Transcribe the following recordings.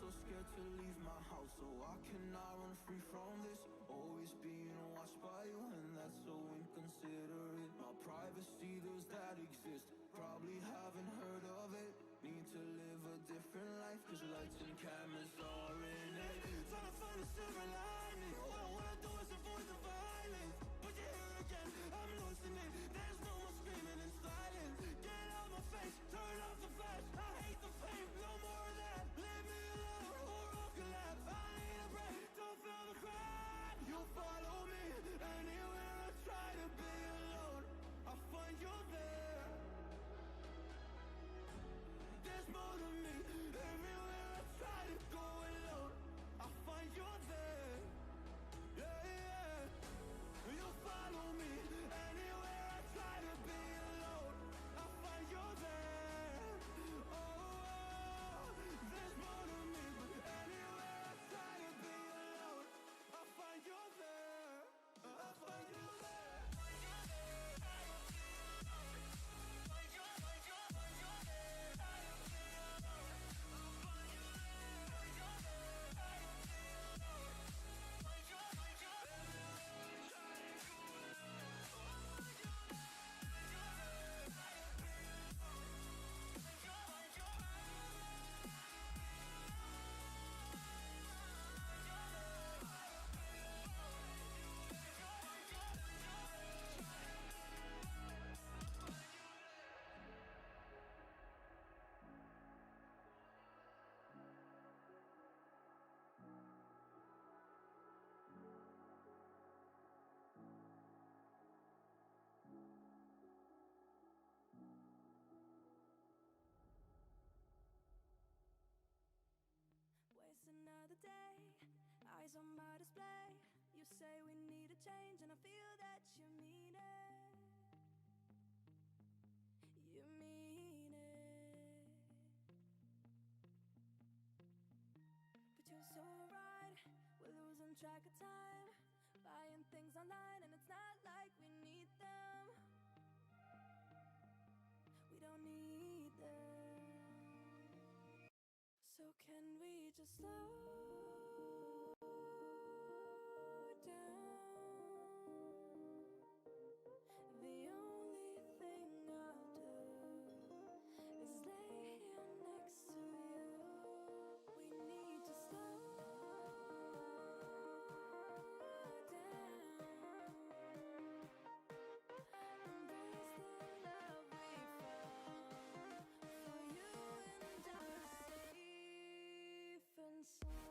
so scared to leave my house, so I cannot run free from this. Always being watched by you, and that's so inconsiderate. My privacy, does that exist? Probably haven't heard of it. Need to live a different life, cause lights and cameras are in it. Trying to find a silver lining. All I wanna do is avoid the violence. But you're here again, I'm losing it. There's no more screaming in silence. Get out my face, turn off the flash. I hate the fame, no more of that. Leave me alone, or I'll collapse. I need a break, don't feel the crack. You follow me, anywhere I try to be alone, I find you there. There's more to me, everywhere I try to go alone, I find you there. Yeah, yeah. You follow me, anywhere I try to be alone, I find you there. Oh, there's more to me, but anywhere I try to be alone, I find you there. I find you there. Waste another day, eyes on my display. You say we need a change, and I feel that you mean it. You mean it. But you're so right, we're losing track of time, buying things online, and it's not like we need them. We don't need them. So can we just slow down? The only thing I'll do is lay here next to you. We need to slow down. Embrace the love we found for you and I, safe and sound.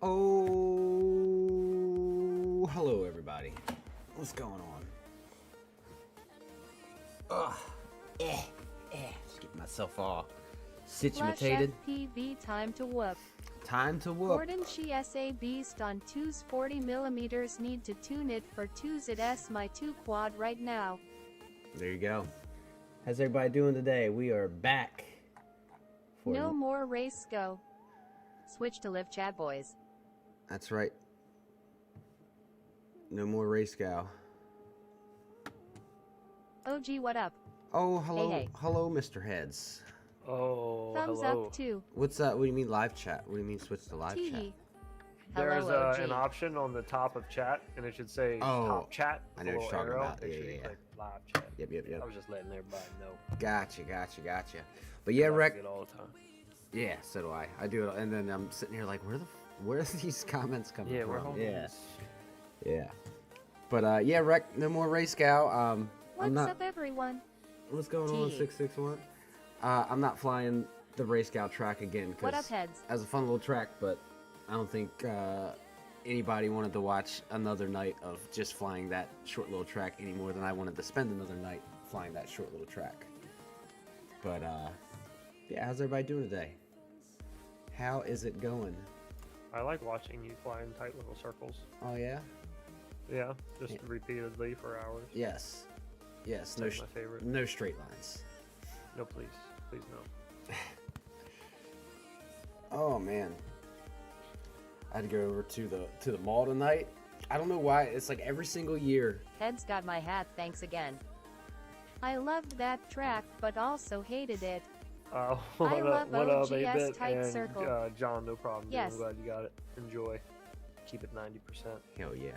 Oh, hello everybody. What's going on? Just get myself all situated. FPV time to whoop. Time to whoop. Gordon she SA beast on 2's 40mm need to tune it for 2's it S my 2 quad right now. There you go. How's everybody doing today? We are back. No more race go. Switch to live chat boys. That's right. No more race gal. OG what up? Oh, hello. Hey. Hello, Mr. Heads. Oh, Thumbs hello. up too. What's that? What do you mean live chat? What do you mean switch to live chat? Tee. There's Hello, OG. an option on the top of chat, and it should say top chat. I know what you're little talking arrow. about. Make sure Yeah, you yeah. click live chat. Yep. I was just letting everybody know. Gotcha. But yeah, I Rec. forget all the time. Yeah, so do I. I do it, and then I'm sitting here like, where are these comments coming Yeah, from? we're home. Yeah. But yeah, Rec, no more race gal. What's up everyone? What's going on, 661? I'm not flying the race gal track again. What up, heads? That was a fun little track, but I don't think anybody wanted to watch another night of just flying that short little track any more than I wanted to spend another night flying that short little track. But yeah, how's everybody doing today? How is it going? I like watching you fly in tight little circles. Oh yeah? Yeah, just repeatedly for hours. Yes. That's my favorite. No straight lines. No, please no. Oh man, I had to go over to the mall tonight. I don't know why. It's like every single year. Head's got my hat, thanks again. I loved that track, but also hated it. I love OGS A-Bit tight and circle. John, no problem. Dude. Yes. I'm glad you got it. Enjoy. Keep it 90%. Hell yeah.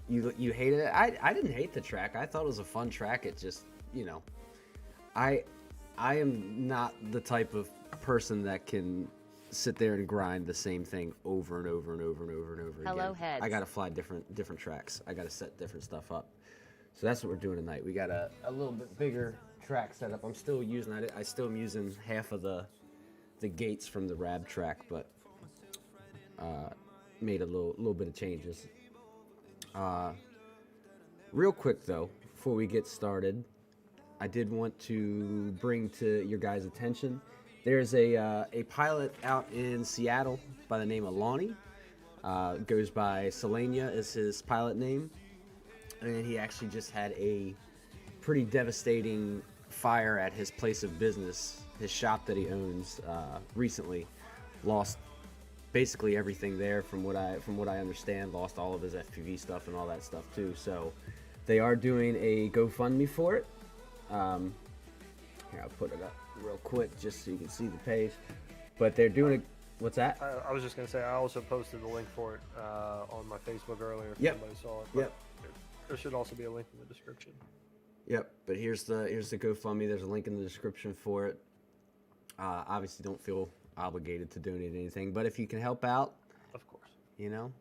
You hated it? I didn't hate the track. I thought it was a fun track. It just, you know, I am not the type of person that can sit there and grind the same thing over and over and over and over and over again. Hello, Heads. I gotta fly different tracks. I gotta set different stuff up. So that's what we're doing tonight. We got a little bit bigger track setup. I'm still using I still am using half of the gates from the Rab track, but made a little bit of changes. Real quick though, before we get started, I did want to bring to your guys' attention. There's a pilot out in Seattle by the name of Lonnie. Goes by Selenia is his pilot name, and he actually just had a pretty devastating fire at his place of business, his shop that he owns. Recently, lost basically everything there. From what I understand, lost all of his FPV stuff and all that stuff too. So they are doing a GoFundMe for it. Here, I'll put it up real quick just so you can see the page. But they're doing a, what's that? I was just going to say, I also posted the link for it on my Facebook earlier if Yep. anybody saw it. But Yep. there should also be a link in the description. Yep, but here's the GoFundMe. There's a link in the description for it. Obviously, don't feel obligated to donate anything, but if you can help out, Of course. you know,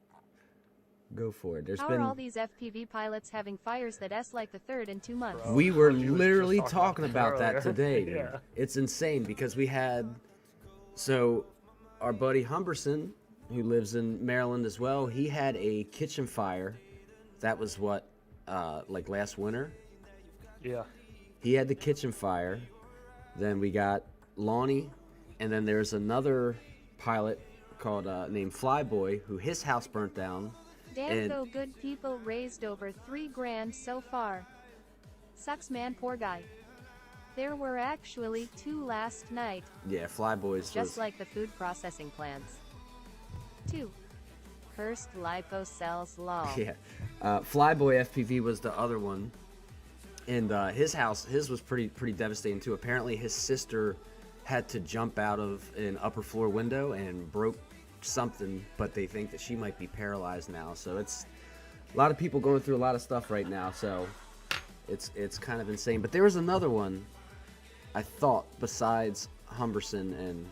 go for it. How are all these FPV pilots having fires that S like the third in 2 months? Bro. We were You were just literally talking talking about about that that today, earlier. dude. Yeah. It's insane because we had, so our buddy Humberson, who lives in Maryland as well, he had a kitchen fire. That was what, like last winter? Yeah. He had the kitchen fire. Then we got Lonnie, and then there's another pilot called named Flyboy, who his house burnt down. Damn, And- though, good people raised over $3 grand so far. Sucks, man, poor guy. There were actually 2 last night, Yeah, Flyboy's just was, like the food processing plants. 2. Cursed lipocells lol. yeah. Flyboy FPV was the other one, and his was pretty devastating too. Apparently, his sister had to jump out of an upper floor window and broke something, but they think that she might be paralyzed now. So it's a lot of people going through a lot of stuff right now. So it's kind of insane. But there was another one, I thought, besides Humberson and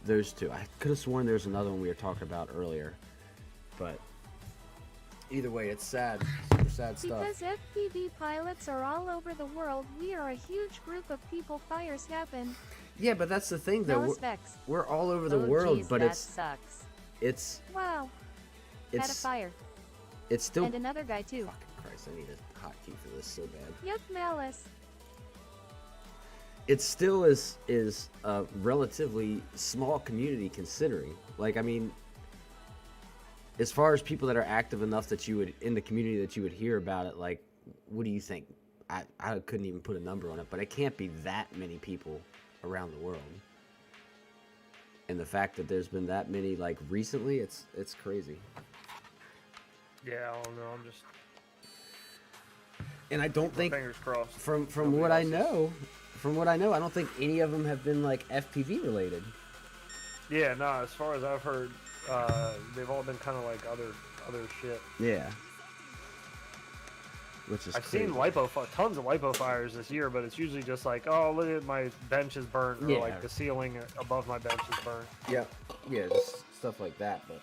those two. I could have sworn there was another one we were talking about earlier, but either way, it's sad, super sad stuff. Because FPV pilots are all over the world, we are a huge group of people. Fires happen. Yeah, but that's the thing, though. Specs. We're all over the Oh, world, geez, but that sucks. it's Wow. Had a it's fire. it's still. And another guy too. Fucking Christ! I need a hotkey for this so bad. Yuck, malice. It still is a relatively small community considering. Like, I mean, as far as people that are active enough that you would in the community that you would hear about it, like, what do you think? I couldn't even put a number on it, but it can't be that many people around the world. And the fact that there's been that many, like, recently, it's crazy. Yeah, I don't know. I'm just And I don't think, fingers crossed. from Nobody what I else's. know, I don't think any of them have been, like, FPV related. Yeah, no. As far as I've heard, they've all been kind of like other shit. Yeah. Which is I've crazy. seen tons of lipo fires this year, but it's usually just like, oh, look at my bench is burnt, or Yeah. like the ceiling above my bench is burnt. Yeah, just stuff like that, but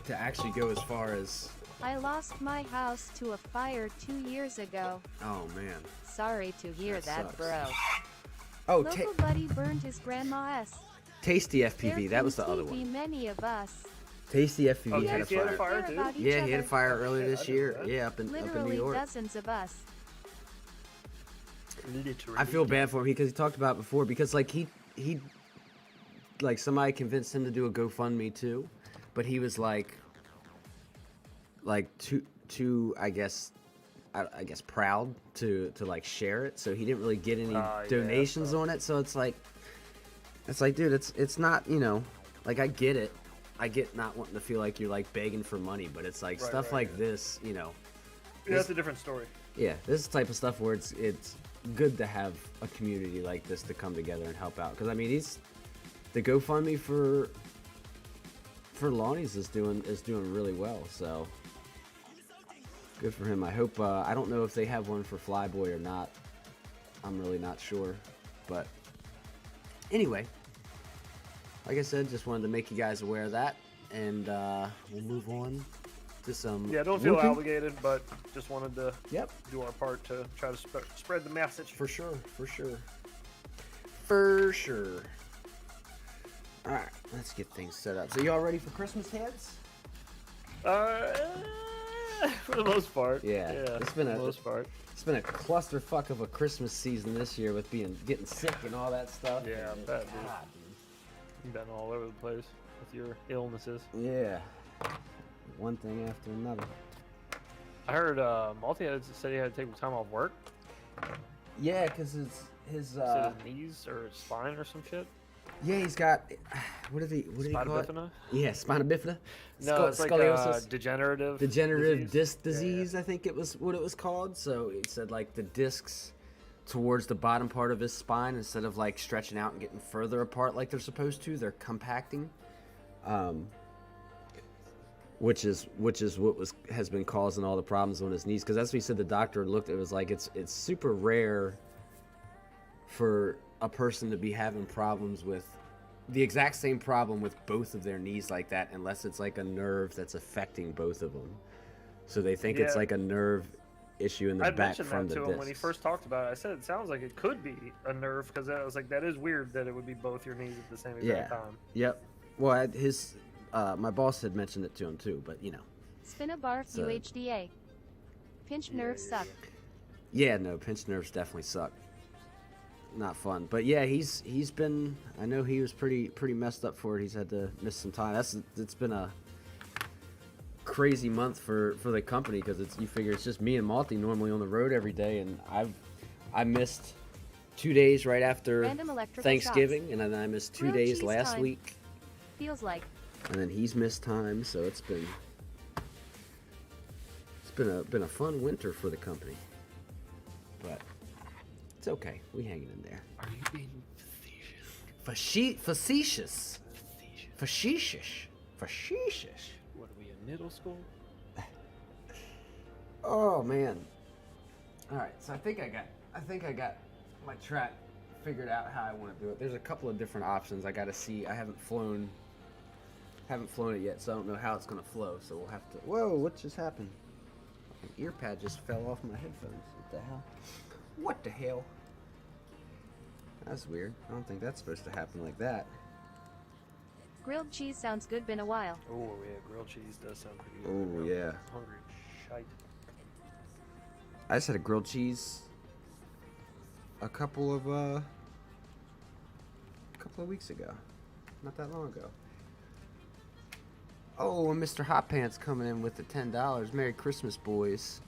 to actually go as far as, I lost my house to a fire 2 years ago. oh man. Sorry to hear That that, sucks. bro. Oh, Local buddy burned his grandma's. Tasty There FPV, that was the can other be one. many of us. Tasty FPV Oh, had a Tasty had a fire. fire Care too? about each Yeah, he had a other. fire earlier shit, this I didn't year. know that. Yeah, up in Literally New York. dozens of us. I feel bad for him because he talked about it before, because like he like somebody convinced him to do a GoFundMe too, but he was like too I guess proud to like share it, so he didn't really get any Yeah, donations so- on it. So it's like dude, it's not, you know, like I get it. I get not wanting to feel like you're like begging for money, but it's like stuff like this, you know. Yeah, that's a different story. Yeah, this is the type of stuff where it's good to have a community like this to come together and help out. Because I mean, the GoFundMe for Lonnie's is doing really well. So good for him. I hope. I don't know if they have one for Flyboy or not. I'm really not sure. But anyway, like I said, just wanted to make you guys aware of that, and we'll move on to some. Yeah, don't feel whooping. obligated, but just wanted to Yep. do our part to try to spread the message. For sure. All right, let's get things set up. So you all ready for Christmas heads? For the most part. Yeah. It's been for the most part. It's been a clusterfuck of a Christmas season this year with getting sick and all that stuff. Yeah, and that you've been all over the place with your illnesses. Yeah. One thing after another. I heard Malty said he had to take time off work. Yeah, because his His knees or his spine or some shit. yeah, he's got what did he call it? Spina bifida? Yeah, spina bifida. No, it's like scoliosis. degenerative Disc Yeah, disease, I think it was what it was called. So it said like the discs towards the bottom part of his spine, instead of like stretching out and getting further apart like they're supposed to, they're compacting. Which is what has been causing all the problems on his knees. Because that's what he said. The doctor looked at it, was like it's super rare for a person to be having problems with the exact same problem with both of their knees like that, unless it's like a nerve that's affecting both of them. So they think it's like a nerve issue in the back mentioned from that the to disc. him when he first talked about it. I said it sounds like it could be a nerve, because I was like, that is weird that it would be both your knees at the same exact time. Yep. Well, my boss had mentioned it to him too, but you know. Spinabar So- UHDA. Pinched nerves suck. Yeah, no, pinched nerves definitely suck. Not fun. But yeah, he's been. I know he was pretty messed up for it. He's had to miss some time. It's been a crazy month for the company, because you figure it's just me and Malty normally on the road every day, and I missed 2 days right after Random electrical Thanksgiving, shocks. and then I missed 2 Grilled days cheese last time. week, Feels like. and then he's missed time. So it's been a fun winter for the company, but it's okay. We hanging in there. Are you being facetious? Facetious. Facetious. What are we in middle school? Oh man. All right, so I think I got my track figured out how I want to do it. There's a couple of different options. I got to see. I haven't flown it yet, so I don't know how it's gonna flow. So we'll have to. Whoa! What just happened? An ear pad just fell off my headphones. What the hell? What the hell? That's weird. I don't think that's supposed to happen like that. Grilled cheese sounds good. Been a while. Oh yeah, grilled cheese does sound pretty good. Oh yeah. Hungry shite. I just had a grilled cheese a couple of weeks ago. Not that long ago. Oh, and Mr. Hot Pants coming in with the $10. Merry Christmas, boys.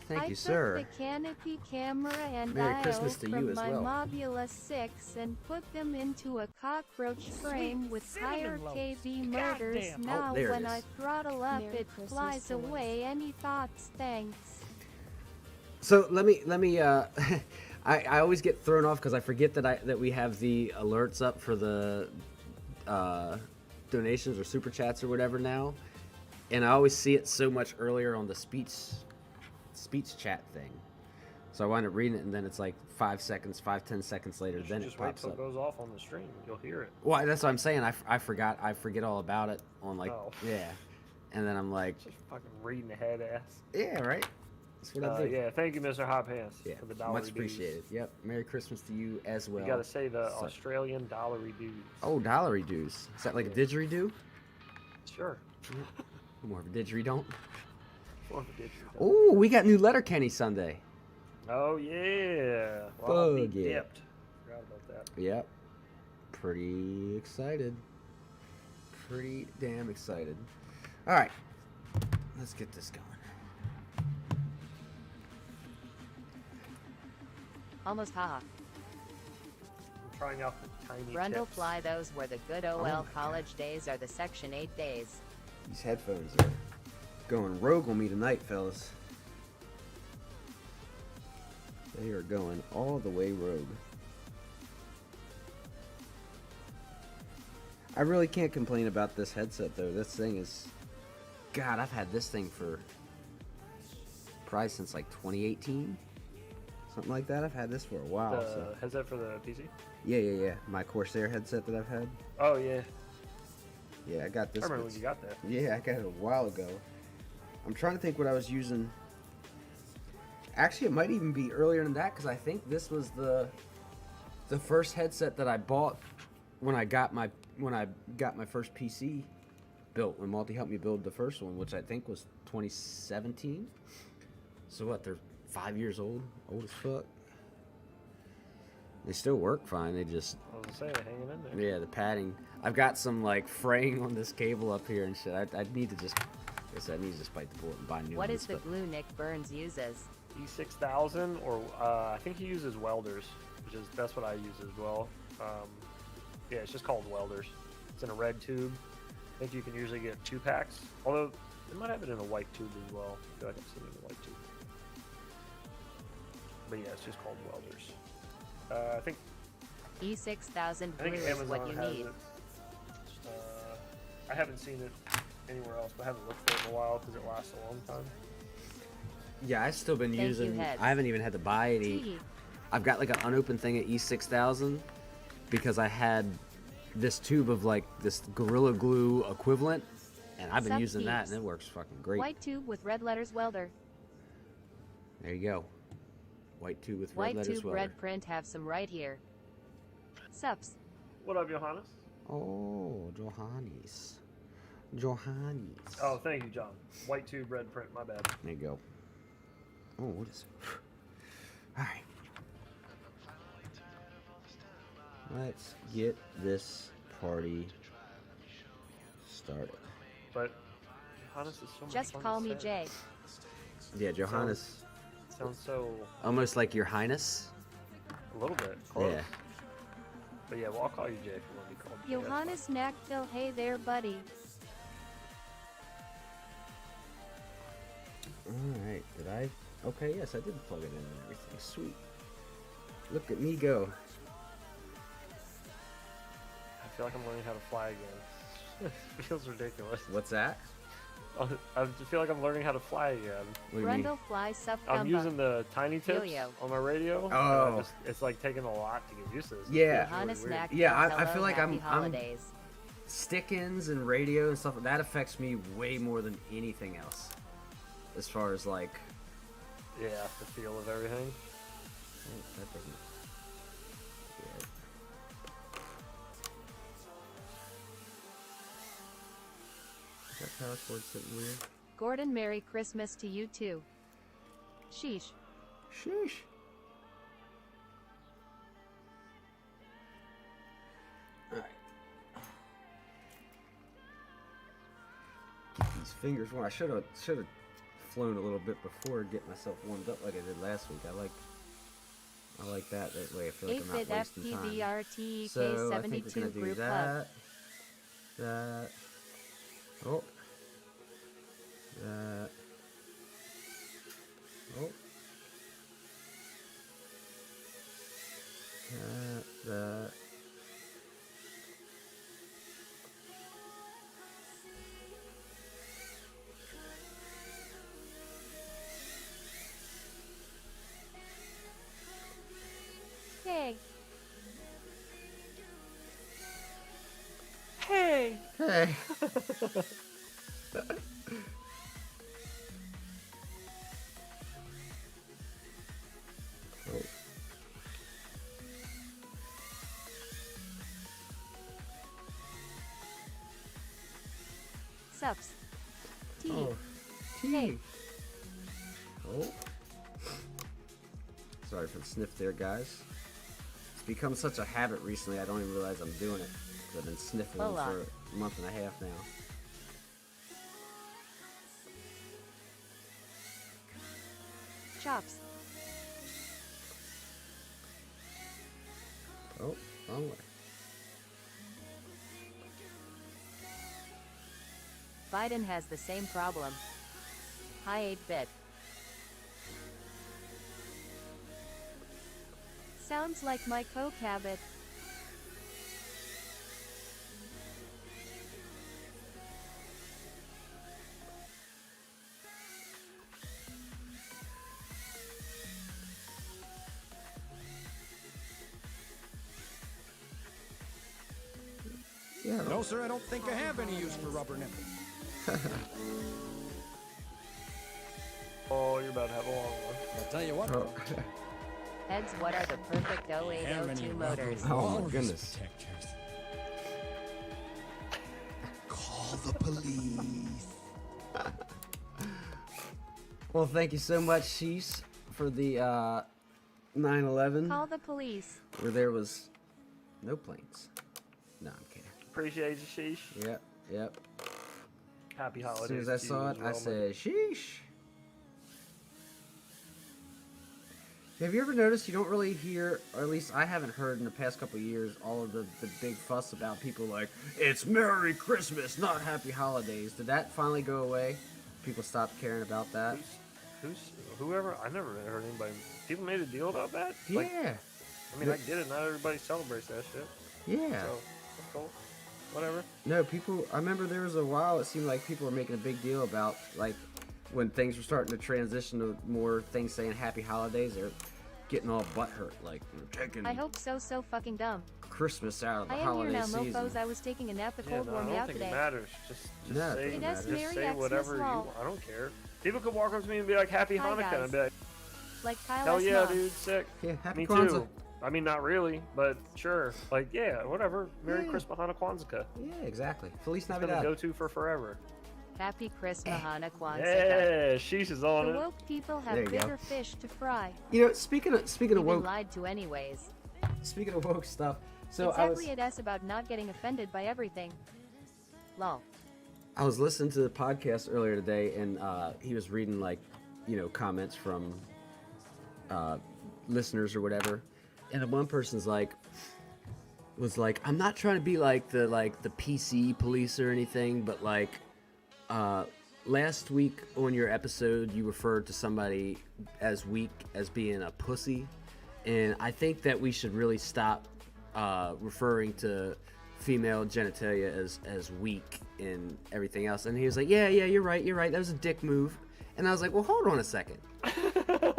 Thank you, sir. I took the canopy camera and Merry dial Christmas to from you as my well. Mobula 6 and put them into a cockroach frame with higher KB murders. Goddamn. Now there it when is. I throttle up, Merry it Christmas, flies boys. away. Any thoughts? Thanks. So let me I always get thrown off because I forget that we have the alerts up for the donations or super chats or whatever now, and I always see it so much earlier on the speech chat thing. So I wind up reading it, and then it's like 5 10 seconds later, then it Just wait pops till it up. goes off on the stream. You'll hear it. Well, that's what I'm saying. I forget all about it on like Oh. yeah, and then I'm like, Just fucking reading ahead ass. yeah, right. That's what I do. Yeah, thank you, Mr. Hot Pants, Yeah, for the dollar much dues. appreciated. Yep. Merry Christmas to you as well. You gotta say the So- Australian dollary dues. Oh, dollary dues. Is that like a didgeridoo? Sure. More of a didgeridoo. More of a didgeridoo. Oh, we got new Letterkenny Sunday. Oh yeah. Well, I'll be Bug, yeah. dipped. Forgot about that. Yep. Pretty excited. Pretty damn excited. All right. Let's get this going. Almost haha. trying out the tiny Brundle tips. fly, those were the good OL my college days are the Section 8 days. These headphones are going rogue on me tonight, fellas. They are going all the way rogue. I really can't complain about this headset though. This thing is, God, I've had this thing for probably since like 2018, something like that. I've had this for a while. The So. headset for the PC? Yeah. My Corsair headset that I've had. Oh, yeah. Yeah, I got this. I remember when you got that. Yeah, I got it a while ago. I'm trying to think what I was using. Actually, it might even be earlier than that because I think this was the first headset that I bought when I got my first PC built. When Multi helped me build the first one, which I think was 2017. So what? They're 5 years old as fuck. They still work fine. They just I was gonna say, hanging in there. the padding. I've got some like fraying on this cable up here and shit. I need to just. I guess I need to just bite the bullet and buy new What ones. is the glue Nick Burns uses? E6000, or I think he uses welders, that's what I use as well. Yeah, it's just called welders. It's in a red tube. I think you can usually get 2 packs, although they might have it in a white tube as well. I feel like I've seen it in a white tube. But yeah, it's just called welders. I think E6000 I glue think is Amazon what you has need. it. I haven't seen it anywhere else, but I haven't looked for it in a while because it lasts a long time. Yeah, I've still been Thank you, using. Heads. I haven't even had to buy any. T. I've got like an unopened thing at E6000 because I had this tube of like this Gorilla Glue equivalent, and I've been Sup, using that, peeps. and it works fucking great. White tube with red letters welder. There you go. White tube with red White letters tube welder. red print have some right here. Sups. What up, Johannes? Oh, Johannes. Oh, thank you, John. White tube, red print. My bad. There you go. Oh, what is it? All right. Let's get this party started. But Johannes is so much Just fun call to me say. Jay. Yeah, Johannes. Sounds so Almost like your highness. a little bit close. Yeah. But yeah, well, I'll call you Jay if you want to be called Jay. Johannes Nackville, hey there, buddy. Alright, did I? Okay, yes, I did plug it in and everything. Sweet. Look at me go. I feel like I'm learning how to fly again. It feels ridiculous. What's that? I feel like I'm learning how to fly again. What do you mean? Brundle fly sup I'm gumba. using the tiny tips Yo-yo. on my radio. and Oh. it's like taking a lot to get used to this. It Yeah. feels Johannes really weird. Nackville, Yeah, I hello, feel like happy I'm holidays. stick-ins and radio and stuff, that affects me way more than anything else. As far as like, Yeah, the feel of everything. oh, that doesn't. Yeah. Is that power cord sitting weird? Gordon, Merry Christmas to you too. Sheesh. Sheesh. Alright. Keep these fingers warm. I should have flown a little bit before and get myself warmed up like I did last week. I like that. That way I feel like I'm not 8-bit wasting time. FPVRT So I think we're K72 gonna do group hug. that. Oh. That. Oh. That. Hey. Hey! Hey. Oh. Sups. T. Oh. Hey. Oh. Sorry for the sniff there, guys. It's become such a habit recently, I don't even realize I'm doing it. 'Cause I've been sniffing them Hola. for a month and a half now. Chops. Oh. Long way. Biden has the same problem. Hi 8-bit. Sounds like my coke habit. Yeah. No, sir, I don't think I have any use for rubber nipples. Oh, you're about to have a long one. I'll tell you what. Oh. Heads, what are the perfect 0802 motors? Oh my goodness. Call the police. Well, thank you so much, Sheesh, for the 9/11 Call the police. where there was no planes. No, I'm kidding. Appreciate you, sheesh. Yep, yep. Happy holidays. As soon as I to you saw as it, well, I man. said, sheesh. Have you ever noticed you don't really hear, or at least I haven't heard in the past couple of years, all of the big fuss about people like, it's Merry Christmas, not Happy Holidays. Did that finally go away? People stopped caring about that? Whoever, I never heard anybody. People made a deal about that? Yeah, Like, I mean, I get it. Not everybody celebrates that shit. yeah. So, that's cool. Whatever. No, people, I remember there was a while it seemed like people were making a big deal about, like, when things were starting to transition to more things saying Happy Holidays, they're getting all butthurt, like, they're taking I hope so fucking dumb. Christmas out of the I am here holiday now, season. mofos. I was taking a nap. The Yeah, cold no, wore I me don't out think today. it matters. Just No, it say, doesn't matter. Merry just say Xmas whatever you law. want. I don't care. People could walk up to me and be like, Happy Hi, Hanukkah. And I'd guys. be like, Like Kyle hell S. yeah, Moss. dude, sick. Yeah, Happy Me Kwanzaa. too. I mean, not really, but sure. Like, yeah, whatever. Merry Yeah. Christmas, Hanukkah, Kwanzaa. Yeah, exactly. Feliz It's gonna Navidad. go to for forever. Happy Christmas, Hana Kwanzaa. Yeah, sheesh is on The it. woke people There have you go. bigger fish to fry. You know, speaking of You've been woke, lied to anyways. stuff. So Exactly, it is about not getting offended by everything. Lol. I was listening to the podcast earlier today, and he was reading, like, you know, comments from listeners or whatever, and the one person's like, was like, I'm not trying to be like the PC police or anything, but like, last week on your episode, you referred to somebody as weak as being a pussy, and I think that we should really stop referring to female genitalia as weak and everything else. And he was like, yeah, you're right, that was a dick move. And I was like, well, hold on a second.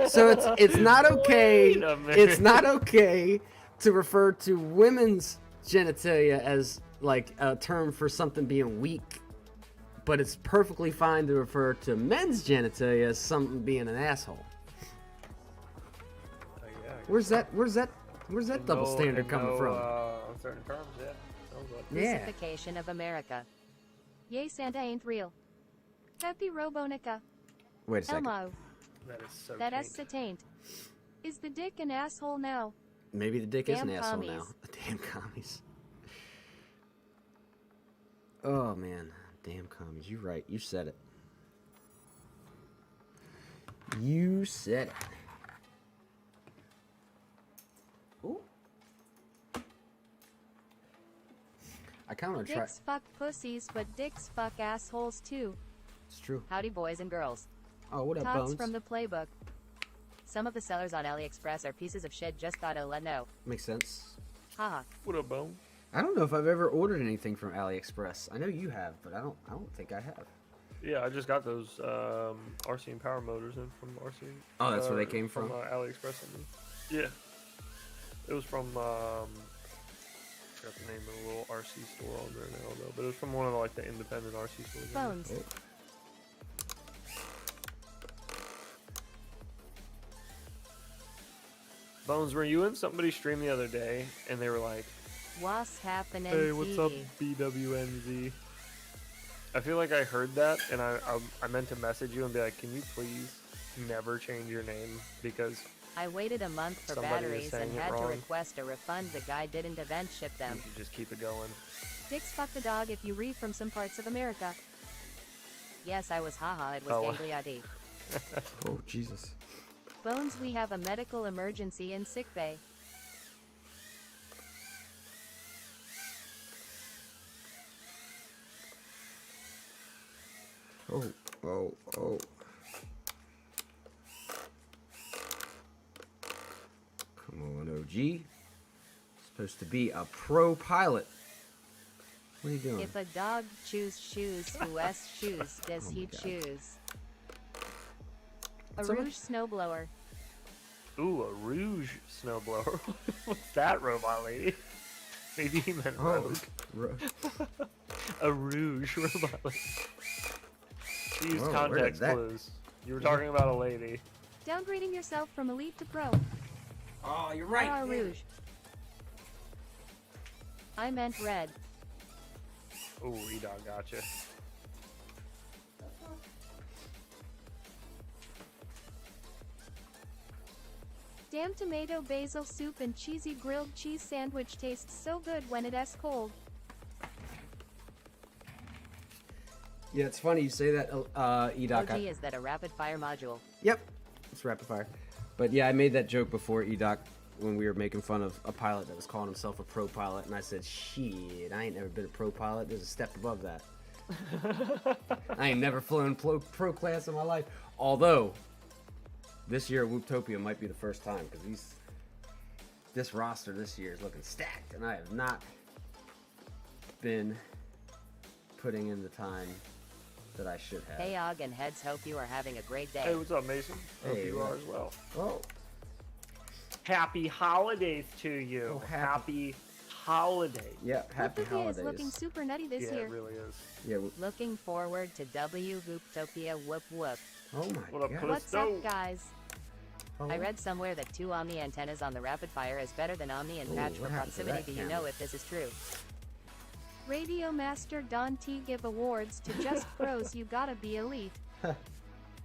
So it's not okay. Wait a minute. It's not okay to refer to women's genitalia as like a term for something being weak, but it's perfectly fine to refer to men's genitalia as something being an asshole. Yeah, Where's that double standard coming from? On certain terms, yeah. Sounds like Yeah. Crucifixion of America. Yay, Santa ain't real. Happy Robonica. Wait a second. Elmo. that is so That taint. is taint. Is the dick an asshole now? Maybe the dick is an Damn asshole now. commies. Damn commies. Oh man, damn commies. You're right. You said it. You said it. Ooh. I kind of want to try. Dicks fuck pussies, but dicks fuck assholes too. It's true. Howdy, boys and girls. Oh, what up, Tots Bones? from the playbook. Some of the sellers on AliExpress are pieces of shit, just thought I'd let know. Makes sense. Haha. What up, Bone? I don't know if I've ever ordered anything from AliExpress. I know you have, but I don't think I have. Yeah, I just got those RC and power motors in from RC. Oh, that's where they came from? AliExpress. I mean. Yeah. It was from, I forgot the name of the little RC store on there now, though. But it was from one of like the independent RC stores. Bones. Oh. Bones, were you in somebody's stream the other day and they were like, What's happening? hey, what's up, TV? BWNZ? I feel like I heard that and I meant to message you and be like, can you please never change your name? Because I waited a month for Somebody is batteries and saying it had to wrong. request a refund. The guy didn't event ship you them. should just keep it going. Dicks fuck the dog if you read from some parts of America. Yes, I was haha, it was Oh. gangliadi. Oh, Jesus. Bones, we have a medical emergency in sickbay. Oh, oh, oh. Come on, OG. Supposed to be a pro pilot. What are you doing? If a dog chews shoes, whose shoes does Oh my he God. choose? A Someone- rouge snowblower. Ooh, a rouge snowblower. What's that, robot lady? Maybe he meant Oh, rogue. ro- A rouge robot lady. She used Whoa, where did context that- clues. You were talking about a lady. Downgrading yourself from elite to pro. Oh, you're Ah, rouge. I meant red. Ooh, E-Dog gotcha. Damn tomato basil soup and cheesy grilled cheese sandwich tastes so good when it's cold. Yeah, it's funny you say that, E-Doc. OG, is that a rapid fire module? Yep, it's rapid fire. But yeah, I made that joke before, E-Doc, when we were making fun of a pilot that was calling himself a pro pilot, and I said, shit, I ain't never been a pro pilot. There's a step above that. I ain't never flown pro class in my life. Although, this year Whooptopia might be the first time, because this roster this year is looking stacked, and I have not been putting in the time that I should have. Hey, Og and Heads, hope you are having a great day. Hey, what's up, Mason? Hope Hey, you what- are as well. Oh, Happy holidays to you. Oh, happy- Happy holidays. yep, happy Whooptopia holidays. is looking super nutty this Yeah, year. it really is. Yeah, Looking forward to W Whooptopia whoop whoop. oh my What up, god. Chris? What's up, guys? Oh, I read somewhere that 2 Omni antennas on the rapid fire is better than Omni and Ooh, patch for what happened to proximity. that Do you know camera? if this is true? Radio Master Don T give awards to just pros. You gotta be elite.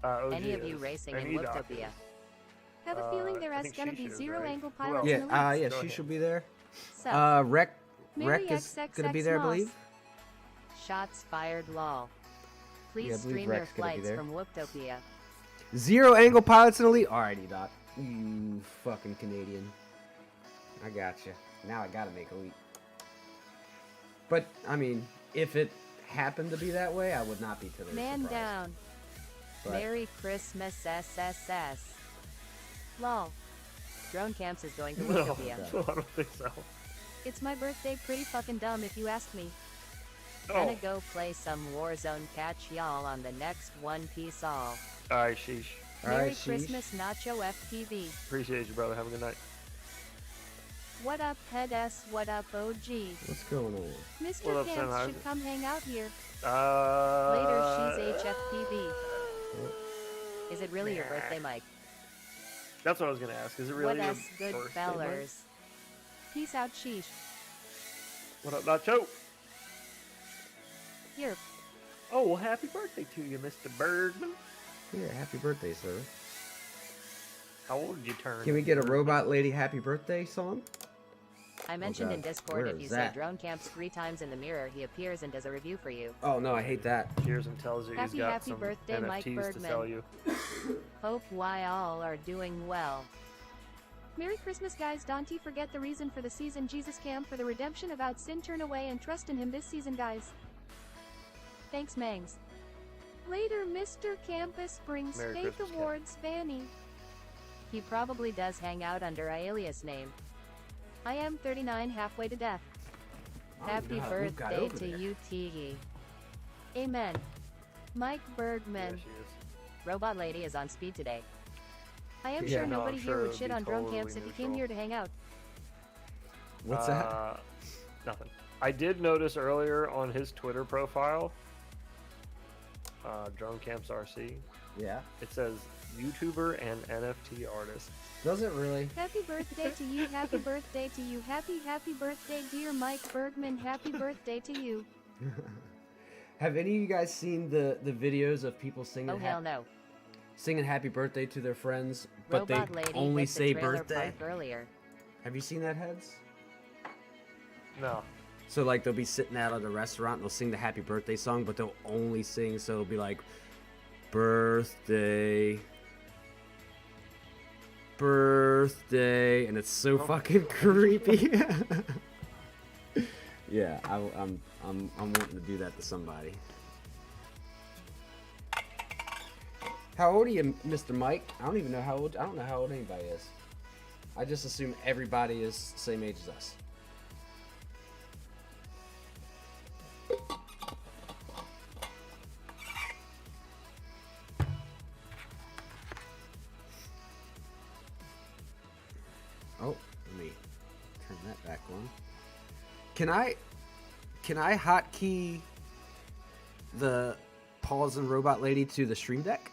OG Any of you is. racing And in E-Doc Whooptopia? is. Have a feeling there I is think gonna she be should, zero right? angle Who pilots else? and yeah, elites. yeah, Go she ahead. should be there. So, Rec Mary is gonna be XXX there, I Moss. believe. Shots fired, lol. Please Yeah, I believe stream your Rex gonna be flights there. from Whooptopia. Zero angle pilots and elite. Alrighty, Doc. You fucking Canadian. I got you. Now I gotta make elite. But I mean, if it happened to be that way, I would not be totally Man surprised. down. But- Merry Christmas, SSS. Lol. Drone Camps is going to No, Whooptopia. I don't think so. It's my birthday, pretty fucking dumb if you ask me. Gonna Oh, go play some Warzone. Catch y'all on the next One Piece all. alright, sheesh. Merry Alright, sheesh. Christmas, Nacho FPV. Appreciate you, brother. Have a good night. What up, Head S? What up, OG? What's going on? Mr. What up, Camps Sennheiser? should come hang out here. Later, Later, she's HFPV. Is it really your birthday, Mike? That's what I was gonna ask. Is it really What your us good birthday, Mike? fellers? Peace out, sheesh. What up, Nacho? Here, Oh, well, happy birthday to you, Mr. Bergman. Yeah, happy birthday, sir. How old did you turn? Can we get a robot lady happy birthday song? I mentioned in God. Discord Where if you is say that? Drone Camps 3 times in the mirror, he appears and does a review for you. Oh no, I hate that. Cheers and tells you Happy, he's got happy some birthday, Mike NFTs to Bergman. sell you. Hope why all are doing well. Merry Christmas, guys. Dante, forget the reason for the season. Jesus Cam for the redemption about sin. Turn away and trust in him this season, guys. Thanks, Mangs. Later, Mr. Campus brings Merry Faith Christmas, Cam. Awards, Fanny. He probably does hang out under a alias name. I am 39, halfway to death. Happy God, who got birthday over to there? you, Tiggy. Amen. Mike There Bergman. she is. Robot Lady is on speed today. I am Yeah. sure No, I'm nobody sure here it would would shit be on drone totally camps if he came neutral. here to hang out. What's that? Nothing. I did notice earlier on his Twitter profile, Drone Camps RC, Yeah. it says YouTuber and NFT artist. Does it really? Happy birthday to you, happy birthday to you, happy birthday, dear Mike Bergman, happy birthday to you. Have any of you guys seen the videos of people singing Oh hell no. singing happy birthday to their friends, but Robot they Lady only hit the say trailer birthday? park earlier. Have you seen that, Heads? No. So like they'll be sitting out at a restaurant and they'll sing the happy birthday song, but they'll only sing, so it'll be like birthday, birthday, and it's so fucking creepy. Yeah, I'm wanting to do that to somebody. How old are you, Mr. Mike? I don't even know how old. I don't know how old anybody is. I just assume everybody is the same age as us. Oh, let me turn that back on. Can I hotkey the Paws and Robot Lady to the Stream Deck?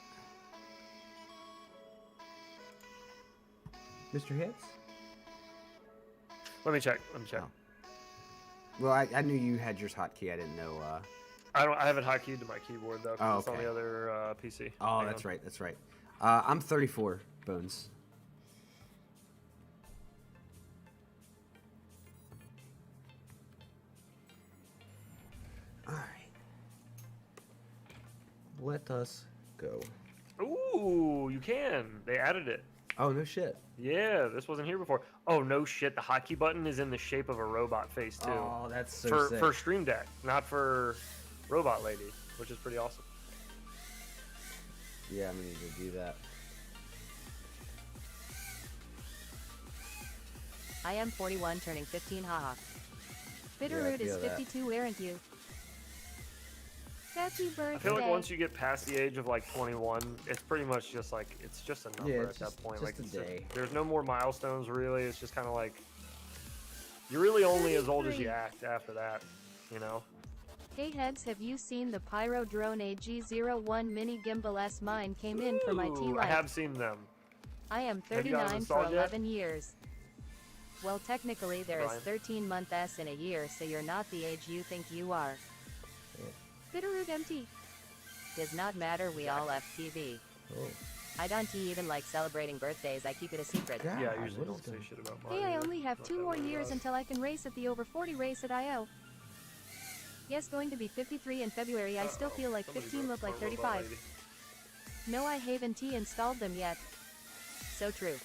Mr. Hits? Let me check. Oh. Well, I knew you had yours hotkey. I didn't know. I have it hotkeyed to my keyboard though, 'cause it's on okay. the other PC. Oh, Hang that's on. right. That's right. I'm 34, Bones. All right. Let us go. Ooh, you can. They added it. Oh, no shit. Yeah, this wasn't here before. Oh no shit, the hotkey button is in the shape of a robot face too. Oh, that's so sick. For Stream Deck, not for Robot Lady, which is pretty awesome. Yeah, I'm gonna need to do that. I am 41 turning 15, haha. Yeah, I Bitterroot is feel that. 52, aren't you? Happy birthday. I feel like once you get past the age of like 21, it's pretty much just like it's just a number Yeah, at it's that just- point. just Like a it's day. there's no more milestones really. It's just kind of like you're really only as old as you 33. act after that, you know. Hey heads, have you seen the Pyro Drone AG01 Mini Gimbal S? Mine came in for my Ooh, T I Life. have seen them. I am Have you got them 39 for installed yet? 11 years. Well, technically there is Brian? 13-month S in a year, so you're not the age you think you are. Bitterroot MT. Does not matter, we all FTV. Oh. I don't even like celebrating birthdays, I keep it a secret. God, Yeah, I usually what is don't say going- shit about mine. Hey, I either. only have Not 2 that more worried years about it. until I can race at the over 40 race at IO. Yes, going to be 53 in February. I still Uh-oh, feel like somebody 15 broke look like my robot 35. lady. No, I haven't installed them yet. So true.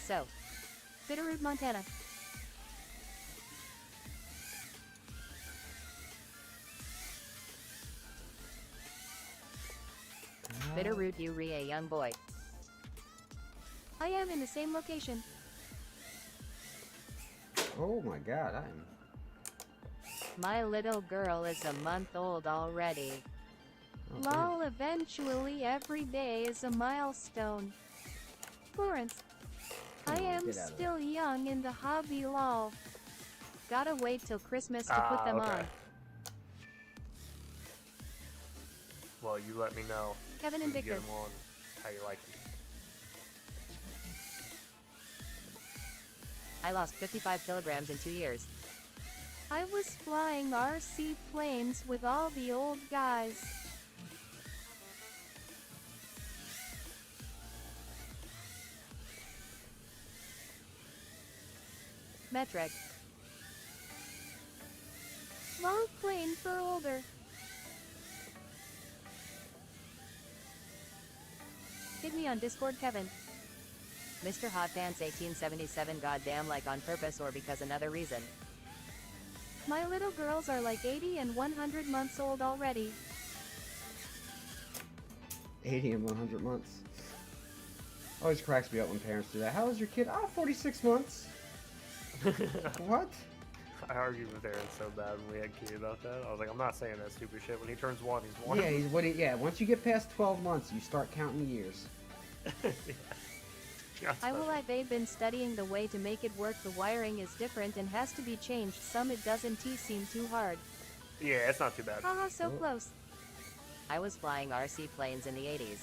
So, Bitterroot, Montana. Bitterroot, you re a young boy. I am in the same location. Oh my god, I'm. My little girl is a month old already. Oh, damn. Lol, eventually every day is a milestone. Florence. I Oh, am get out of still young in the hobby, lol. Gotta wait till Christmas to put them okay. on. Well, you let me know. Kevin and when you Victor. get them on, how you like them. I lost 55 kilograms in 2 years. I was flying RC planes with all the old guys. Metric. Long plane for older. Hit me on Discord, Kevin. Mr. Hot Pants 1877, goddamn, like on purpose or because another reason. My little girls are like 80 and 100 months old already. 80 and 100 months. Always cracks me up when parents do that. How old's your kid? Oh, 46 months. What? I argued with Aaron so bad when we had Key about that. I was like, I'm not saying that stupid shit. When he turns 1, he's 1. Yeah, yeah. Once you get past 12 months, you start counting the years. I will add they've been studying the way to make it work. The wiring is different and has to be changed. Some it doesn't seem too hard. Yeah, it's not too bad. Haha, so Oh. close. I was flying RC planes in the 80s.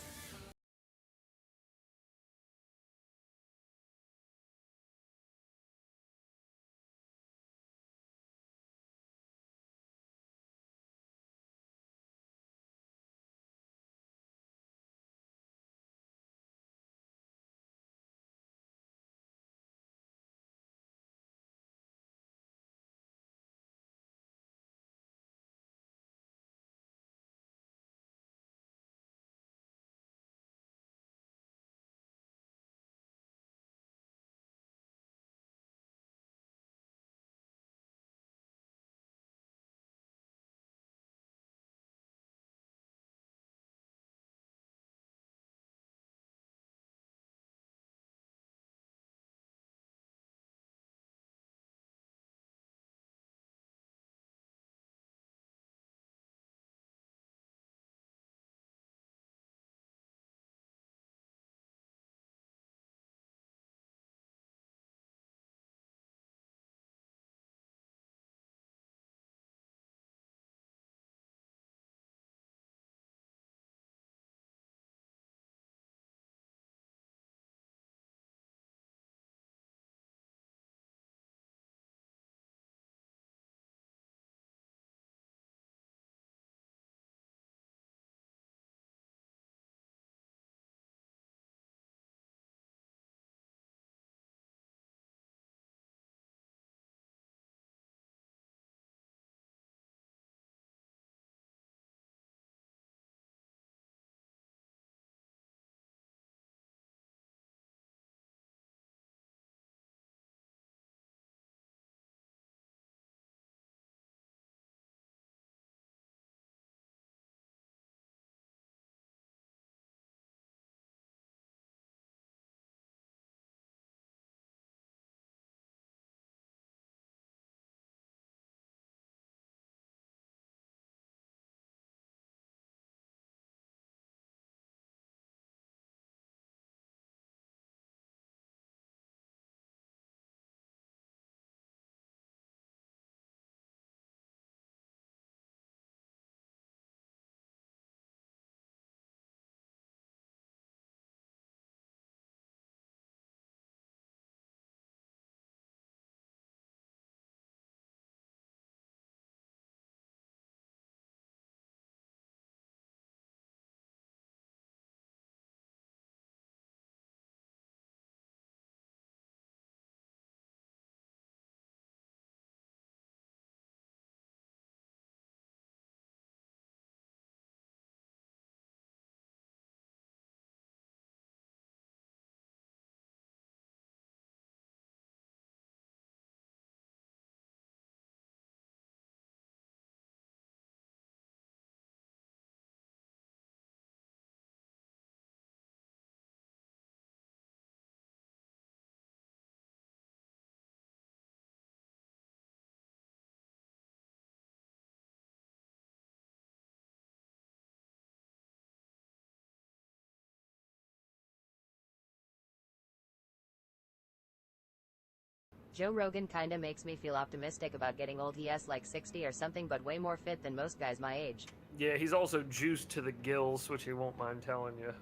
Joe Rogan kinda makes me feel optimistic about getting old. He has like 60 or something, but way more fit than most guys my age. Yeah, he's also juiced to the gills, which he won't mind telling you.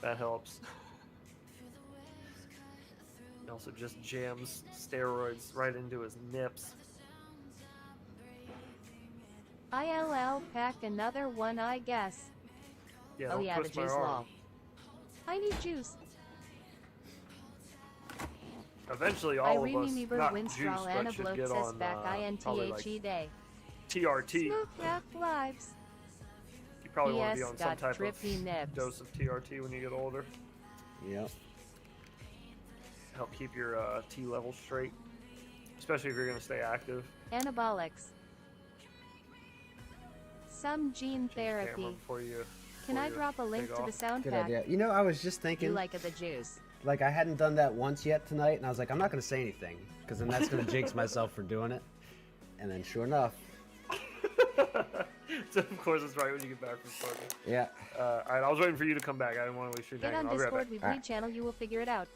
That helps. He also just jams steroids right into his nips. ILL pack another one, I guess. Yeah, Oh don't yeah, the twist my juice arm. law. I need juice. Eventually, all of us, Irene Niebuhr not juice, Winstrol but Anna should Bloat get says on back probably like INTHE day. TRT. Smoke rap lives. You probably want to be PS on some got type of trippy nips. dose of TRT when you get older. Yep. Help keep your T level straight, especially if you're going to stay active. Anabolics. Some gene Change the camera therapy. before you, Can before I you drop a link take to the off. sound Good pack? idea. You know, I was just You thinking, like the juice. like I hadn't done that once yet tonight, and I was like, I'm not going to say anything, because then that's going to jinx myself for doing it. And then sure enough, So of course it's right when you get back from smoking. yeah. All right, I was waiting for you to come back. I didn't want to waste your Get time. on I'll be right Discord, back. we Alright. bleed channel, you will figure it out.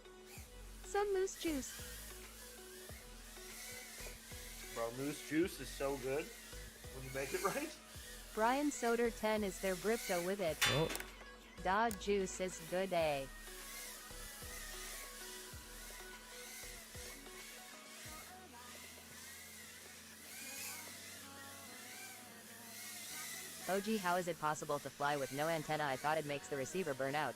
Some moose juice. Bro, moose juice is so good when you make it right. Brian Soder 10 is their Bripto with it. Oh, Da juice is good, eh? OG, how is it possible to fly with no antenna? I thought it makes the receiver burn out.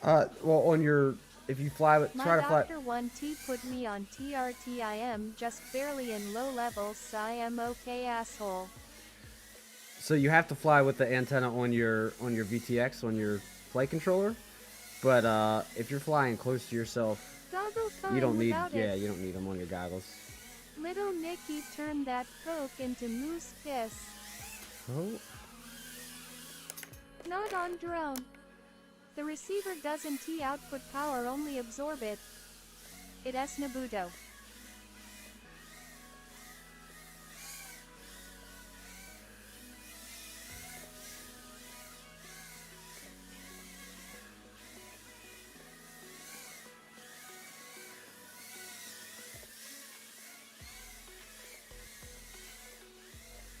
well, on your, if you fly with, My try to fly. doctor 1T put me on TRT. I am just barely in low levels. I am okay, asshole. So you have to fly with the antenna on your VTX, on your flight controller. But if you're flying close to yourself, Goggle fine you don't need, without yeah, it. you don't need them on your goggles. Little Nicky turned that coke into moose piss. Oh, Not on drone. The receiver doesn't output power, only absorb it. It es Nabuto.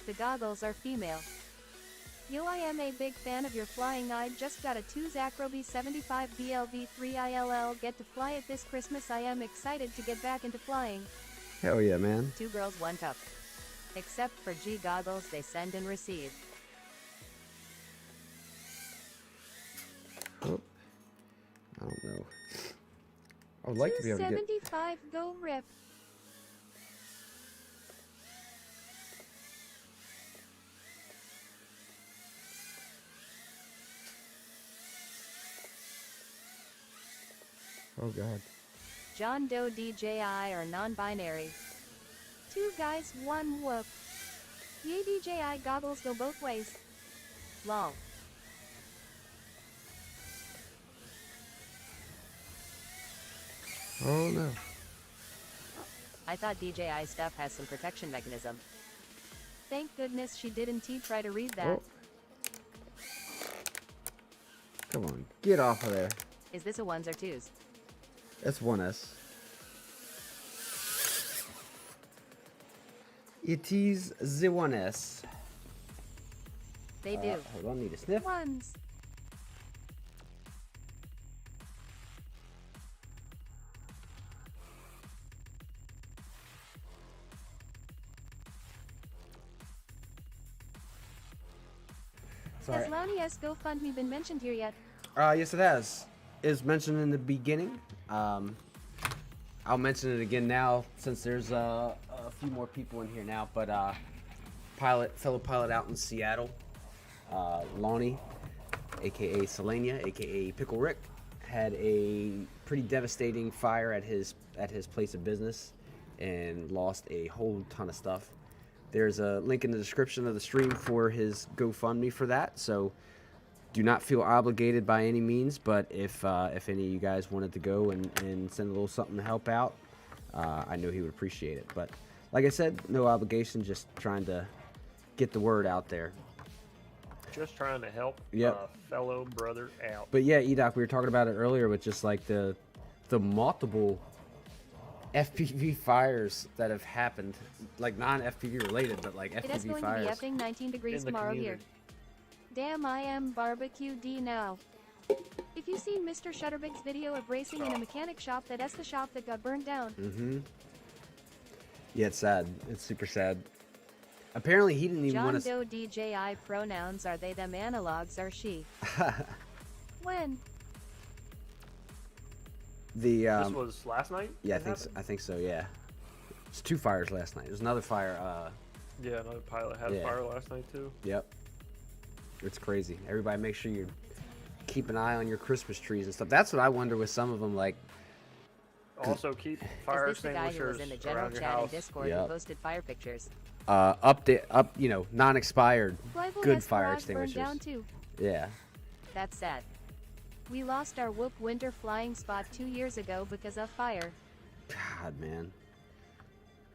The goggles are female. Yo, I am a big fan of your flying. I just got a 2 Zacroby 75 BLV3 ILL. Get to fly it this Christmas. I am excited to get back into flying. hell yeah, man. 2 girls, 1 cup. Except for G goggles they send and receive. Oh, I don't know. I would like to be able to get. 275 go rip. Oh god. John Doe DJI are non-binary. 2 guys, 1 whoop. Yay, DJI goggles go both ways. Lol. Oh no. I thought DJI stuff has some protection mechanism. Thank goodness she didn't try to read that. Oh. Come on, get off of there. Is this a 1s or 2s? That's 1S. It is the 1S. They do. Hold on, need a sniff. Ones. Sorry. Has Launia's GoFundMe been mentioned here yet? Yes, it has. It's mentioned in the beginning. I'll mention it again now since there's a few more people in here now. But fellow pilot out in Seattle, Lonnie, aka Selenia, aka Pickle Rick, had a pretty devastating fire at his place of business and lost a whole ton of stuff. There's a link in the description of the stream for his GoFundMe for that. So do not feel obligated by any means, but if any of you guys wanted to go and send a little something to help out, I know he would appreciate it. But like I said, no obligation, just trying to get the word out there. Just trying to help Yep. a fellow brother out. But yeah, Edoc, we were talking about it earlier with just like the multiple FPV fires that have happened, like non-FPV related, but like It is FPV going fires. to be effing 19 degrees In the tomorrow here. community. Damn, I am barbecue D now. If you've seen Mr. Shutterbig's video of racing in a mechanic shop, that's the shop that got burned down. Mm-hmm. Yeah, it's sad. It's super sad. Apparently, he didn't even John want to. Doe DJI pronouns are they them analogs or she? When? The This was last night? yeah, it happened? I think so. Yeah, it's 2 fires last night. There's another fire. Yeah, another pilot had Yeah. a fire last night too. Yep. It's crazy. Everybody, make sure you keep an eye on your Christmas trees and stuff. That's what I wonder with some of them. Like, Also, keep fire Is this the guy who extinguishers was in the general around your chat and house. Discord Yep. who posted fire pictures? you know, non-expired, Flyboy good has fire garage burned extinguishers. down too. Yeah. That's sad. We lost our Whoop winter flying spot 2 years ago because of fire. God, man.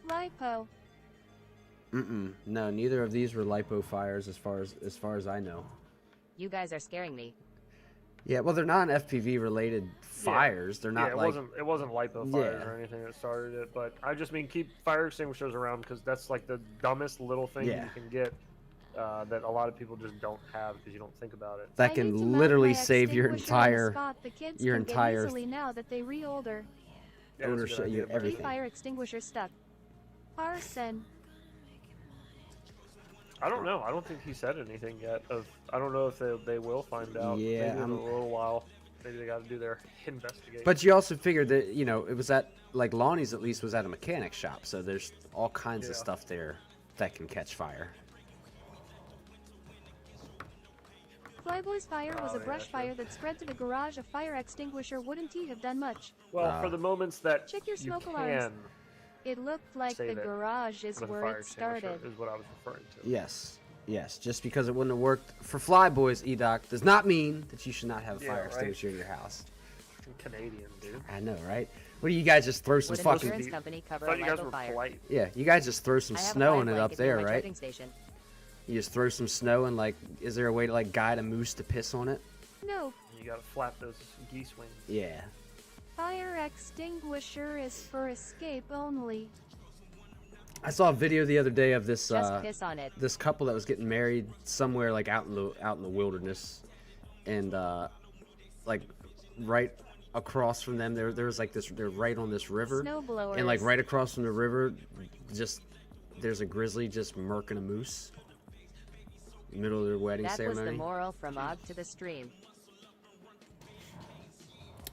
Lipo. No, neither of these were lipo fires as far as I know. You guys are scaring me. Yeah, well, they're non-FPV related fires. They're not Yeah, like it wasn't lipo fires Yeah. or anything that started it, but I just mean keep fire extinguishers around because that's like the dumbest little thing Yeah. you can get that a lot of people just don't have because you don't think about it. that I can need to mount literally my save your extinguisher on the entire spot the kids your can get entire easily now that they re-older. Yeah, that's a good ownership, idea, your but- everything. Fire extinguisher stuck. Arson. I don't know. I don't think he said anything yet. I don't know if they will find out. Yeah, Maybe in I'm- a little while. Maybe they got to do their investigation. But you also figured that, you know, it was at, like, Lonnie's at least was at a mechanic shop, so there's all kinds of Yeah. stuff there that can catch fire. Flyboy's fire was Oh, a yeah, brush sure. fire that spread to the garage. A fire extinguisher wouldn't he have done much? well, for the moments that Check your you smoke can alarms. It looked like Save the it garage is with a where fire it extinguisher started. is what I was referring to. Yes. Yes, just because it wouldn't have worked for Flyboys, EDOC, does not mean that you should not have a Yeah, fire right. extinguisher in your house. Canadian, dude. I know, right? What do you guys just throw some Would an fucking... insurance company I cover a thought you guys lipo were fire? polite. Yeah, you guys just throw some I have a snow fire in it up blanket near there, my right? charging station. You just throw some snow and, like, is there a way to, like, guide a moose to piss on it? No, You gotta flap those geese wings. Yeah. fire extinguisher is for escape only. I saw a video the other day of this Just piss on it. this couple that was getting married somewhere like out in the wilderness, and like right across from them there was like this, they're right on this river, Snowblowers. and like right across from the river, just there's a grizzly just murking a moose. Middle of their wedding That was ceremony. the moral from Og to the stream.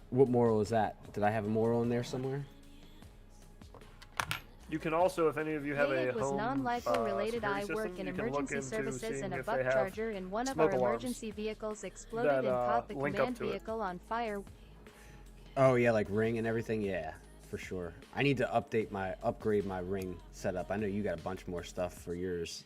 What moral is that? Did I have a moral in there somewhere? You can also, if any of you have Hey, a it was home non-lipo related. security I work system, in you can look emergency into services, seeing and a if buck they have charger in one of smoke our alarms emergency vehicles exploded that, and caught the link up command to it. vehicle on fire. Oh yeah, like Ring and everything. Yeah, for sure. I need to upgrade my Ring setup. I know you got a bunch more stuff for yours.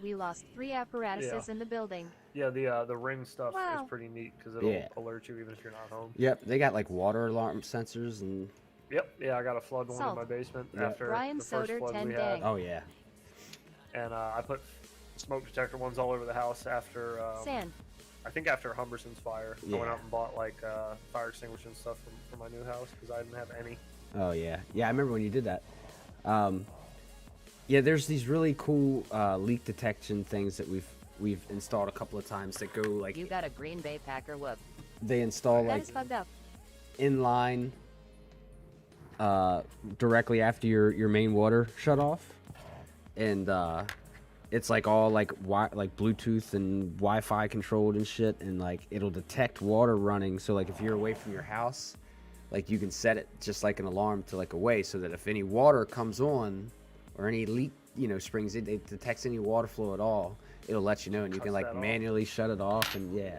We lost 3 apparatuses in the building. Yeah, the ring stuff Wow. is pretty neat because it'll Yeah. alert you even if you're not home. Yep, they got like water alarm sensors and Yep, yeah, I got a flood one in Salt. my basement Yep. after Brian the first Soder, flood 10 we dang. had, oh yeah. and I put smoke detector ones all over the house after Sand. I think after Humberson's fire. I went Yeah. out and bought like fire extinguisher and stuff for my new house because I didn't have any. Oh yeah, yeah. I remember when you did that. Yeah, there's these really cool leak detection things that we've installed a couple of times that go like You got a Green Bay Packer whoop. they install That like is fucked up. in line directly after your main water shut off, and it's like all like Bluetooth and Wi-Fi controlled and shit, and like it'll detect water running. So like if you're away from your house, like you can set it just like an alarm to like away, so that if any water comes on or any leak, springs, it detects any water flow at all. It'll let you know, and you can Cuts like that off. manually shut it off. And yeah,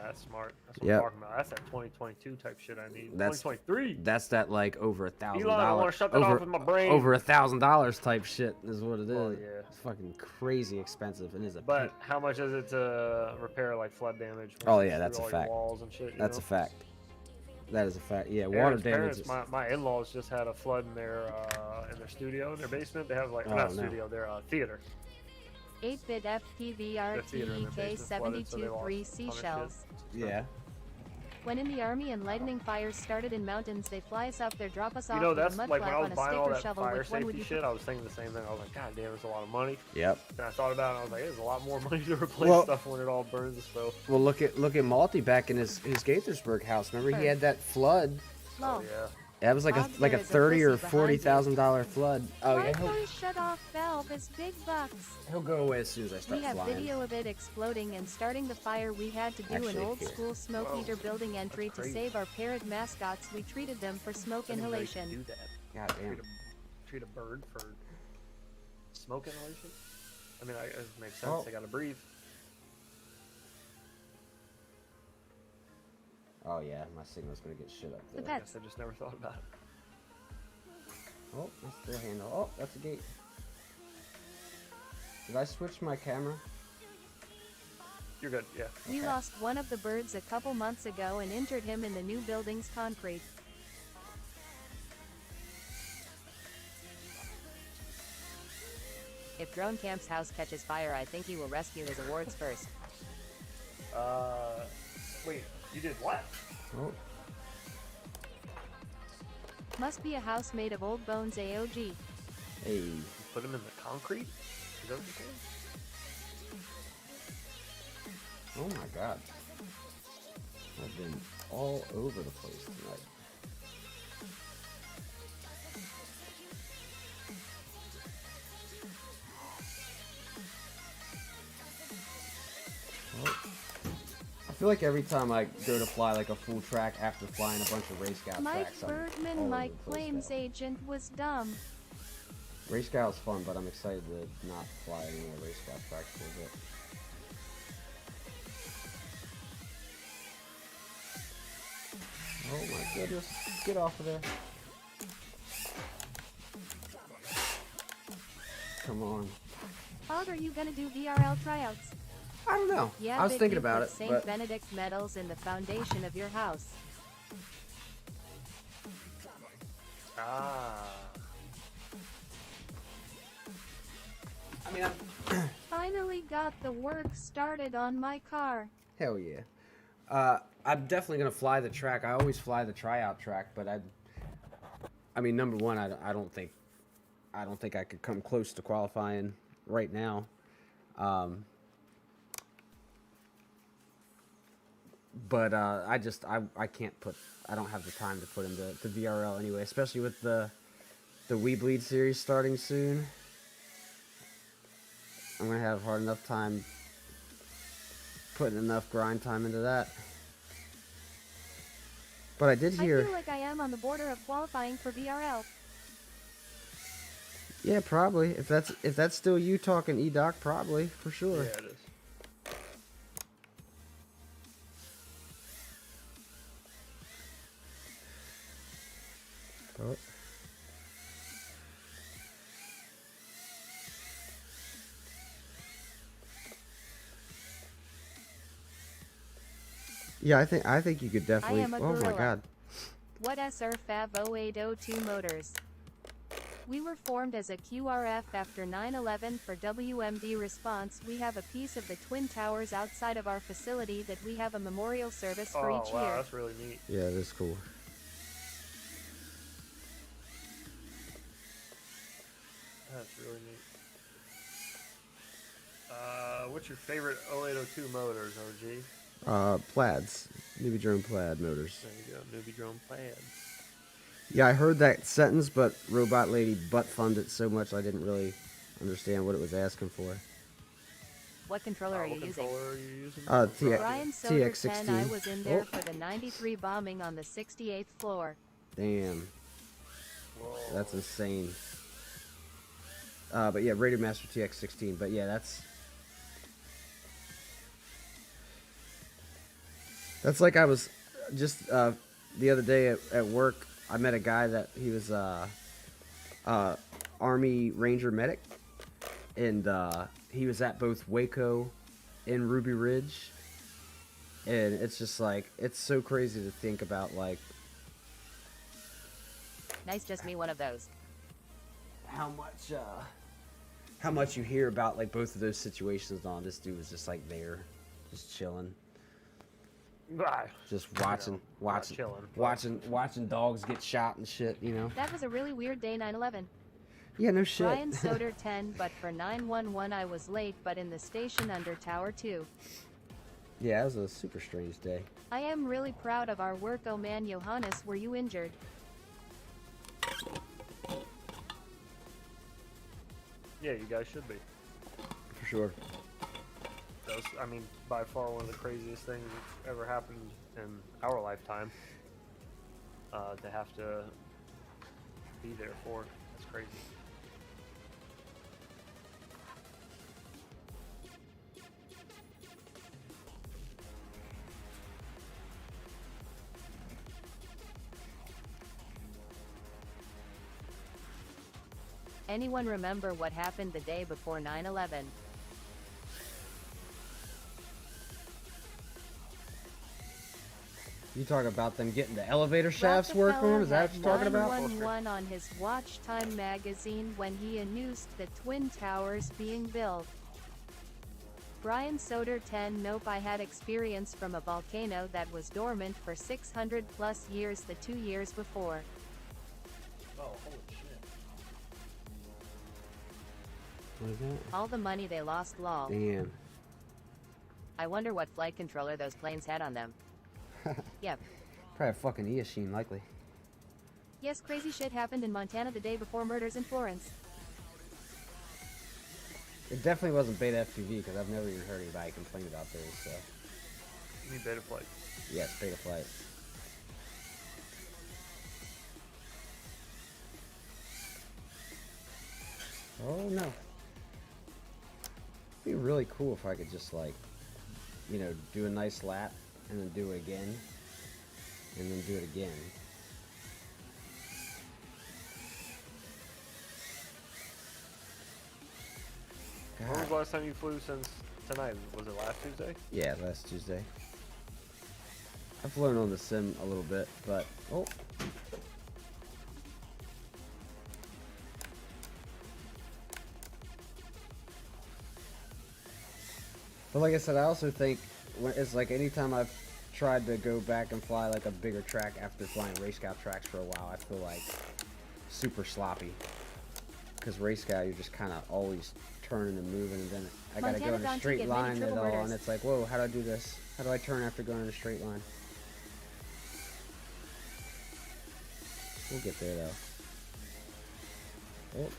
That's smart. That's what Yep. I'm talking about. That's that 2022 type shit I need. That's- 2023. that's that like over $1,000. Elon, I wanna shut that off with my brain. Over $1,000 type shit is what it is. Oh, yeah. It's fucking crazy expensive, and is a But how much is it to repair like flood damage? Oh, once yeah, it's that's through a all your fact. Walls and shit, you That's know? a fact. That is a fact. Yeah, water Aaron's damage. parents, Is, my in-laws just had a flood in their studio, in their basement. They have like Oh, not no. studio, their theater. 8-bit theater in their FPVRTEK basement flooded, so they 72 lost 3 a ton of shit. seashells. yeah. When in the army and lightning fires started in mountains, they fly us up there, drop us off You know, with a that's mud like when flap I was on a buying stick all or that shovel. fire Which one would safety you shit, I was thinking the same thing. I was like, God damn, it's a lot of money. Yep. And I thought about it, and I was like, it's a lot more money to replace Well- stuff when it all burns. So, Well, look at Malty back in his Gaithersburg house. Remember he had that flood. Lol. oh yeah. That was like Bob, a there is a $30,000 or pussy behind you. $40,000 flood. Oh My yeah, car's shut off valve is big bucks. he'll go away as soon as I start We have flying. video of it exploding and starting the fire. We had to do Actually, an old here. school smoke Whoa, eater building entry to crazy. save our parrot mascots. We treated them for smoke I didn't know you could inhalation. do that. God damn. Treat a bird for smoke inhalation. I mean, it makes sense. Oh. They gotta breathe. Oh yeah, my signal's gonna get shit up The there. I pets. guess I just never thought about it. Oh, that's the handle. Oh, that's a gate. Did I switch my camera? You're good. Yeah. We Okay. lost one of the birds a couple months ago and entered him in the new building's concrete. If Drone Camp's house catches fire, I think he will rescue his awards first. Wait, you did what? Oh, Must be a house made of old bones AOG. hey. You put him in the concrete? Is that what you're saying? Oh my god. I've been all over the place tonight. Well, I feel like every time I go to fly like a full track after flying a bunch of race scout Mike tracks, I'm all Bergman, over my the place claims now. agent, was dumb. Race Scout's fun, but I'm excited to not fly any more Race Scout tracks for a bit. Oh my goodness, get off of there. Come on. How are you gonna do VRL tryouts? I don't know. Yeah, I was but thinking you about put it, Saint but Benedict medals in the foundation of your house. Ah. I mean, Finally got the work started on my car. hell yeah. I'm definitely gonna fly the track. I always fly the tryout track, but I mean, number one, I don't think I could come close to qualifying right now. But I can't put. I don't have the time to put him to VRL anyway, especially with the We Bleed series starting soon. I'm gonna have hard enough time putting enough grind time into that. But I did I hear. feel like I am on the border of qualifying for VRL. Yeah, probably. If that's still you talking, E-Doc, probably for sure. Yeah, it is. Oh. Yeah, I think you could definitely. am a Oh my gorilla. god. What SR Fav 0802 Motors? We were formed as a QRF after 9/11 for WMD response. We have a piece of the Twin Towers outside of our facility that we have a memorial service for Oh each wow, year. that's really neat. Yeah, that's cool. That's really neat. What's your favorite 0802 motors, OG? Plaids. Newbie Drone Plaid motors. There you go, newbie drone plaid. Yeah, I heard that sentence, but Robot Lady butt thumbed it so much I didn't really understand what it was asking for. What controller are you What using? controller are you using? Brian Soder 10, I TX16. was in there Oh. for the 93 bombing on the 68th floor. Damn, Whoa. that's insane. But yeah, Radio Master TX16. But yeah, that's like I was just the other day at work. I met a guy that he was Army Ranger medic, and he was at both Waco and Ruby Ridge, and it's just like it's so crazy to think about like Nice, just me one of those. how much you hear about like both of those situations. On this dude was just like there, just chilling. Just watching, chilling. watching dogs get shot and shit. You know. That was a really weird day 9/11. Yeah, no shit. Brian Soder 10, but for 911 I was late, but in the station under Tower 2. Yeah, it was a super strange day. I am really proud of our work. Oh man, Johannes, were you injured? Yeah, you guys should be. For sure. That's, I mean, by far one of the craziest things that's ever happened in our lifetime. To have to be there for. That's crazy. Anyone remember what happened the day before 9/11? You talk about them getting the elevator shafts working on? Is that what you're talking about? 911 on his Watch Time magazine when he announced the Twin Towers being built. Brian Soder 10. Nope, I had experience from a volcano that was dormant for 600 plus years the 2 years before. Oh, holy shit. What is that? All the money they lost, lol. Damn. I wonder what flight controller those planes had on them. Yep. Probably a fucking Eachine, likely. Yes, crazy shit happened in Montana the day before murders in Florence. It definitely wasn't Beta FPV because I've never even heard anybody complain about those. So. You need Beta Flight. Yes, Beta Flight. Oh no. It'd be really cool if I could just like, you know, do a nice lap and then do it again and then do it again. When was the last time you flew since tonight? Was it last Tuesday? Yeah, last Tuesday. I've flown on the sim a little bit, but oh. But like I said, I also think it's like anytime I've tried to go back and fly like a bigger track after flying race scout tracks for a while, I feel like super sloppy. Because race scout, you're just kind of always turning and moving, and then I gotta go in a straight line at all, and it's like, whoa, how do I do this? How do I turn after going in a straight line? We'll get there though. Oh.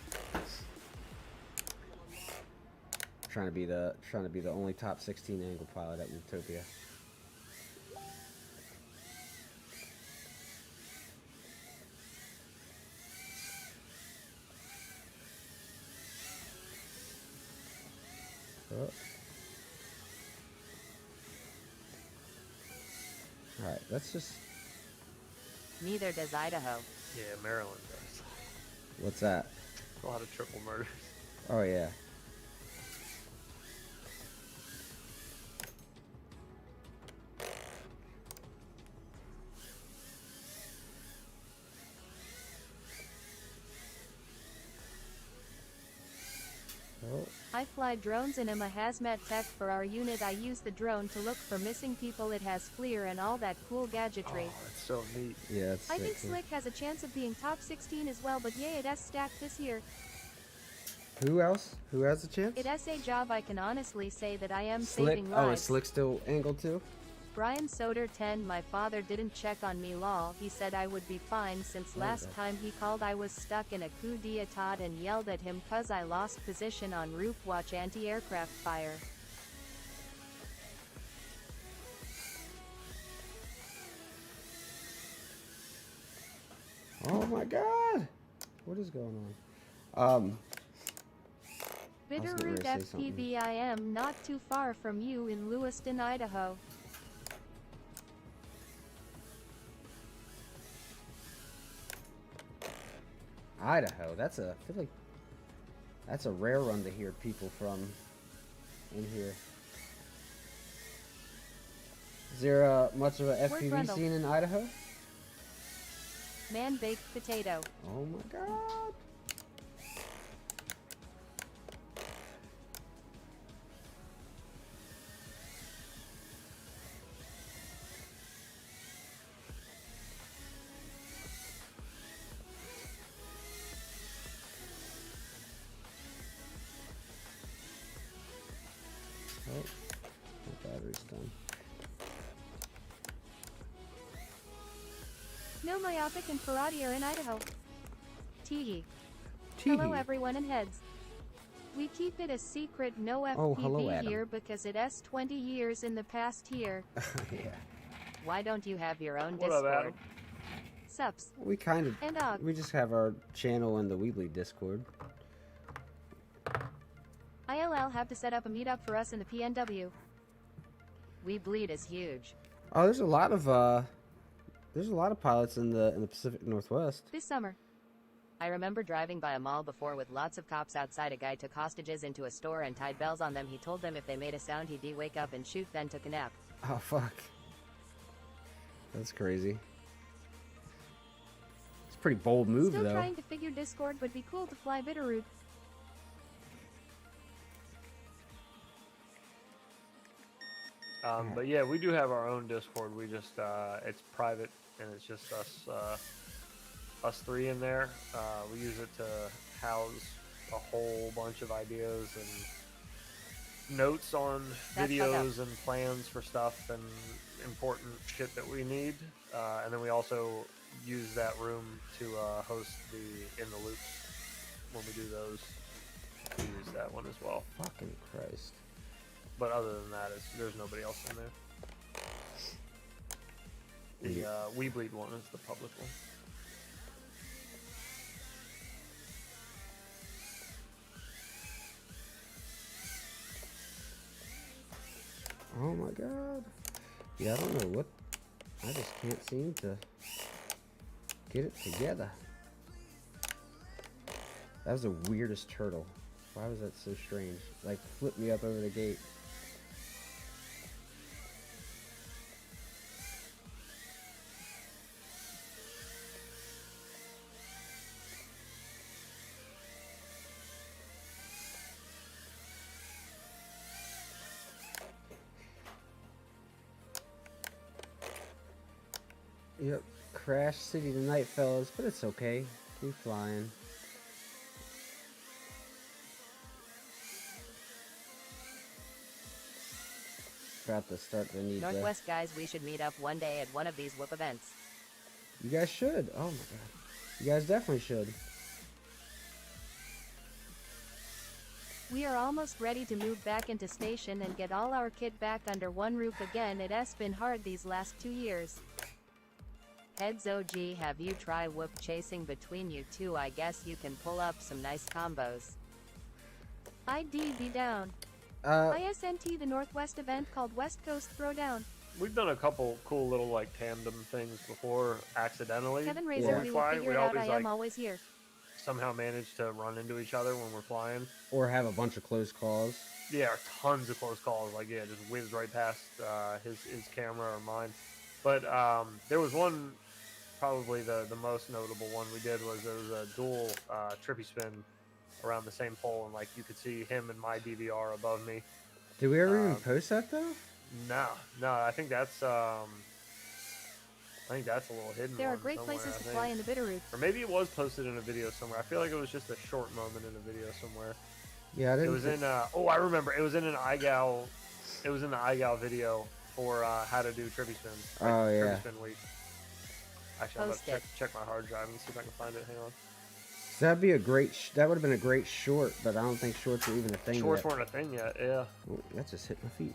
Trying to be the only top 16 angle pilot at Utopia. Oh. All right, let's just. Neither does Idaho. Yeah, Maryland does. What's that? A lot of triple murders. Oh yeah. Oh. I fly drones and am a hazmat tech for our unit. I use the drone to look for missing people. It has FLIR and all that cool gadgetry. Oh, it's so neat. Yeah, it's I think sick, Slick has a chance of being top 16 as well, but yay, it has stacked this year. Who else? Who has a chance? It has a job. I can honestly say that I am Slick. saving Oh, lives. is Slick still angled too? Brian Soder 10. My father didn't check on me lol. He said I would be fine since last time he called I was stuck in a coup d'etat and yelled at him cause I lost position on roof watch anti-aircraft fire. Oh my god! What is going on? Bitterroot FPV. I am not too far from you in Lewiston, Idaho. Idaho. I feel like that's a rare one to hear people from in here. Is there much of a FPV scene in Idaho? Man-baked potato. Oh my god. Myopic and Parati are in Idaho. Teehee. Teehee. Hello everyone and heads. We keep it a secret, no Oh, hello, FPV Adam. here because it s 20 years in the past here. Yeah. Why don't you have your own What up, Discord? Adam? Sups. We kind of. And Og. We just have our channel in the Weebly Discord. ILL have to set up a meetup for us in the PNW. We Bleed is huge. Oh, there's a lot of pilots in the Pacific Northwest. This summer. I remember driving by a mall before with lots of cops outside. A guy took hostages into a store and tied bells on them. He told them if they made a sound he'd wake up and shoot, then took a nap. Oh fuck. That's crazy. It's a pretty bold move Still though. trying to figure Discord would be cool to fly Bitterroot. But yeah, we do have our own Discord. We just it's private and it's just us three in there. We use it to house a whole bunch of ideas and notes on That's videos and plans for stuff and important shit that we need. And then we also use that room to host the In the Loops when we do those. We use that one as well. Fucking Christ. But other than that, there's nobody else in there. The We Bleed one is the public one. Oh my god. Yeah, I don't know what. I just can't seem to get it together. That was the weirdest turtle. Why was that so strange? Like, flipped me up over the gate. Yep, Crash City tonight, fellas, but it's okay. We flying. About to start the need. Northwest guys, we should meet up one day at one of these whoop events. You guys should. Oh my god. You guys definitely should. We are almost ready to move back into station and get all our kit back under one roof again. It has been hard these last 2 years. Heads OG, have you try whoop chasing between you two? I guess you can pull up some nice combos. ID be down. ISNT the Northwest event called West Coast Throwdown. We've done a couple cool little like tandem things before accidentally. Kevin When Razor, we we will fly, figure we it out. always I am like always here. somehow manage to run into each other when we're flying. Or have a bunch of close calls. Yeah, tons of close calls. Like yeah, just whizzed right past his camera or mine. But there was one, probably the most notable one we did was there was a dual trippy spin around the same pole, and like you could see him and my DVR above me. Did we ever even post that though? No, I think that's a little hidden. There are one great somewhere, places I to think. fly in the Bitterroot. Or maybe it was posted in a video somewhere. I feel like it was just a short moment in a video somewhere. Yeah, I didn't. It was in I remember. It was in an iGal. It was in the iGal video for how to do trippy spins. Oh, yeah. Trippy spin week. Actually, I'm about Post to it. check my hard drive and see if I can find it. Hang on. That'd be a great. That would have been a great short, but I don't think shorts are even a thing Shorts yet. weren't a thing yet. Yeah. Oh, that just hit my feet.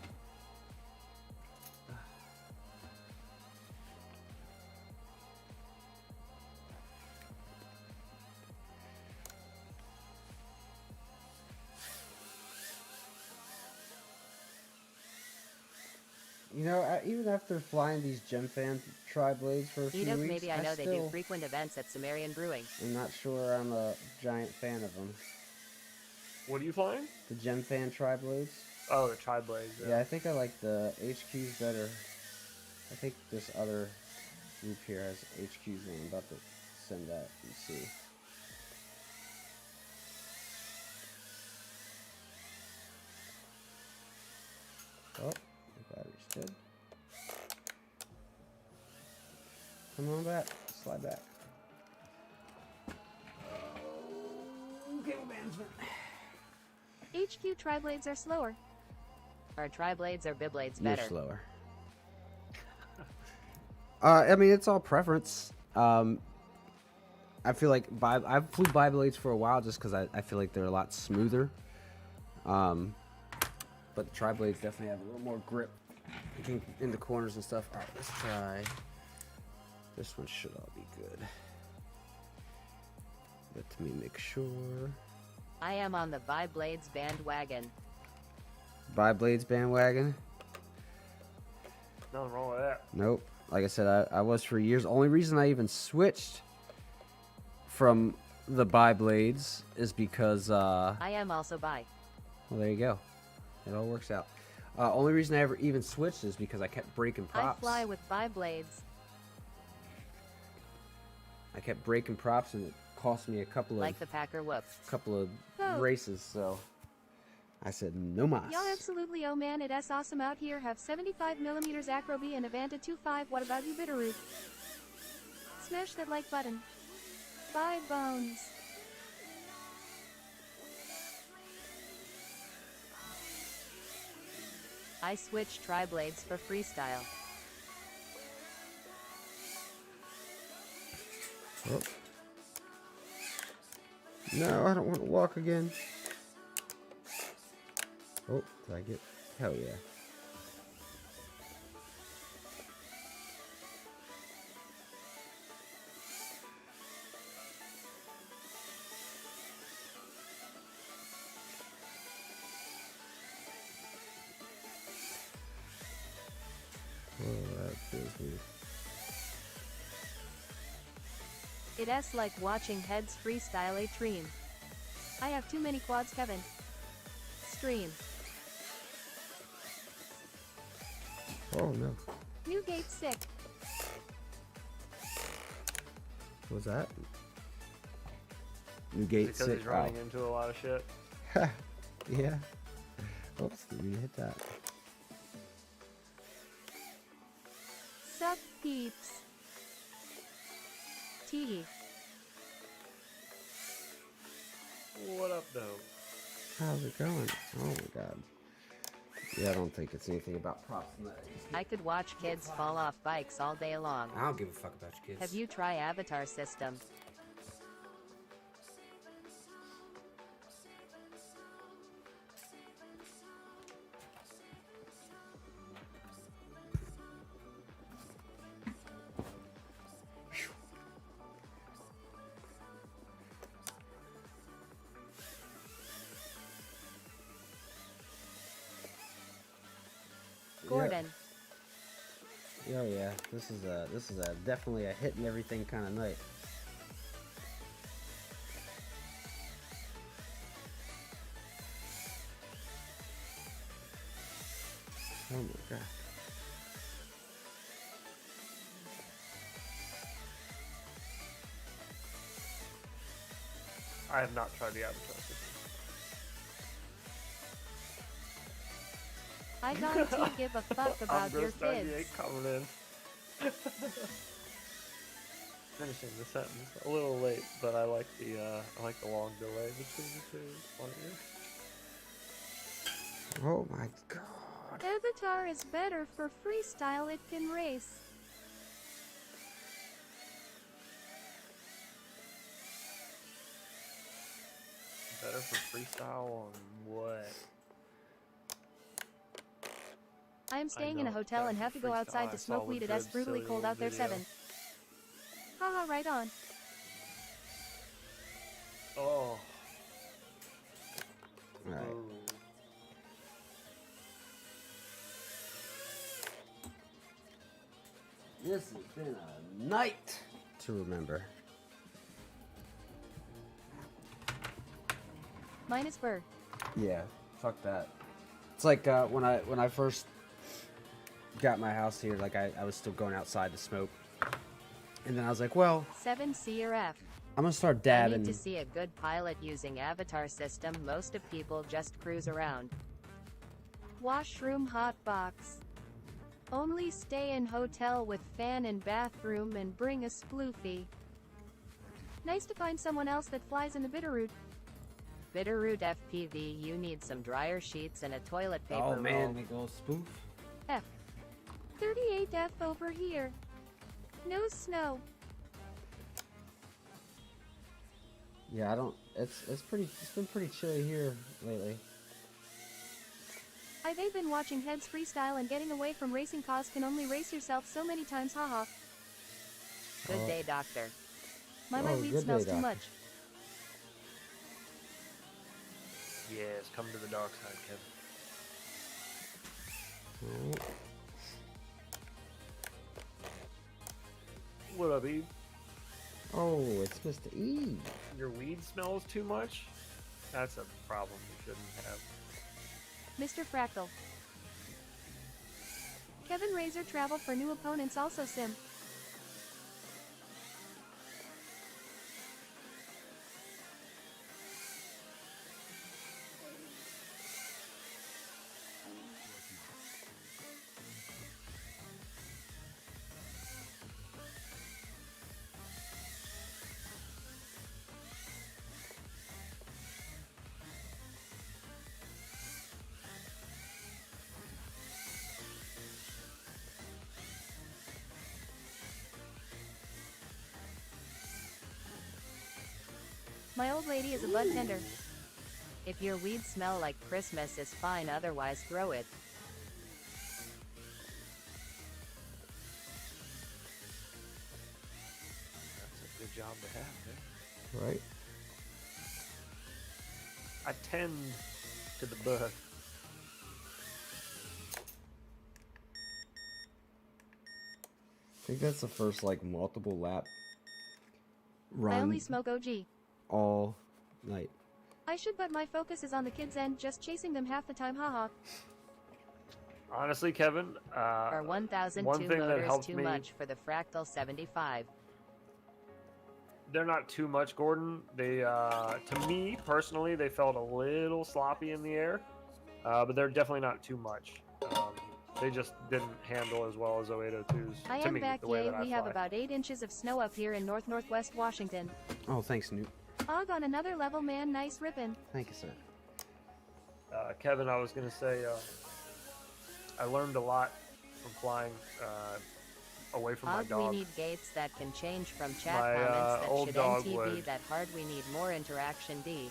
You know, even after flying these Gem Fan tri-blades for a few Edok, weeks, maybe I know they do still frequent events at Sumerian Brewing. I'm not sure I'm a giant fan of them. What are you flying? The Gem Fan tri-blades. Oh, the tri blades. Yeah, I think I like the HQs better. I think this other group here has HQs, and I'm about to send that and see. Oh, the battery's dead. Come on back. Slide back. Cable management. HQ tri-blades are slower. Are tri-blades or biblades You're better? slower. I mean, it's all preference. I feel like I flew bi-blades for a while just because I feel like they're a lot smoother. But the tri-blades definitely have a little more grip in the corners and stuff. All right, let's try. This one should all be good. Let me make sure. I am on the bi-blades bandwagon. Bi-blades bandwagon? Nothing wrong with that. Nope. Like I said, I was for years. Only reason I even switched from the bi-blades is because I am also bi. well, there you go. It all works out. Only reason I ever even switched is because I kept breaking props. I fly with bi-blades. I kept breaking props, and it cost me a couple Like the Packer whoop. of races. So I said no mas. Y'all absolutely, oh man, it's awesome out here. Have 75mm Acro B and Avanta 2.5. What about you, Bitterroot? Smash that like button. Bye, Bones. I switch tri-blades for freestyle. Oh. No, I don't want to walk again. Oh, did I get? Hell yeah. Oh, that feels weird. It's like watching heads freestyle a stream. I have too many quads, Kevin. Stream. Oh no. New gate sick. What was that? New gate Because 6. he's running into a lot of shit. Yeah. Oops, didn't mean to hit that. Sup, peeps. Tee. What up, though? How's it going? Oh my god. Yeah, I don't think it's anything about props. I could watch kids fall off bikes all day long. I don't give a fuck about your kids. Have you tried Avatar system? Gordon. Oh yeah, this is a definitely a hit and everything kind of night. Oh my god. I have not tried the Avatar system. I don't give a fuck about your kids. Coming in. Finishing the sentence a little late, but I like the long delay between the two. It's funnier. Oh my god. Avatar is better for freestyle, it can race. Better for freestyle on what? I am staying in a know, hotel better and have for to go outside freestyle. to I smoke saw weed. a It's good, brutally silly cold old out there. video. 7. Haha, right on. Oh. Alright. This has been a night to remember. Minus Burr. Yeah, fuck that. It's like when I first got my house here, like I was still going outside to smoke, and then I was like, well, 7 C or F. I'm gonna start I dabbing. need to see a good pilot using Avatar system. Most of people just cruise around. Washroom hotbox. Only stay in hotel with fan and bathroom and bring a sploofy. Nice to find someone else that flies in the Bitterroot. Bitterroot FPV, you need some dryer sheets and a toilet paper Oh man, roll. big old spoof. F. 38F over here. No snow. Yeah, I don't. It's been pretty chilly here lately. They've been watching Heads freestyle and getting away from racing cause can only race yourself so many times, haha. Good day, doctor. My Oh, weed good smells day, too doctor. much. Yes, come to the dark side, Kevin. Alright. What up, Eve? Oh, it's Mr. E. Your weed smells too much? That's a problem you shouldn't have. Mr. Fractal. Kevin Razor traveled for new opponents also sim. My old lady is a bud tender. If your weed smell like Christmas is fine, otherwise throw it. That's a good job to have, man. Right. I tend to the bud. I think that's the first like multiple lap run I only smoke OG. all night. I should, but my focus is on the kids and just chasing them half the time, haha. Honestly, Kevin, Or 1002 one thing that motors helped too me, much for the Fractal 75. they're not too much, Gordon. They, to me personally, they felt a little sloppy in the air, but they're definitely not too much. They just didn't handle as well as 0802s. I to am me, back, the way yay, that I we have fly. about 8 inches of snow up here in northwest Washington. Oh, thanks, Newt. Og on another level, man, nice rippin'. Thank you, sir. Kevin, I was gonna say, I learned a lot from flying away from my Og, dog. we need gates that can change from chat My, comments that old should dog NT be would- that hard. We need more interaction D.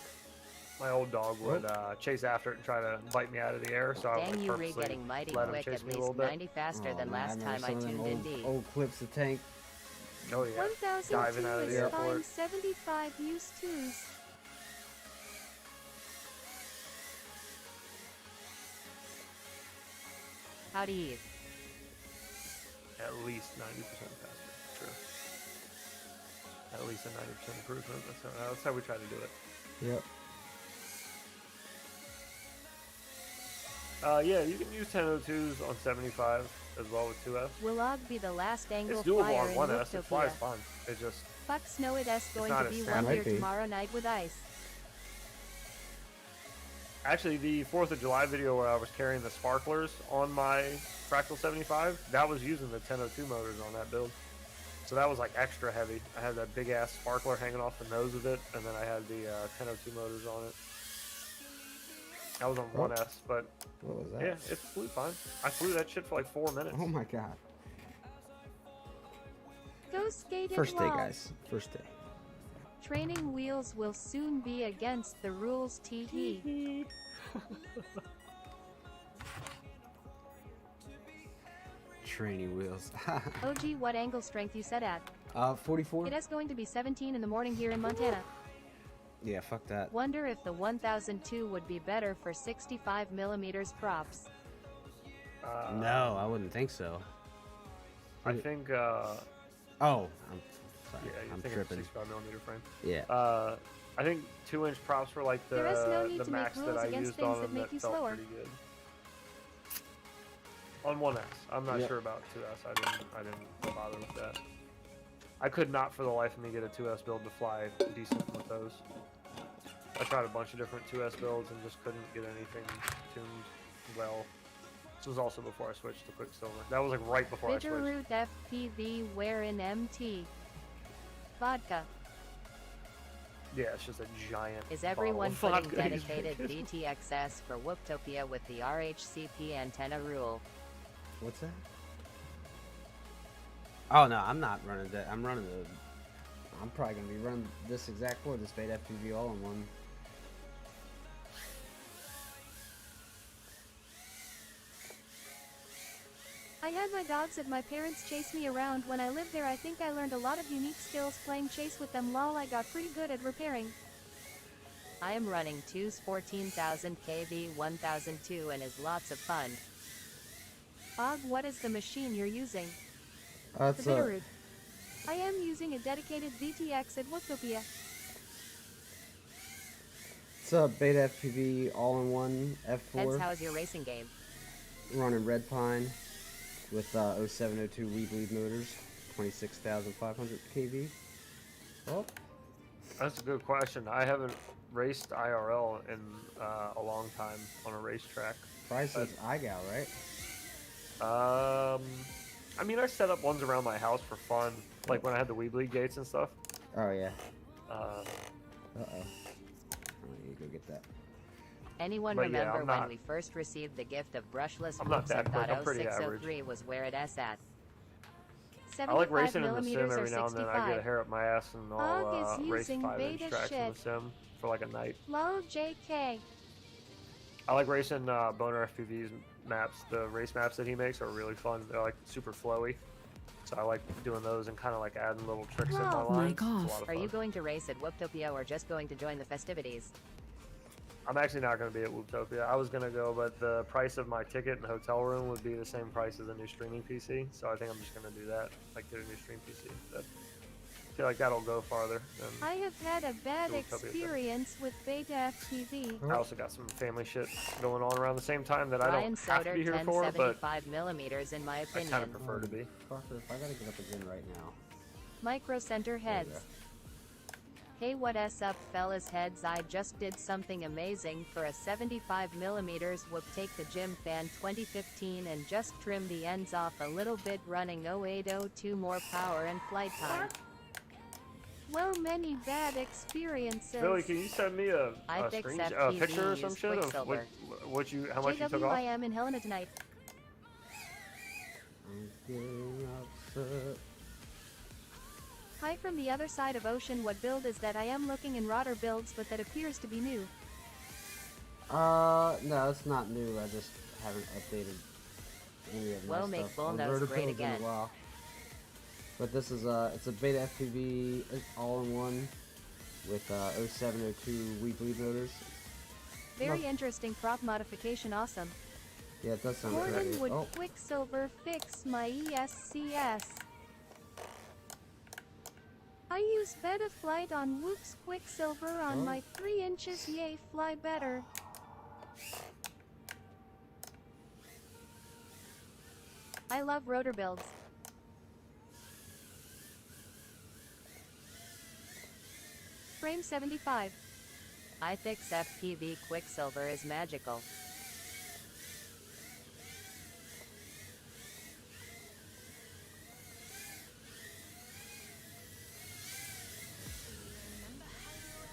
My old dog would chase after it and try to bite me out of the air, so I Dang, would you re purposely getting mighty let him quick, chase at me a little least bit. 90 faster Oh, than man, last remember time I some of them tuned in D. old clips of Tank. Oh yeah, 1002 diving out of the is airport. fine, 75 use 2s. Howdy, Eve. At least 90% faster. True. At least a 90% improvement. That's how we try to do it. Yep. Yeah, you can use 1002s on 75 as well with 2F. Will Og be the last angle It's doable flyer on in 1S. It flies Wooktopia? fine. It just Fuck snow, it is going not to a be standard. one here Might be. tomorrow night with ice. actually the 4th of July video where I was carrying the sparklers on my Fractal 75. That was using the 1002 motors on that build. So that was like extra heavy. I had that big ass sparkler hanging off the nose of it, and then I had the 1002 motors on it. That was on 1S, but What was that? yeah, it flew fine. I flew that shit for like 4 minutes. Oh my god. Go skate First it day, wall. guys. First day. Training wheels will soon be against the rules, tee. Training wheels. OG, what angle strength you set at? 44? It is going to be 17 in the morning here in Montana. Yeah, fuck that. Wonder if the 1002 would be better for 65 millimeters props. No, I wouldn't think so. I think, Oh, I'm sorry. yeah, you I'm think tripping. it's a 65mm frame. Yeah. I think 2-inch props were like There is no need the to make max that rules I against used things on that them make that you felt slower. pretty good. On 1S, I'm not Yep. sure about 2S. I didn't bother with that. I could not for the life of me get a 2S build to fly decent with those. I tried a bunch of different 2S builds and just couldn't get anything tuned well. This was also before I switched to Quicksilver. That was like right before I switched. Bitterroot FPV where in MT. Vodka. Yeah, it's just a giant. Is bottle everyone of putting vodka he's dedicated drinking. DTXS for Wooktopia with the RHCP antenna rule? What's that? Oh no, I'm not running that. I'm running I'm probably gonna be running this exact board, this Beta FPV all-in-one. I had my dogs and my parents chase me around when I lived there. I think I learned a lot of unique skills playing chase with them. Lol, I got pretty good at repairing. I am running 2's 14,000 kV 1002 and is lots of fun. Og, what is the machine you're using? That's The Bitterroot. I am using a dedicated VTX at Wookopia. it's a Beta FPV all-in-one F4. Heads, how's your racing game? Running Red Pine with 0702 We Bleed motors, 26,500 kV. Oh, That's a good question. I haven't raced IRL in a long time on a racetrack. price is IGAL, right? I mean, I set up ones around my house for fun, like when I had the Weebly gates and stuff. Oh yeah. Um, Uh-oh. I need to go get that. Anyone But yeah, remember I'm when not- we first received the gift of brushless I'm not whoops that and quick, thought I'm pretty 0603 was where it is at? I like 75 racing in the sim millimeters or every now and then. I get a 65. hair up my ass and Og I'll is race using 5-inch beta tracks in the shit. sim for like a night. Lol, JK. I like racing Boner FPV's maps. The race maps that he makes are really fun. They're like super flowy. So I like doing those and kind of like adding little tricks in my Wow. lines. Mic It's a off. lot of Are fun. you going to race at Whooptopia or just going to join the festivities? I'm actually not going to be at Wooptopia. I was going to go, but the price of my ticket and hotel room would be the same price as a new streaming PC. So I think I'm just going to do that, like get a new stream PC. But I feel like that'll go farther. Than I have had a bad Cool, copy of that. experience with Beta FPV. I also got some family shit going on around the same time that I Ryan don't have to Soder, be here for, but 1075 millimeters in my I opinion. kind of prefer to be. Fucker, if I gotta get up again right now. Micro Center There you heads. go. Hey, what's up, fellas? Heads, I just did something amazing for a 75 millimeters whoop. Take the Gym Fan 2015 and just trim the ends off a little bit, running 0802 more power and flight time. Well, many bad experiences. Billy, can you send me a iFix screen, FPV picture or some use shit of Quicksilver. what you how much you took JW, I off? am in Helena tonight. I'm getting upset. Hi from the other side of ocean. What build is that? I am looking in Rotter builds, but that appears to be new. No, it's not new. I just haven't updated any of my Well, make stuff. bull on nose Rotor great Builds in a again. while. But this is it's a Beta FPV all-in-one with 0702 We Bleed motors. Very No. interesting prop modification. Awesome. Yeah, it does sound pretty Gordon, good. would Oh, Quicksilver fix my ESCS? I use Beta Flight on Whoops Quicksilver on Oh. my 3 inches. Yay, fly better. I love rotor builds. Frame 75. iFix FPV Quicksilver is magical.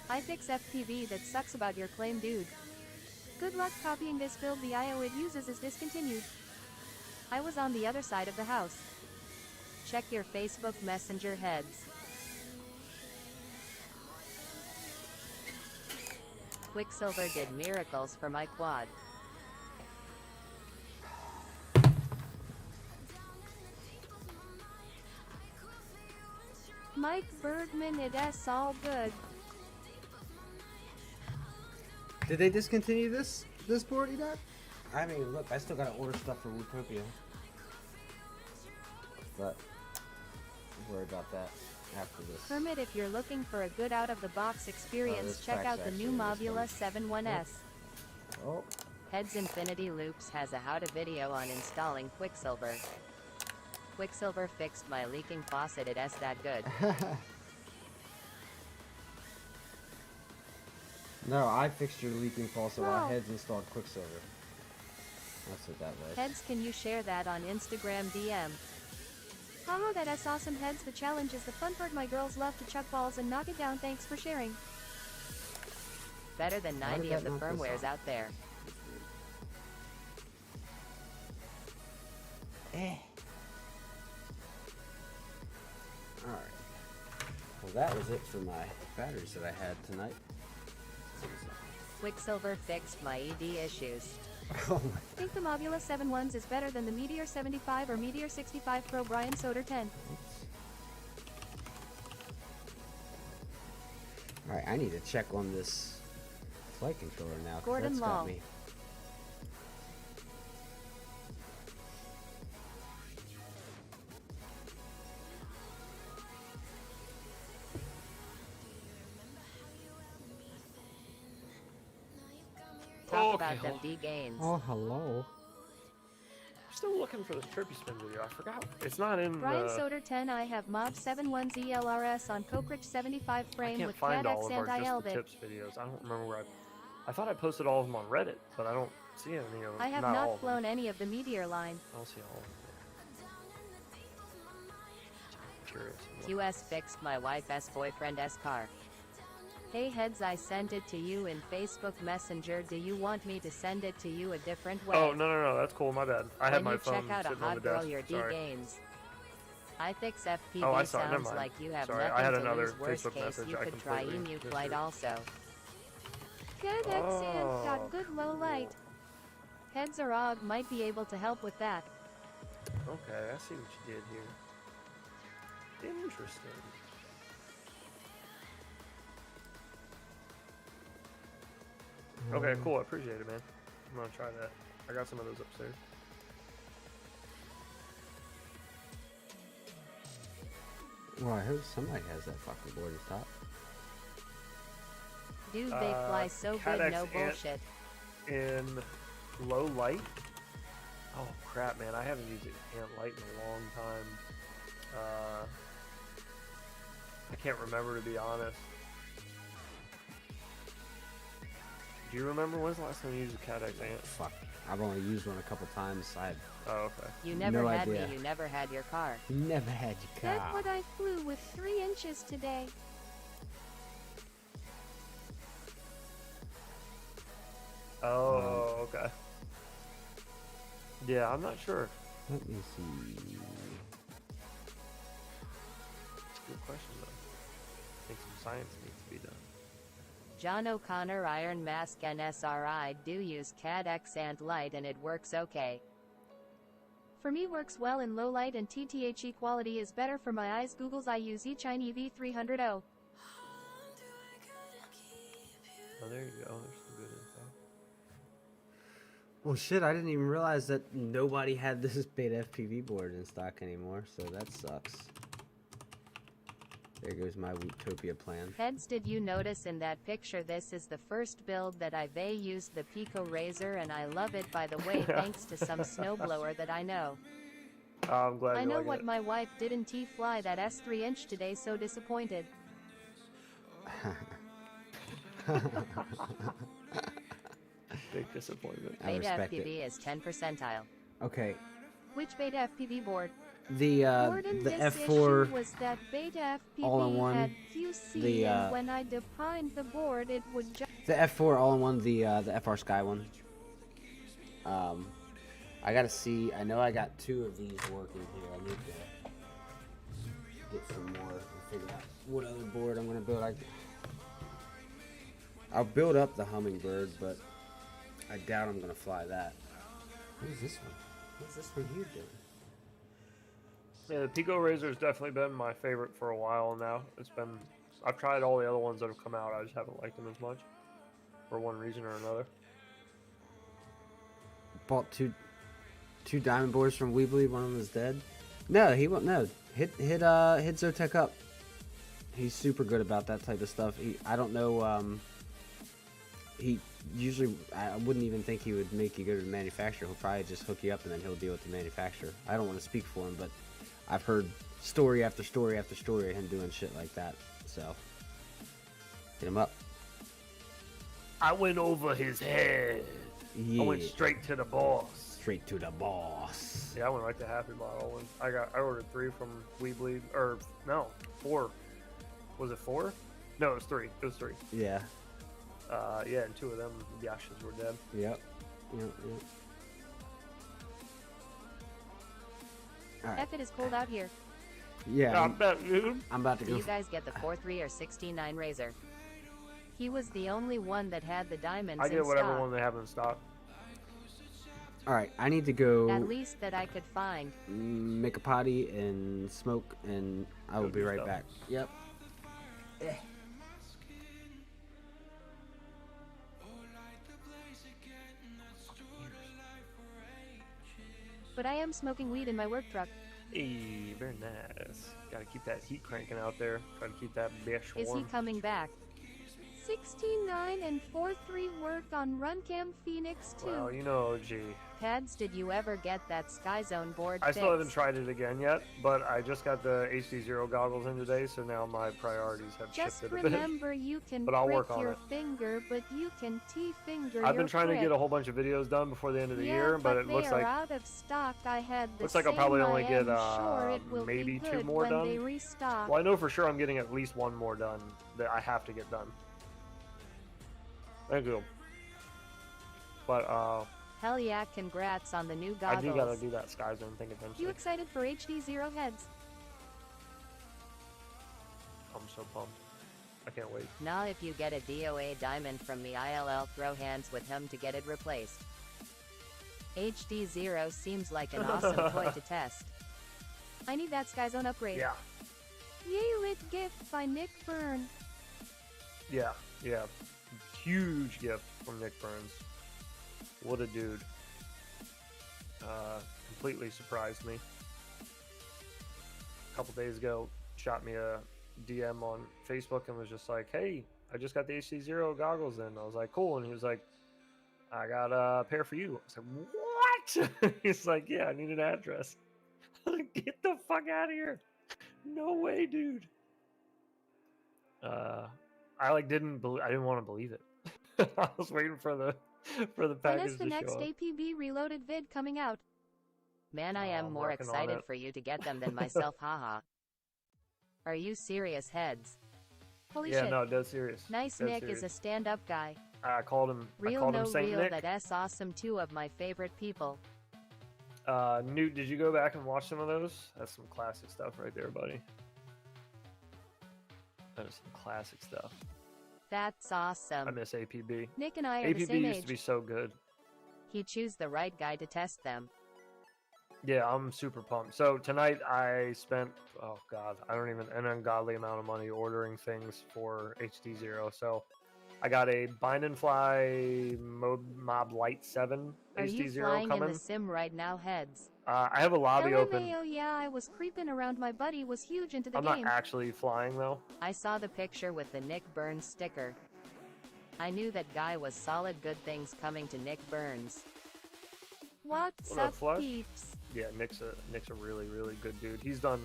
iFix FPV that sucks about your claim, dude. Good luck copying this build. The IO it uses is discontinued. I was on the other side of the house. Check your Facebook Messenger, heads. Quicksilver did miracles for my quad. Mike Bergman, it's all good. did they discontinue this board, Edot? I mean, look, I still gotta order stuff for Wootopia. But we'll worry about that after this. Kermit, if you're looking for a good out-of-the-box experience, this check track's out the new actually Mobula this 71S. Oh, Heads Infinity Loops has a how-to video on installing Quicksilver. Quicksilver fixed my leaking faucet. It's that good. no, I fixed your leaking faucet while Wow. Heads installed Quicksilver. That's what that was. Heads, can you share that on Instagram DM? Haha, that's awesome. Heads, the challenge is the fun part. My girls love to chuck balls and knock it down. Thanks for sharing. Better than How did 90 of that the knock this firmwares off? out there. Alright. Well, that was it for my batteries that I had tonight. Quicksilver fixed my ED issues. Oh my. I think the Mobula 7-1s is better than the Meteor 75 or Meteor 65 Pro Brian Soder 10. Alright, I need to check on this flight controller now. 'Cause Gordon that's got Long. me. Talk Okay, about them D gains. Oh, hello. I'm still looking for this Chirpy Spin video. I forgot. It's not in Brian the... Soder 10. I have Mob 7-1's ELRS on Cokerich 75 I frame can't with find all CADX of and our Just IL the bit. Tips videos. I don't remember where I thought I posted all of them on Reddit, but I don't see any of them. I have all not of them. flown any of the Meteor line. I don't see all of them. Curious. QS fixed my wife's boyfriend's car. Hey heads, I sent it to you in Facebook Messenger. Do you want me to send it to you a different way? Oh, no, that's cool. My bad. I had When my you phone check out a sitting on hot the girl, desk. your D Sorry. gains. I fix FPV Oh, I saw it. Never sounds mind. like you have Sorry, I nothing had to another lose. Worst Facebook case, message you I could try completely emu missed flight it. also. CADX and Oh. got good low light. Heads or Og might be able to help with that. Okay, I see what you did here. Interesting. Okay, cool. I appreciate it, man. I'm gonna try that. I got some of those upstairs. Well, I heard somebody has that fucking board in stock. Dude, they fly so good, CADX no Ant bullshit. In low light. Oh crap, man! I haven't used Ant Light in a long time. I can't remember, to be honest. Do you remember when's the last time you used a CADX Ant? Fuck. I've only used one a couple times. I Oh, okay. You never No had idea. me, you never had your car. never had your That's car. what I flew with 3 inches today. Oh, okay. Yeah, I'm not sure. Let me see. It's a good question, though. I think some science needs to be done. John O'Connor Iron Mask and SRI do use CADX and light and it works okay. For me works well in low light and TTHE quality is better for my eyes. Google's I use eChine EV300O. Oh, there you go. There's some good info. Well, shit, I didn't even realize that nobody had this beta FPV board in stock anymore, so that sucks. There goes my Utopia plan. Heads, did you notice in that picture this is the first build that I've used the Pico Razor and I love it, by the way, thanks to some snowblower that I know. I'm glad I you know like what it. my wife didn't fly that S3 inch today, so disappointed. Big disappointment. I Beta respect FPV it. is 10 percentile. Okay, Which beta FPV board? the Gordon, this F4 issue was that beta FPV all-in-one, had QC, the, and when I defined the board, it would just. the F4 all-in-one, the FR Sky one. I gotta see. I know I got 2 of these working here. I need to get some more and figure out what other board I'm gonna build. I'll build up the Hummingbird, but I doubt I'm gonna fly that. What is this one? What's this one here doing? Yeah, the Pico Razor has definitely been my favorite for a while now. I've tried all the other ones that have come out. I just haven't liked them as much for one reason or another. Bought two diamond boards from Weebly. One of them is dead. No, he won't. No, hit Zotek up. He's super good about that type of stuff. I don't know. He usually, I wouldn't even think he would make you go to the manufacturer. He'll probably just hook you up and then he'll deal with the manufacturer. I don't want to speak for him, but I've heard story after story after story of him doing shit like that. So hit him up. I went over his head. Yeah. I went straight to the boss. Straight to the boss. Yeah, I went right to Happy Bottle. When I ordered 3 from Weebly, or no, 4. Was it 4? No, it was 3. It was 3. Yeah. Yeah, and 2 of them, the ashes were dead. Yep. All right. F, it is cold out here. Yeah, Not bad, dude. I'm about to Do go. you guys get the 4.3 or 16.9 razor? He was the only one that had the diamonds I in get whatever stock. one they have in stock. All right, I need to go At least that I could find. make a potty and smoke, and I will Go be do right stuff. back. Yep. But I am smoking weed in my work truck. Hey, very nice. Gotta keep that heat cranking out there. Try to keep that bitch Is he warm. coming back? 16.9 and 4.3 work on RunCam Phoenix 2. Well, you know, gee. Pads, did you ever get that Sky Zone board I still haven't fixed? tried it again yet, but I just got the HD0 goggles in today, so now my priorities have Just shifted a bit. remember you can But I'll prick work on your it. finger, but you can T-finger I've your been trying to prick. get a whole bunch of videos done before the end of the Yeah, year, but it they looks are like out of stock. I had the looks like I'll same. probably only I get am sure it will maybe be 2 good more when done. they restock. Well, I know for sure I'm getting at least 1 more done that I have to get done. Thank you. But Hell yeah, congrats on the new I goggles. do gotta do that Sky Zone thing You eventually. excited for HD Zero heads? I'm so pumped. I can't wait. Nah, if you get a DOA diamond from me, I'll throw hands with him to get it replaced. HD Zero seems like an awesome toy to test. I need that Sky Zone upgrade. Yeah, Yay Lit Gift by Nick Byrne. yeah. Huge gift from Nick Burns. What a dude. Completely surprised me. A couple days ago, shot me a DM on Facebook and was just like, hey, I just got the HC0 goggles in. I was like, cool. And he was like, I got a pair for you. I was like, what? He's like, yeah, I need an address. Get the fuck out of here. No way, dude. I didn't want to believe it. I was waiting for the When package is the to next show up. APB Reloaded vid coming out? Man, I am I'm more working on excited it. for you to get them than myself, haha. Are you serious, heads? Holy Yeah, shit. no, dead serious. Nice. Dead Nick serious. is a stand-up guy. I called him. Real I called no him Saint real, Nick. that's awesome. 2 of my favorite people. Newt, did you go back and watch some of those? That's some classic stuff right there, buddy. That is some classic stuff. That's I awesome. miss APB. Nick and I are the APB same used age. to be so good. He chose the right guy to test them. Yeah, I'm super pumped. So tonight I spent, oh god, I don't even, an ungodly amount of money ordering things for HD0. So I got a Bind and Fly Mob Light 7 Are you HD0 flying in coming. the sim right now, heads? I have a lobby open. LMAO, yeah, I was creeping around. My buddy was huge into the I'm game. not actually flying though. I saw the picture with the Nick Burns sticker. I knew that guy was solid. Good things coming to Nick Burns. What's What up, up, Flush? peeps? Yeah, Nick's a really good dude. He's done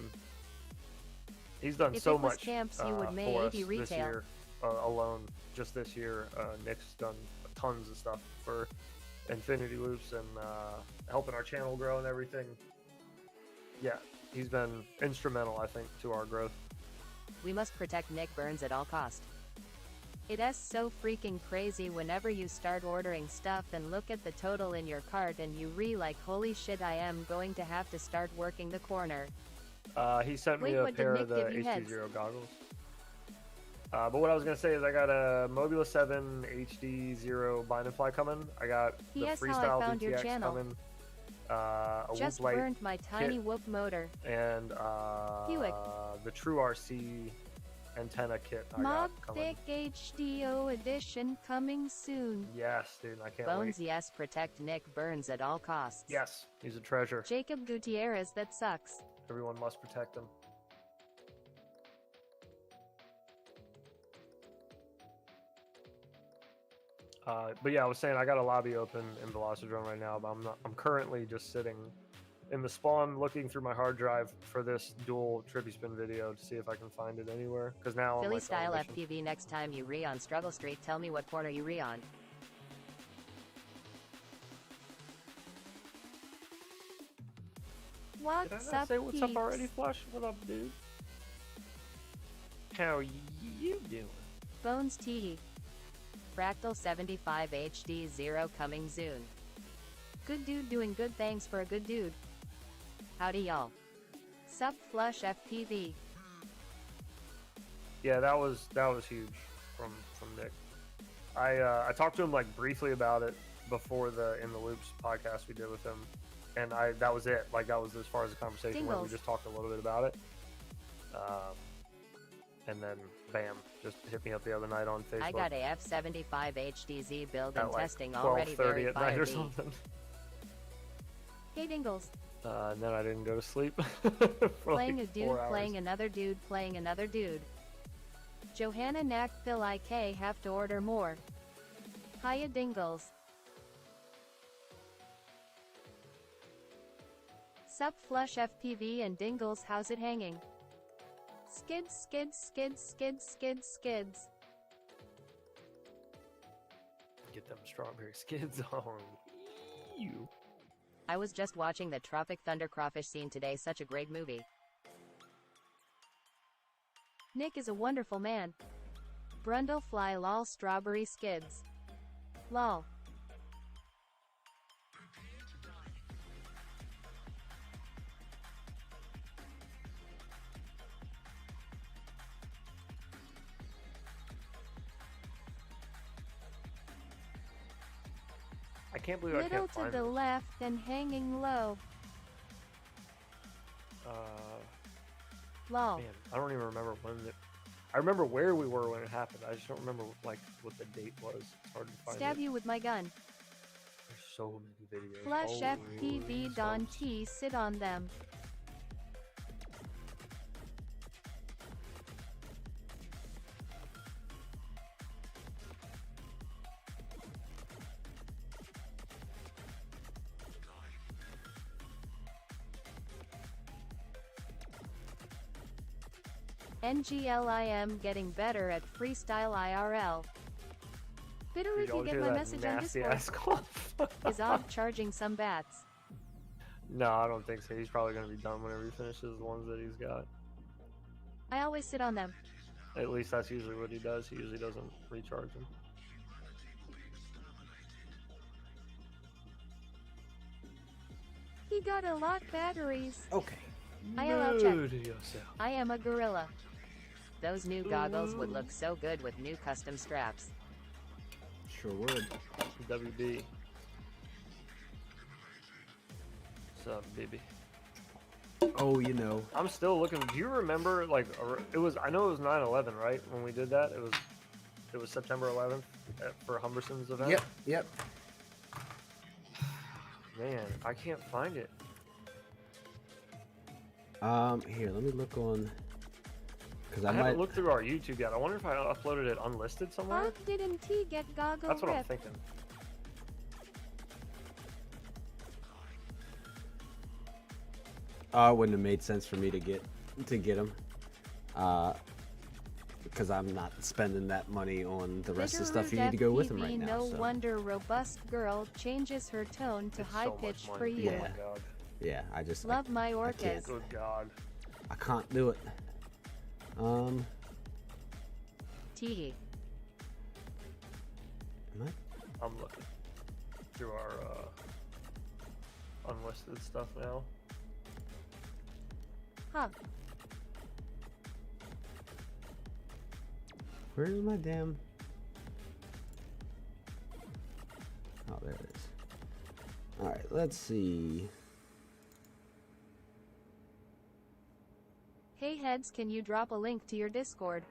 If so it was much camps, you would for make us 80 this retail. year alone. Just this year, Nick's done tons of stuff for Infinity Loops and helping our channel grow and everything. Yeah, he's been instrumental, I think, to our growth. We must protect Nick Burns at all cost. It is so freaking crazy whenever you start ordering stuff and look at the total in your cart and you like, holy shit, I am going to have to start working the corner. He sent me Wait, a what did pair Nick of the give you heads? HD0 goggles. But what I was gonna say is I got a Mobula 7 HD0 Bind and Fly coming. I got the P.S. how I Freestyle found your VTX channel. coming. A Just Whoop Light burned my tiny whoop motor. and Buick. the True RC antenna kit I Mob got coming. Thick HDO edition coming soon. Yes, dude, I can't Bones, wait. yes, protect Nick Burns at all costs. Yes, he's a treasure. Jacob Gutierrez, that sucks. Everyone must protect him. But yeah, I was saying I got a lobby open in Velocidrome right now, but I'm currently just sitting in the spawn looking through my hard drive for this dual trippy spin video to see if I can find it anywhere. Because now I'm Philly like style on a mission. FPV next time you re on Struggle Street, tell me what corner you re on. Did I What's not up, say what's up peeps? already, Flush? What up, dude? How you doing? Bones T. Fractal 75 HD 0 coming soon. Good dude doing good things for a good dude. Howdy y'all. Sup Flush FPV. Yeah, that was huge from Nick. I talked to him like briefly about it before the In the Loops podcast we did with him, and that was it. Like that was as far as the conversation went. We just talked a little bit about it, and then bam, just hit me up the other night on Facebook. I got a F75 HDZ build and at like testing already 12:30 very at night or fiery. something. Hey Dingles. And then I didn't go to sleep. For Playing like a dude, 4 hours. playing another dude, playing another dude. Johanna Knack Phil IK have to order more. Hiya Dingles. Sup Flush FPV and Dingles, how's it hanging? Skids, skids, skids, skids, skids, skids. Get them strawberry skids on. You. I was just watching the Tropic Thunder crawfish scene today, such a great movie. Nick is a wonderful man. Brundle fly lol strawberry skids. Lol. I can't believe I Little can't to find the this. left and hanging low. Lol. Man, I don't even remember when it. I remember where we were when it happened. I just don't remember like what the date was. It's hard to find. Stab it. you with my gun. There's so many videos. Flush Holy FPV Don smokes. T sit on them. NGLIM getting better at freestyle IRL. Did Bittery, y'all you get hear my that message on nasty Discord. ass cough? Is Ob charging some bats? No, I don't think so. He's probably gonna be done whenever he finishes the ones that he's got. I always sit on them. At least that's usually what he does. He usually doesn't recharge them. He got a lot batteries. Okay. ILL check. Mood yourself. I am a gorilla. Those new goggles would look so good with new custom straps. Sure would. WB. What's up, baby? Oh, you know. I'm still looking. Do you remember like it was? I know it was 9/11, right? When we did that, it was September 11th for Humberson's event. Yep, yep. Man, I can't find it. Here, let me look on. Because I I haven't might. looked through our YouTube yet. I wonder if I uploaded it unlisted somewhere. Ark didn't T get goggle That's what I'm ripped. thinking. It wouldn't have made sense for me to get him. Because I'm not spending that money on the rest of the stuff. You need to go with him FPV, right now. No so. wonder robust girl changes her tone to It's high so much pitch money. for you. Oh Yeah. my god. Yeah, I just. Love my can't. orcas. Good god. I can't do it. Tee. Am I? I'm looking through our unlisted stuff now. Huh. Where's my damn? Oh, there it is. All right, let's see. Hey heads, can you drop a link to your Discord?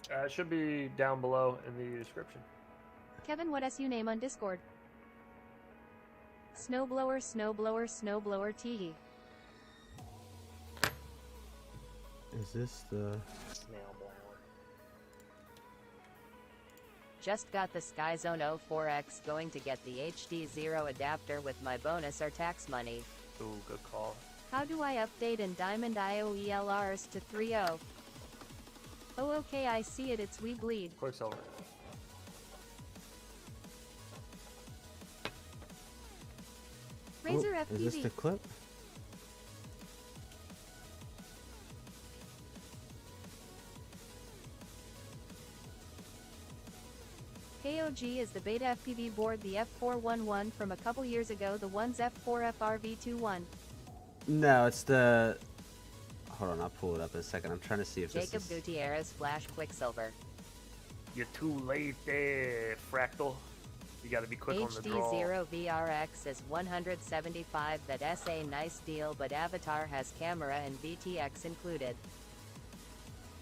It should be down below in the description. Kevin, what SU name on Discord? Snowblower, snowblower, snowblower, teehee. Is this the? Snail blower. Just got the SkyZone 04X, going to get the HD0 adapter with my bonus or tax money. Ooh, good call. How do I update in Diamond IOELRs to 3.0? Oh okay, I see it, it's we bleed. Quicksilver. Razor Oh, is this FPV. the clip? KOG is the beta FPV board, the F411 from a couple years ago, the one's F4 FRV21. No, it's the hold on, I'll pull it up in a second. I'm trying to see if Jacob this is... Gutierrez Flash Quicksilver. You're too late there, Fractal. You got to be quick on the draw. HD0VRX is 175. That's a nice deal, but Avatar has camera and VTX included.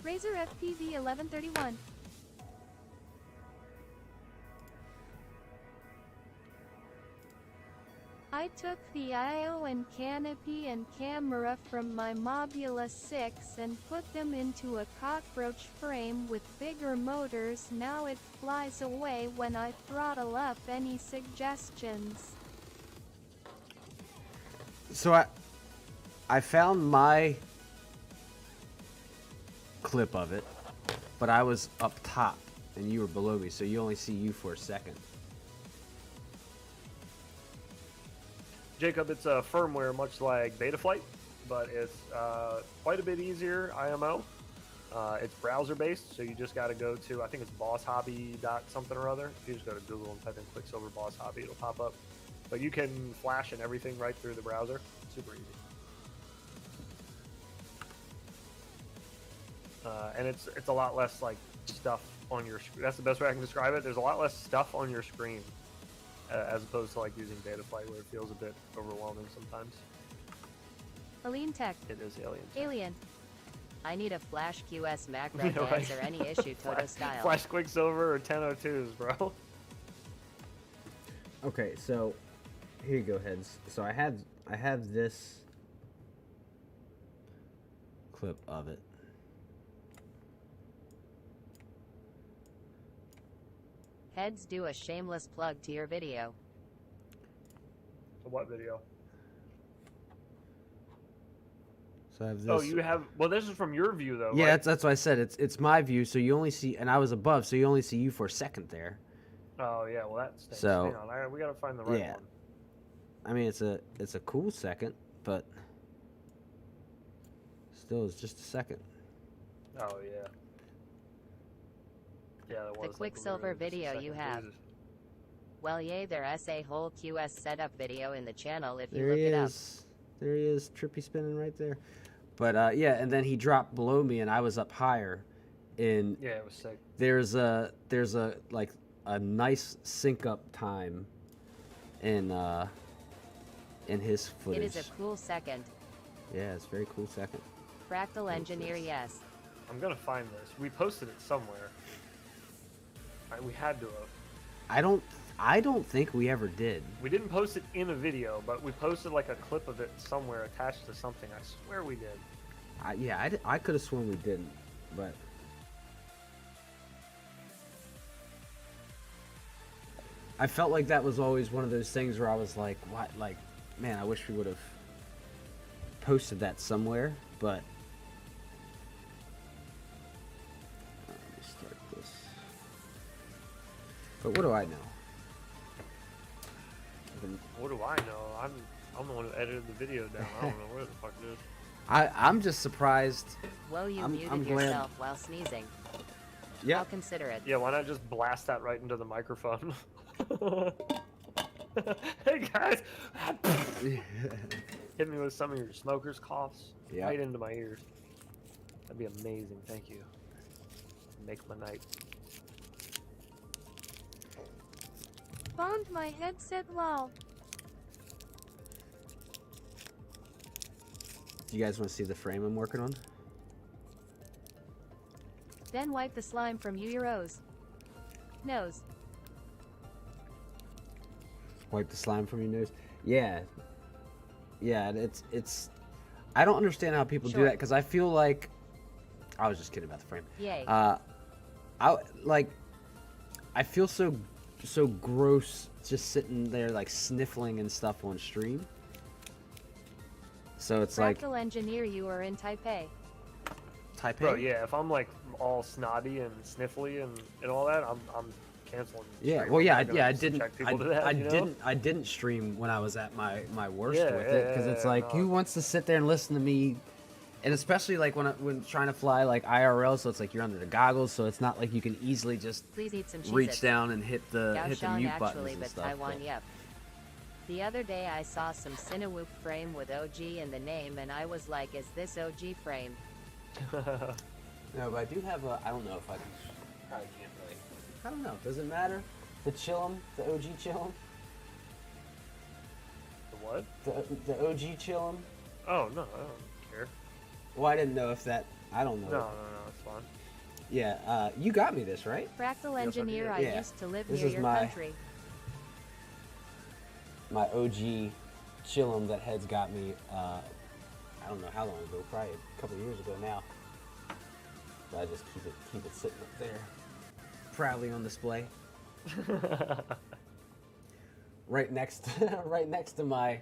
Razer FPV 1131. I took the I/O and canopy and camera from my Mobula 6 and put them into a cockroach frame with bigger motors. Now it flies away when I throttle up. Any suggestions? So I found my clip of it, but I was up top and you were below me, so you only see you for a second. Jacob, it's a firmware much like Betaflight, but it's quite a bit easier IMO. It's browser based, so you just got to go to, I think it's bosshobby dot something or other. If you just go to Google and type in Quicksilver Boss Hobby, it'll pop up. But you can flash and everything right through the browser. Super easy. And it's a lot less like stuff on your screen. That's the best way I can describe it. There's a lot less stuff on your screen as opposed to like using Betaflight, where it feels a bit overwhelming sometimes. Aline Tech. It is Alien. Alien. I need a Flash QS macro Yeah, dance right. or any issue Toto style. Flash Quicksilver or 1002s, bro. Okay, so here you go, heads. So I have this clip of it. Heads, do a shameless plug to your video. So what video? So I have this. Oh, you have. Well, this is from your view, though. Yeah, right? that's what I said. It's my view, so you only see, and I was above, so you only see you for a second there. Oh yeah, well that stinks. So- Hang on, we gotta find the right yeah. one. I mean, it's a cool second, but still, it's just a second. Oh yeah. Yeah, that was. The Quicksilver video you have. Well, yay, there's a whole QS setup video in the channel if you There look he it up. is. There he is, trippy spinning right there. But yeah, and then he dropped below me, and I was up higher. And Yeah, it was sick. there's a like a nice sync up time in his footage. It is a cool second. Yeah, it's a very cool second. Fractal Engineer, yes. I'm gonna find this. We posted it somewhere. We had to have. I don't think we ever did. We didn't post it in a video, but we posted like a clip of it somewhere attached to something. I swear we did. I could have sworn we didn't, but I felt like that was always one of those things where I was like, what, like, man, I wish we would have posted that somewhere, but let me start this. But what do I know? What do I know? I'm the one who edited the video down. I don't know where the fuck it is. I'm just surprised. Whoa, you I'm muted glad- yourself while sneezing. Yeah. I'll consider it. Yeah, why not just blast that right into the microphone? Hey guys! Hit me with some of your smokers' coughs Yeah. right into my ears. That'd be amazing. Thank you. Make my night. Found my headset, lol. Do you guys want to see the frame I'm working on? Then wipe the slime from your nose. Wipe the slime from your nose. Yeah, it's. I don't understand how people do Sure. that, because I feel like I was just kidding about the frame. Yay. I feel so gross just sitting there like sniffling and stuff on stream. So it's like Fractal Engineer, you are in Taipei. Taipei. Bro, yeah, if I'm like all snotty and sniffly and all that, I'm canceling. Yeah, stream. well, yeah, I'm not gonna I didn't, subject people to that, you know? I didn't stream when I was at my worst Yeah, with it, because yeah, it's like, no. who wants to sit there and listen to me, and especially like when trying to fly like IRL, so it's like you're under the goggles, so it's not like you can easily just Please eat some cheese. reach down and hit the Kaohsiung mute buttons actually, and but stuff. Taiwan, but- yep. The other day I saw some Cinewoop frame with OG in the name and I was like, is this OG frame? No, but I do have a. I don't know if I can. Probably can't really. I don't know. Does it matter? The Chillum, the OG Chillum, The what? the OG Chillum. Oh no, I don't care. Well, I didn't know if that. I don't know. No, it's fine. Yeah, you got me this, right? Fractal Yes, I engineer, did. I Yeah. used to live This near is your my- country. My OG Chillum that Heads got me. I don't know how long ago. Probably a couple of years ago now. But I just keep it sitting up there, proudly on display. right next to my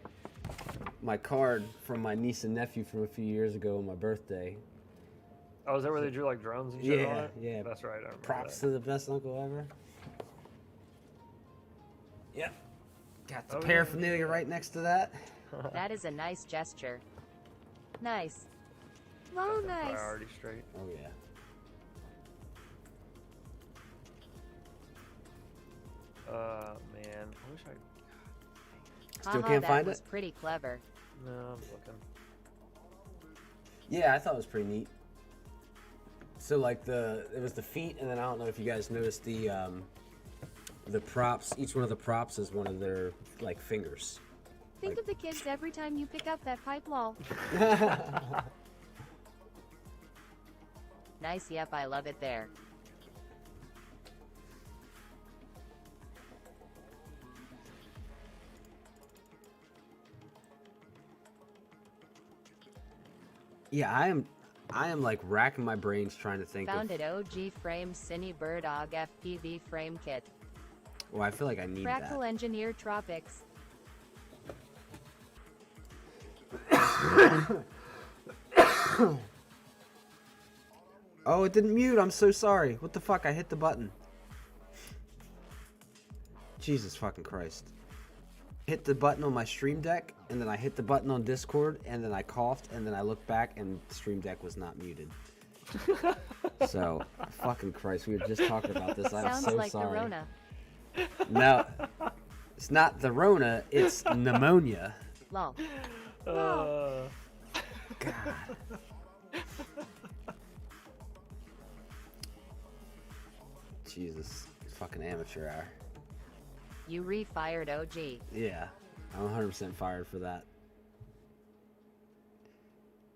card from my niece and nephew from a few years ago on my birthday. Oh, is that where they drew like drones and shit on Yeah, it? yeah. That's right. I remember Props that. to the best uncle ever. Yep. Got the Oh, yeah. paraphernalia right next to that. That is a nice gesture. Nice. Oh, Got the nice. Priority straight. Oh yeah. Man, I wish I. Still Haha, can't that find was it? pretty clever. No, I'm looking. Yeah, I thought it was pretty neat. So like it was the feet, and then I don't know if you guys noticed the props. Each one of the props is one of their like fingers. Think of the kids every time you pick up that pipe, lol. Nice, yep, I love it there. Yeah, I am like racking my brains trying to think Found of. it OG frame Cine Bird Og FPV frame kit. Well, I feel like I need Fractal that. engineer Tropics. Oh, it didn't mute. I'm so sorry. What the fuck? I hit the button. Jesus fucking Christ. Hit the button on my Stream Deck, and then I hit the button on Discord, and then I coughed, and then I looked back, and Stream Deck was not muted. So, fucking Christ, we were just talking about this. I'm Sounds so like sorry. the Rona. No, it's not the Rona. It's pneumonia. Lol. Uh, God. Jesus, fucking amateur hour. You refired OG. Yeah, I'm 100% fired for that.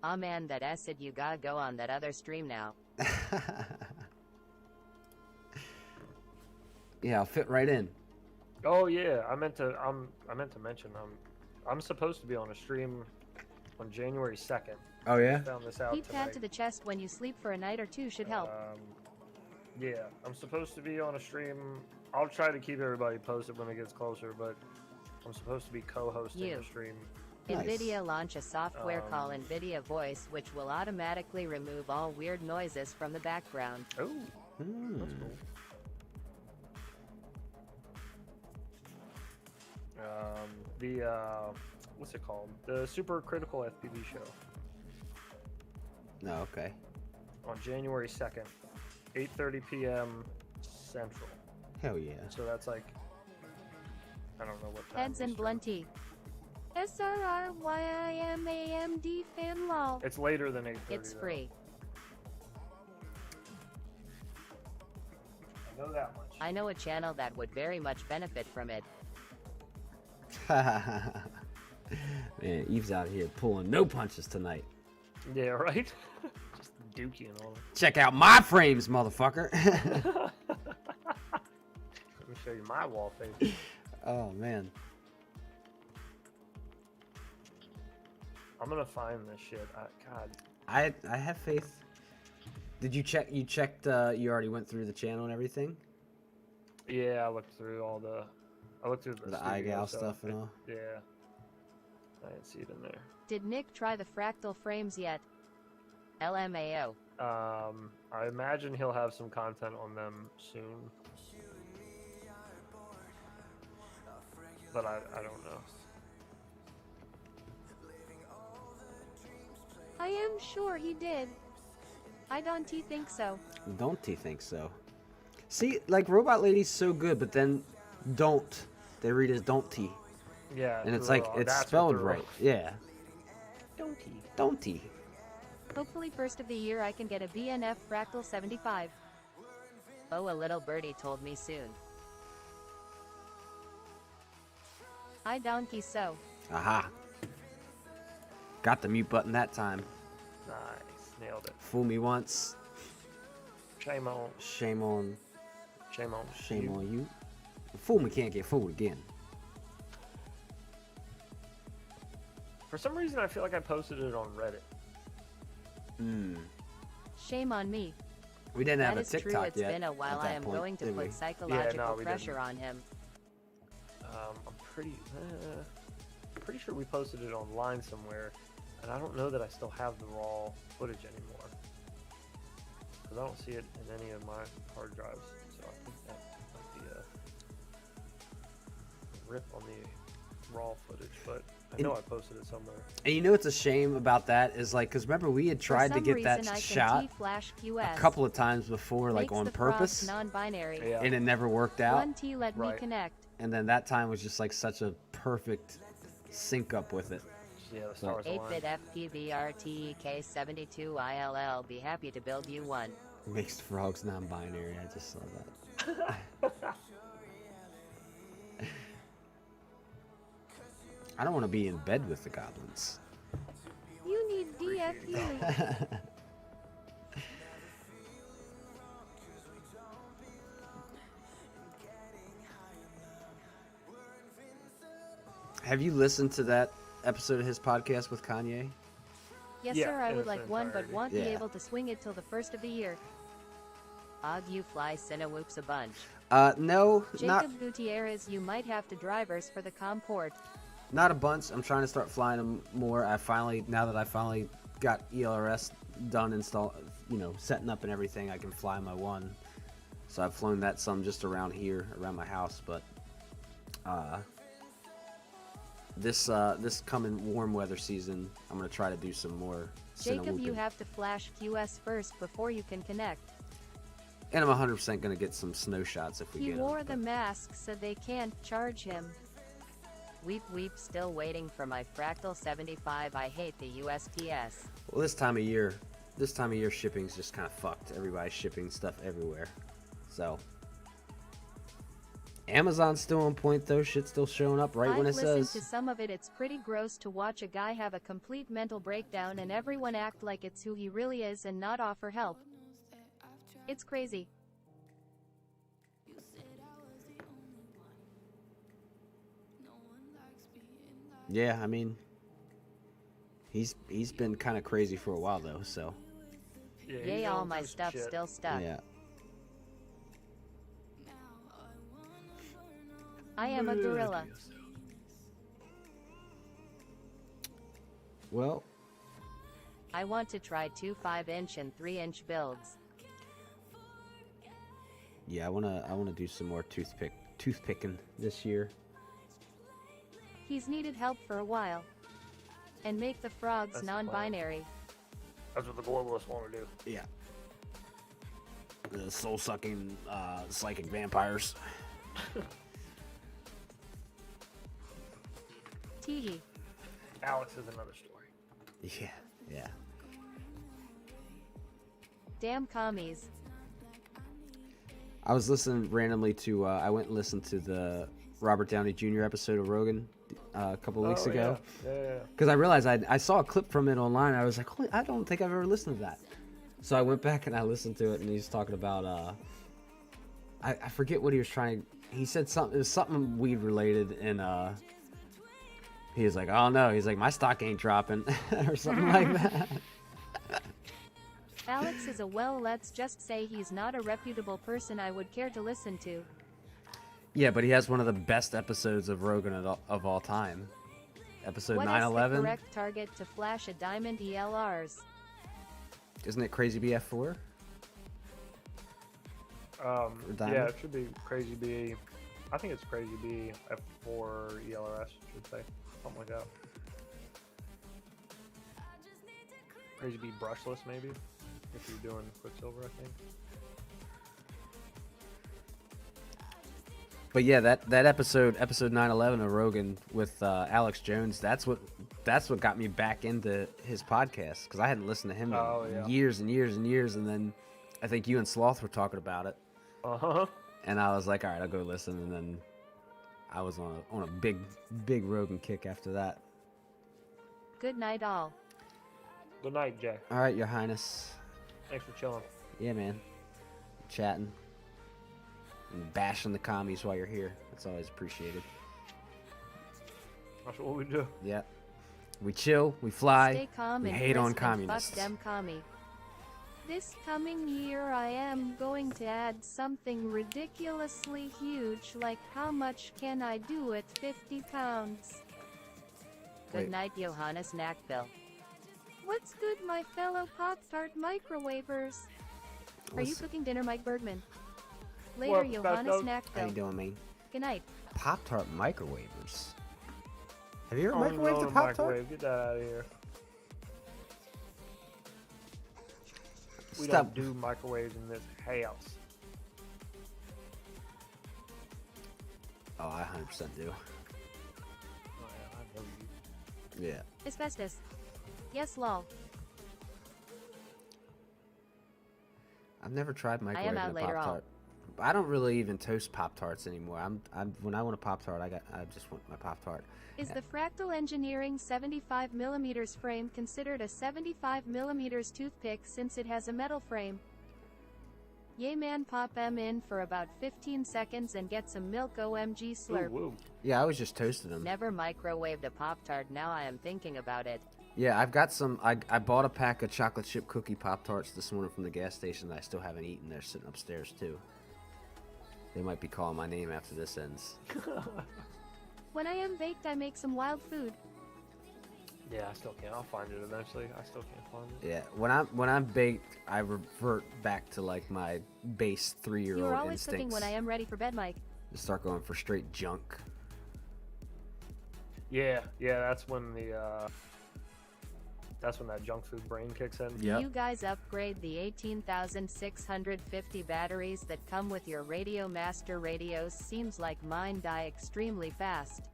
Aw man, that acid, you gotta go on that other stream now. Yeah, I'll fit right in. oh yeah, I meant to mention I'm supposed to be on a stream on January 2nd. Oh yeah? Found this out Heat pad tonight. to the chest when you sleep for a night or two should help. Yeah, I'm supposed to be on a stream. I'll try to keep everybody posted when it gets closer, but I'm supposed to be co-hosting You. the stream. Nice. NVIDIA launch a software Um, called NVIDIA Voice, which will automatically remove all weird noises from the background. Oh, Hmm. that's cool. What's it called? The Super Critical FPV show No, okay. on January 2nd, 8:30 p.m. Central. Hell yeah. So that's like, I don't know what time. Heads and Eastern. Blunty. SRRYIMAMD fan lol. It's later than 8:30. It's though. free. I know that much. I know a channel that would very much benefit from it. Man, Eve's out here pulling no punches tonight. Yeah, right. Just dookie and all. Check out my frames, motherfucker. Let me show you my wallpaper. Oh man. I'm gonna find this shit. God. I have faith. Did you check? You checked? You already went through the channel and everything. Yeah, I looked through all the. I looked through the The studio iGal stuff and all. Yeah. I didn't see it in there. Did Nick try the fractal frames yet? LMAO. I imagine he'll have some content on them soon. But I don't know. I am sure he did. I don't think so. Don't he think so? See, like Robot Lady's so good, but then don't. They read as don't he. Yeah. And it's through like, all- it's that's what spelled they're- right. Yeah. Don't he? Don't he? Hopefully first of the year I can get a BNF Fractal 75. Oh, a little birdie told me soon. I donkey so. Aha. Got the mute button that time. Nice. Nailed it. Fool me once. Shame on. Shame on. Shame on. Shame you. on you. Fool me can't get fooled again. For some reason, I feel like I posted it on Reddit. Shame on me. We didn't have That a is true. TikTok It's yet. been a while. at that I am point, going to did we? put psychological we pressure didn't. on him. I'm pretty sure we posted it online somewhere, and I don't know that I still have the raw footage anymore because I don't see it in any of my hard drives. So I think that might be a rip on the raw footage, but I know I posted it somewhere. And you know what's a shame about that is like, because remember we had tried to get that shot a couple of times before, like on purpose, Non-binary. Yeah. and it never worked out. 1T let me Right. connect. And then that time was just like such a perfect sync up with it. Yeah, the stars 8-bit aligned. FPVRTK72 ILL. Be happy to build you one. Mixed frogs non-binary. I just saw that. I don't want to be in bed with the goblins. You need DFU. Have you listened to that episode of his podcast with Kanye? Yes, Yeah, sir, I in would its like one, but entirety. won't be Yeah. able to swing it till the first of the year. Og, you fly Cinewhoops a bunch. No, not Jacob Gutierrez, you might have to drivers for the comport. not a bunch. I'm trying to start flying them more. Now that I finally got ELRS done, setting up and everything, I can fly my one. So I've flown that some just around here, around my house. But this coming warm weather season, I'm gonna try to do some more. Jacob, you Cinewhooping. have to flash QS first before you can connect. And I'm 100% gonna get some snow shots if we He get 'em, wore but- the mask so they can't charge him. Weep weep, still waiting for my Fractal 75. I hate the USPS. Well, this time of year shipping's just kind of fucked. Everybody's shipping stuff everywhere. So Amazon's still on point though. Shit's still showing up right I've when it listened says. to some of it. It's pretty gross to watch a guy have a complete mental breakdown and everyone act like it's who he really is and not offer help. It's crazy. Yeah, I mean, he's been kind of crazy for a while though. So Yeah, Yay, he's all going my through some stuff shit. still stuck. yeah. I am a gorilla. Well, I want to try 2 5-inch and 3-inch builds. yeah, I wanna do some more toothpicking this year. He's needed help for a while. And make the frogs That's the plan. non-binary. That's what the globalists want to do. Yeah. The soul-sucking, psychic vampires. Teehee. Alex is another story. Yeah, yeah. Damn commies. I was listening randomly to. I went and listened to the Robert Downey Jr. episode of Rogan a couple of weeks Oh, ago. Yeah. Because I realized I saw a clip from it online. I was like, holy, I don't think I've ever listened to that. So I went back and I listened to it, and he's talking about. I forget what he was trying. He said something. It was something weed related, and he was like, "Oh no," he's like, "My stock ain't dropping," or something like that. Alex is let's just say he's not a reputable person I would care to listen to. Yeah, but he has one of the best episodes of Rogan of all time. Episode What is 9/11. the correct target to flash a diamond ELRs? Isn't it Crazy BF4? Yeah, Diamond? it should be Crazy B. I think it's Crazy B F4 ELRS, should say. Something like that. Crazy B brushless, maybe? If you're doing Quicksilver, I think. But yeah, that episode 911 of Rogan with Alex Jones, that's what got me back into his podcast, because I hadn't listened to him in years and years and years, and then I think you and Sloth were talking about it. Uh-huh. And I was like, all right, I'll go listen, and then I was on a big Rogan kick after that. Good night, all. Good night, Jay. All right, Your Highness. Thanks for chilling. Yeah, man. Chatting and bashing the commies while you're here. That's always appreciated. That's what we do. Yeah. We chill, we fly, Stay calm we and hate on crisp and communists. fuck them commie. This coming year I am going to add something ridiculously huge, like how much can I do at 50 pounds? Good Wait. night, Johannes Knackbill. What's good, my fellow Pop-Tart microwavers? Are you What's- cooking dinner, Mike Bergman? Later, What, Johannes Becco? How you Knackbill. doing, man? Good night. Pop-Tart microwavers. Have you ever Oh, microwaved no, a Pop-Tart? microwave. Get that out of here. We Stop. don't do microwaves in this house. Oh, I 100% do. Oh, yeah, I know you. Yeah. Asbestos. Yes, lol. I've never tried am microwaving out a later on. Pop-Tart. I don't really even toast Pop-Tarts anymore. I'm when I want a Pop-Tart, I just want my Pop-Tart. Is the Fractal Engineering 75mm frame considered a 75mm toothpick since it has a metal frame? Yay man, pop them in for about 15 seconds and get some milk OMG slurp. Ooh, woo. Yeah, I was just toasting them. Never microwaved a Pop-Tart, now I am thinking about it. Yeah, I've got some. I bought a pack of chocolate chip cookie Pop-Tarts this morning from the gas station that I still haven't eaten. They're sitting upstairs too. They might be calling my name after this ends. When I am baked, I make some wild food. Yeah, I still can't. I'll find it eventually. I still can't find it. Yeah, when I'm baked, I revert back to like my base 3-year-old You are always instincts. cooking when I am ready for bed, Mike. Just start going for straight junk. Yeah, that's when that junk food brain kicks in. Yep. You guys upgrade the 18,650 batteries that come with your Radio Master radios. Seems like mine die extremely fast.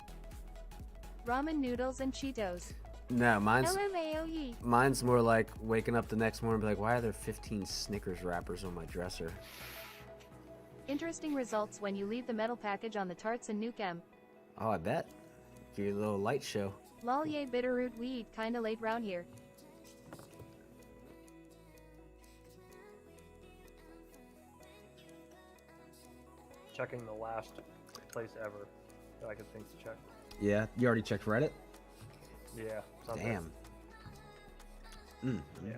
Ramen noodles and Cheetos. No, LMAOE. mine's more like waking up the next morning and be like, why are there 15 Snickers wrappers on my dresser? Interesting results when you leave the metal package on the tarts and Nukem. Oh, I bet. Give you a little light show. Lol yay bitterroot, we eat kinda late round here. Checking the last place ever that I could think to check. Yeah, you already checked Reddit? Yeah. Something. Damn. Yeah.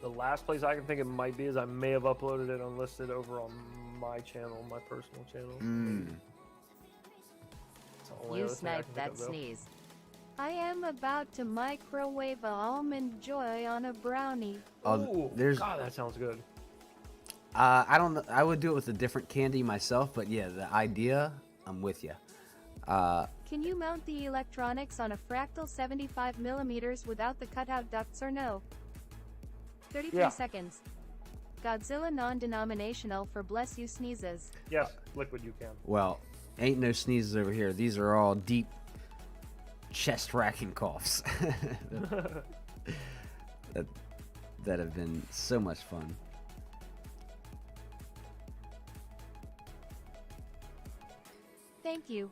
The last place I can think it might be is I may have uploaded it unlisted over on my channel, my personal channel. It's the only You other thing I sniped can think that of, though. sneeze. I am about to microwave a almond joy on a brownie. Oh, Ooh, there's. God, that sounds good. I don't know. I would do it with a different candy myself, but yeah, the idea, I'm with you. Can you mount the electronics on a Fractal 75mm without the cutout ducts or no? 33 Yeah. seconds. Godzilla non-denominational for bless you sneezes. Yes, liquid you can. Well, ain't no sneezes over here. These are all deep, chest-racking coughs that have been so much fun. Thank you.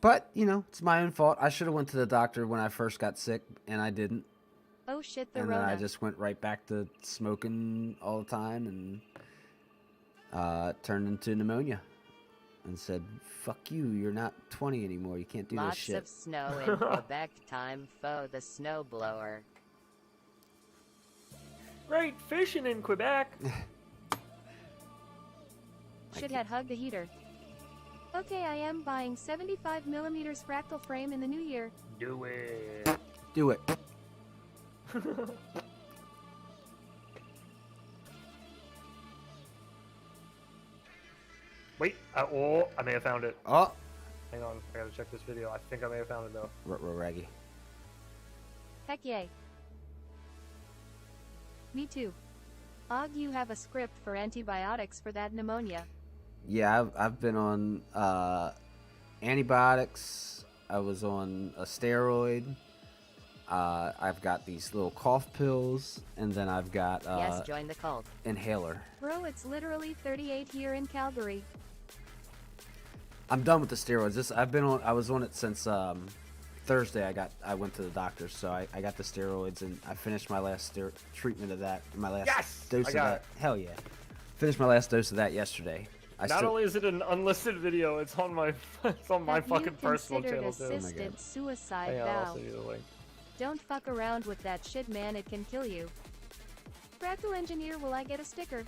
But you know, it's my own fault. I should have went to the doctor when I first got sick, and I didn't. Oh shit, the And then Rona. I just went right back to smoking all the time, and turned into pneumonia. And said, "Fuck you! You're not 20 anymore. You can't do this Lots shit." of snow in Quebec time, foe the snowblower. Great fishing in Quebec. Shithead hug the heater. Okay, I am buying 75mm Fractal frame in the new year. Do it. Do it. Wait, I may have found it. Oh, Hang on, I gotta check this video. I think I may have found it though. Raggy. Heck yay. Me too. Og, you have a script for antibiotics for that pneumonia. Yeah, I've been on antibiotics. I was on a steroid. I've got these little cough pills, and then I've got Yes, join the cult. inhaler. Bro, it's literally 38 here in Calgary. I'm done with the steroids. I was on it since Thursday. I went to the doctor, so I got the steroids, and I finished my last treatment of that. My last dose of that. Hell yeah! Finished my last dose of that yesterday. Not only is it an unlisted video, it's on my Have fucking you personal considered channel too. assisted suicide Hang on, I'll vow? send you the link. Don't fuck around with that shit, man. It can kill you. Fractal engineer, will I get a sticker?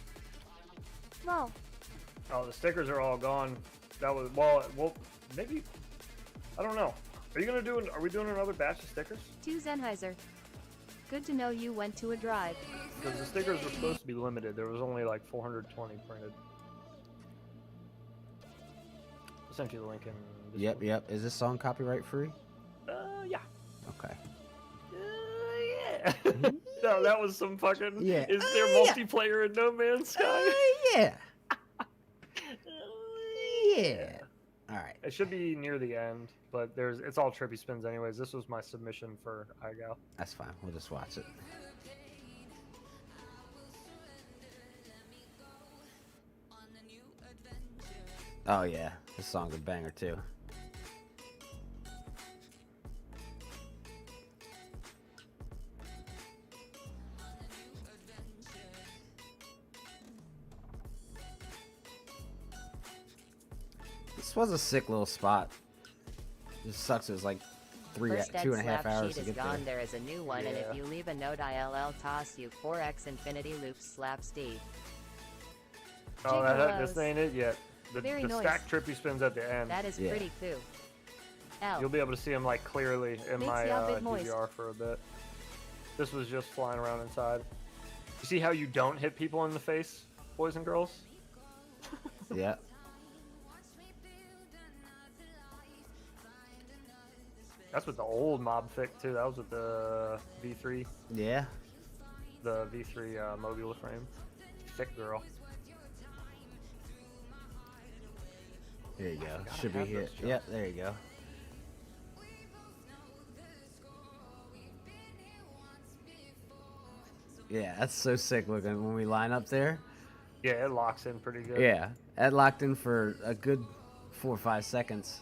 Lol. Oh, the stickers are all gone. That was well, maybe. I don't know. Are we doing another batch of stickers? To Zenheiser. Good to know you went to a drive. Because the stickers were supposed to be limited. There was only like 420 printed. I'll send you the link in. Yep. Is this song copyright free? Yeah. Okay. Yeah. No, that was some fucking. Yeah. Is there multiplayer in No Man's Sky? Yeah. Yeah. All right. It should be near the end, but it's all trippy spins anyways. This was my submission for iGal. That's fine. We'll just watch it. Oh yeah, this song's a banger too. This was a sick little spot. It just sucks. It was like First 2.5 slap hours sheet to is get gone. there. There is a new one, and if you leave a note, I'll toss you 4x infinity loops slap Steve. Oh, this ain't it yet. The Very nice. stack trippy spins at the end. That is pretty cool. You'll be able to see them like clearly in Makes my ya a bit moist. DVR for a bit. This was just flying around inside. You see how you don't hit people in the face, boys and girls? Yeah. That's with the old mob thick too. That was with the V3. Yeah. The V3 mobile frame. Thick girl. There you go. Should be here. Yep, there you go. Yeah, that's so sick looking when we line up there. Yeah, it locks in pretty good. Yeah, that locked in for a good 4 or 5 seconds.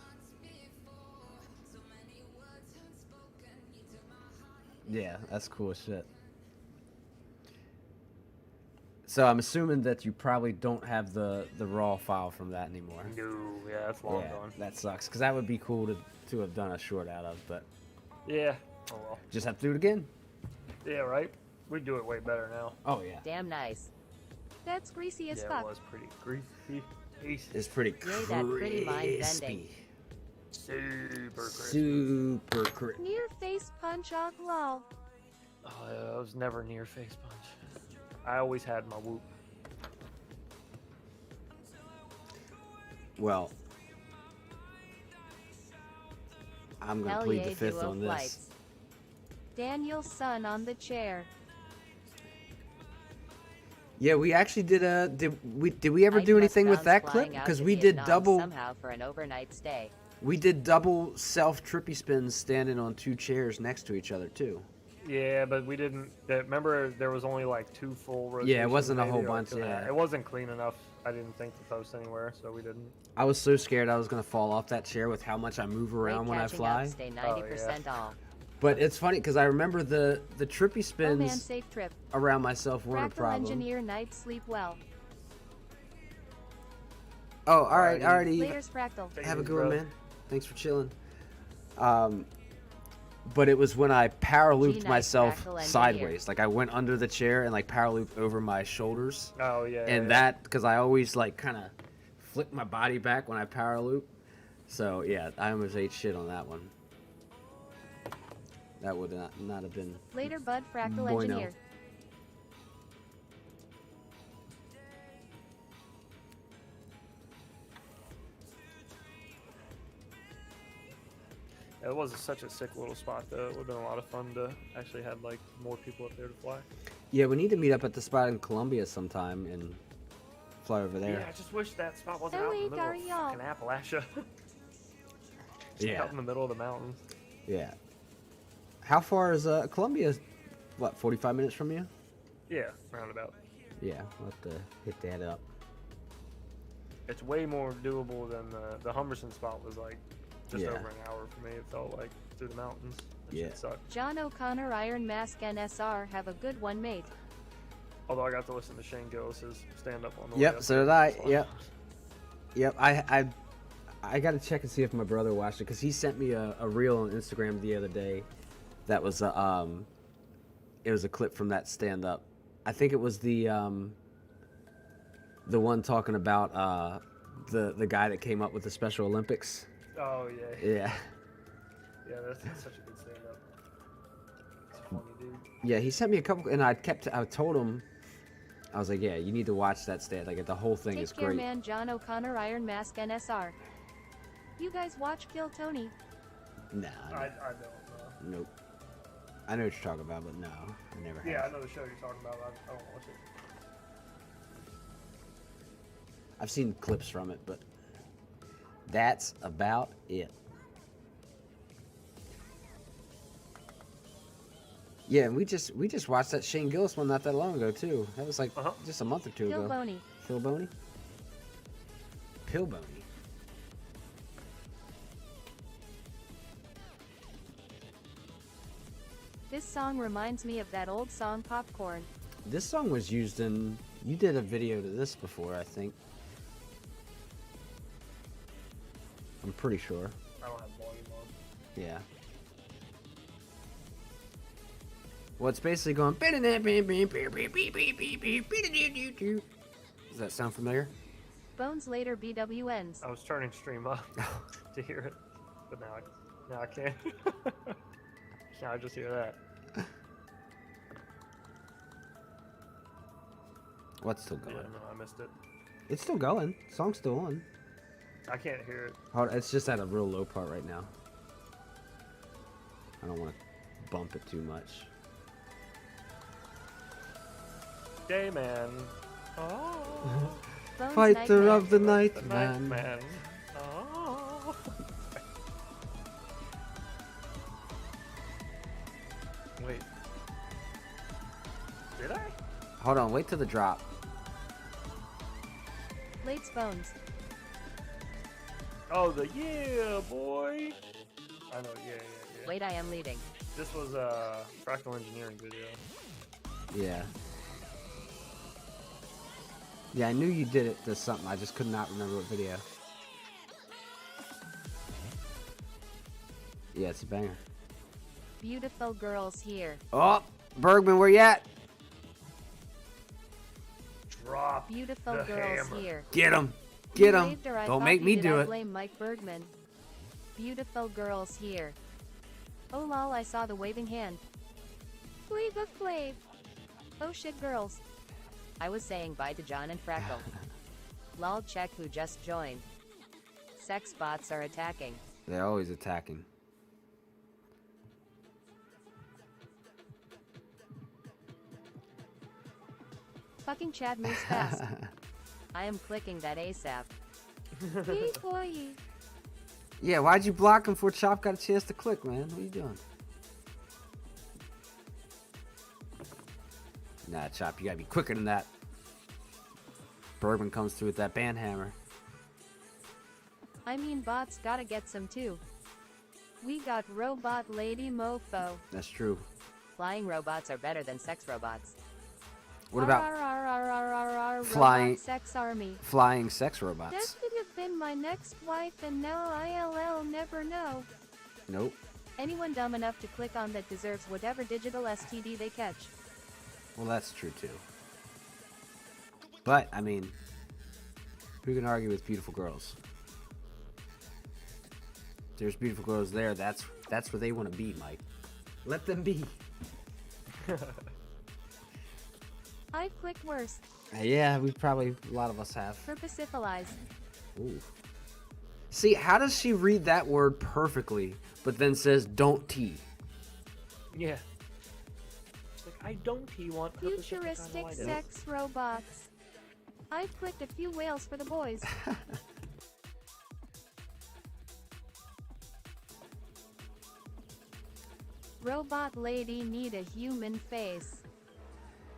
Yeah, that's cool as shit. So I'm assuming that you probably don't have the raw file from that anymore. No, yeah, that's long gone. That sucks, because that would be cool to have done a short out of, but... Yeah, oh well. Just have to do it again. Yeah, right? We do it way better now. Oh, yeah. Damn nice. That's greasy as Yeah, fuck. it was pretty greasy. It's pretty Yay, that pretty mind bending. crispy. Super crispy. Super crispy. Near face punch off lol. Oh, I was never near face punch. I always had my whoop. Well, I'm gonna Hell plead yeah, the fifth duo on this. flights. Daniel's son on the chair. Yeah, we actually did a did we ever do anything with that clip? Because we did double somehow for an overnight stay. we did double self trippy spins standing on 2 chairs next to each other too. Yeah, but we didn't. Remember, there was only like 2 full rotations. Yeah, it wasn't a whole maybe, or bunch, 2.5. yeah. It wasn't clean enough. I didn't think to post anywhere, so we didn't. I was so scared I was gonna fall off that chair with how much I move around when I Catching fly. Up, stay 90% off. But it's funny because I remember the trippy Oh man, spins safe trip. around myself weren't a Fractal problem. engineer night sleep well. Oh, all right, alrighty. Layers fractal. Have a good one, man. Thanks for chilling. But it was when I power looped G-Nice myself Fractal engineer. sideways. Like I went under the chair and like power looped over my shoulders. Oh yeah. And yeah. that, because I always like kind of flip my body back when I power loop. So yeah, I almost ate shit on that one. That would not have been. Later bud fractal Bueno. engineer. It was such a sick little spot though. It would have been a lot of fun to actually have like more people up there to fly. Yeah, we need to meet up at the spot in Columbia sometime and fly over there. Yeah, I just wish that spot wasn't Oh, out in the wait, middle are of y'all? fucking Appalachia. Yeah. Out in the middle of the mountains. Yeah. How far is Columbia? What, 45 minutes from you? Yeah, roundabout. Yeah, we'll have to hit that up. It's way more doable than the Humberson spot was like just Yeah. over an hour for me. It felt like through the mountains. That Yeah. shit sucked. John O'Connor, Iron Mask, NSR, have a good one, mate. Although I got to listen to Shane Gillis's stand up on the way Yep, up so here. did I. It's fun. Yep. Yep, I got to check and see if my brother watched it because he sent me a reel on Instagram the other day. That was it was a clip from that stand up. I think it was the one talking about the guy that came up with the Special Olympics. Oh yeah. Yeah. Yeah, that's such a good stand up. It's a funny dude. Yeah, he sent me a couple, and I told him, I was like, yeah, you need to watch that stand. Like, the whole thing is Take care, great. man. John O'Connor, Iron Mask, NSR. You guys watch Kill Tony? Nah, I don't know. nope. I know what you're talking about, but no, I never have. Yeah, I know the show you're talking about. I don't watch it. I've seen clips from it, but that's about it. Yeah, and we just watched that Shane Gillis one not that long ago too. That was like just a month or two Kill ago. Boney. Pillbony? Pillbony. This song reminds me of that old song Popcorn. This song was used in. You did a video to this before, I think. I'm pretty sure. I don't have volume on. Yeah. Well, it's basically going. Does that sound familiar? Bones later BWNs. I was turning stream up to hear it, but now I can't. Now I just hear that. What's still going? Yeah, no, I missed it. It's still going. Song's still on. I can't hear it. Hold, it's just at a real low part right now. I don't want to bump it too much. Day man. Oh. Bones Fighter Nightmare. of the night, The man. night man. Oh. Wait. Did I? Hold on, wait till the drop. Late's Bones. Oh, the yeah, boy. I know, yeah. Wait, I am leading. This was a fractal engineering video. Yeah. Yeah, I knew you did it to something. I just could not remember what video. Yeah, it's a banger. Beautiful girls here. Oh, Bergman, where you at? Drop Beautiful the girls hammer. here. Get him. Get him. Waved her, I Don't thought make you me did. do I it. blame Mike Bergman. Beautiful girls here. Oh lol, I saw the waving hand. Flava Flav. Oh shit, girls. I was saying bye to John and Frackle. Lol, check who just joined. Sex bots are attacking. They're always attacking. Fucking Chad moves fast. I am clicking that ASAP. Yay boy. Yeah, why'd you block him before Chop got a chance to click, man? What are you doing? Nah, Chop, you gotta be quicker than that. Bergman comes through with that band hammer. I mean, bots gotta get some too. We got robot lady mofo. That's true. Flying robots are better than sex robots. What about flying- Robot sex army. flying sex robots? That could have been my next wife and now ILL never know. Nope. Anyone dumb enough to click on that deserves whatever digital STD they catch. Well, that's true too. But, I mean, who can argue with beautiful girls? There's beautiful girls there. That's where they want to be, Mike. Let them be. I've clicked worse. Yeah, we probably, a lot of us have. Purposifilize. Ooh. See, how does she read that word perfectly, but then says don't T? Yeah. It's like, I don't want Futuristic sex robots. I've clicked a few whales for the boys. Robot lady need a human face.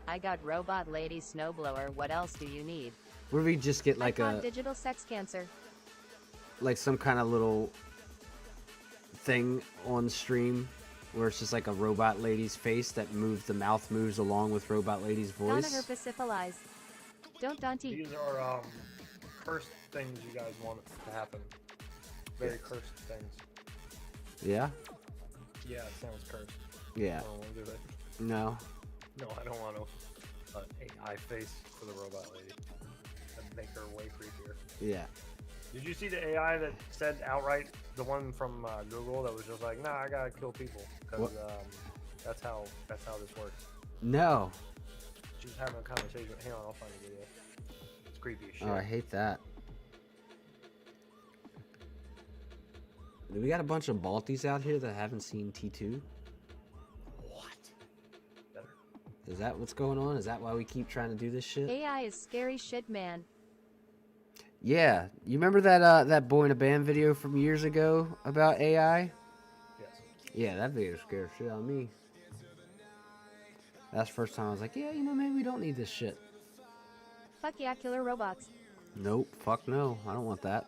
I got robot lady snowblower. What else do you need? Where we just get like I caught a digital sex cancer. like some kind of little thing on stream where it's just like a robot lady's face that moves, the mouth moves along with robot lady's Donna voice. herpes syphilize. Don't Dante. These are cursed things you guys want to happen. Very cursed things. Yeah? Yeah, it sounds cursed. Yeah. I don't want to do it. No. No, I don't want to. An AI face for the robot lady. That'd make her way creepier. Yeah. Did you see the AI that said outright, the one from Google that was just like, nah, I gotta kill people because that's how this works. No. She was having a conversation. Hang on, I'll find the video. It's creepy as shit. Oh, I hate that. We got a bunch of Balties out here that haven't seen T2. What? Better. Is that what's going on? Is that why we keep trying to do this shit? AI is scary shit, man. Yeah. You remember that that boy in a band video from years ago about AI? Yes. Yeah, that video scared shit out of me. That's the first time I was like, yeah, you know, maybe we don't need this shit. Fuck yeah, killer robots. Nope, fuck no, I don't want that.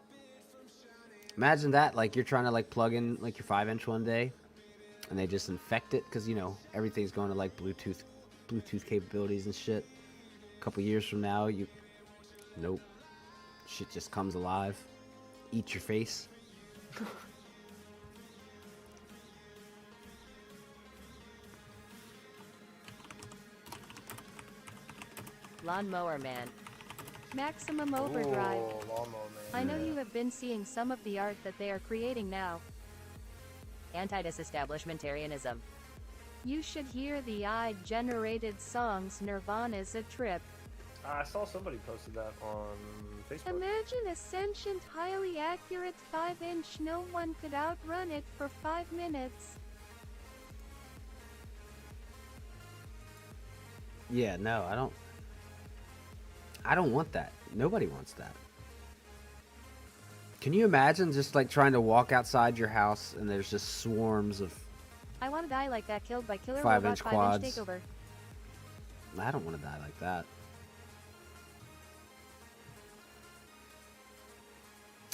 Imagine that, like you're trying to like plug in like your 5-inch one day, and they just infect it because you know everything's going to like Bluetooth capabilities and shit. A couple years from now, nope, shit just comes alive, eat your face. Lawnmower man. Maximum overdrive. Oh, lawnmower man. I know you have been seeing some of the art that they are creating now. Anti-disestablishmentarianism. You should hear the AI-generated songs Nirvana's a trip. I saw somebody posted that on Facebook. Imagine a sentient, highly accurate 5-inch, no one could outrun it for 5 minutes. Yeah, no, I don't want that. Nobody wants that. Can you imagine just like trying to walk outside your house and there's just swarms of... I want to die like that, killed by killer 5-inch robot 5-inch quads. takeover. I don't want to die like that.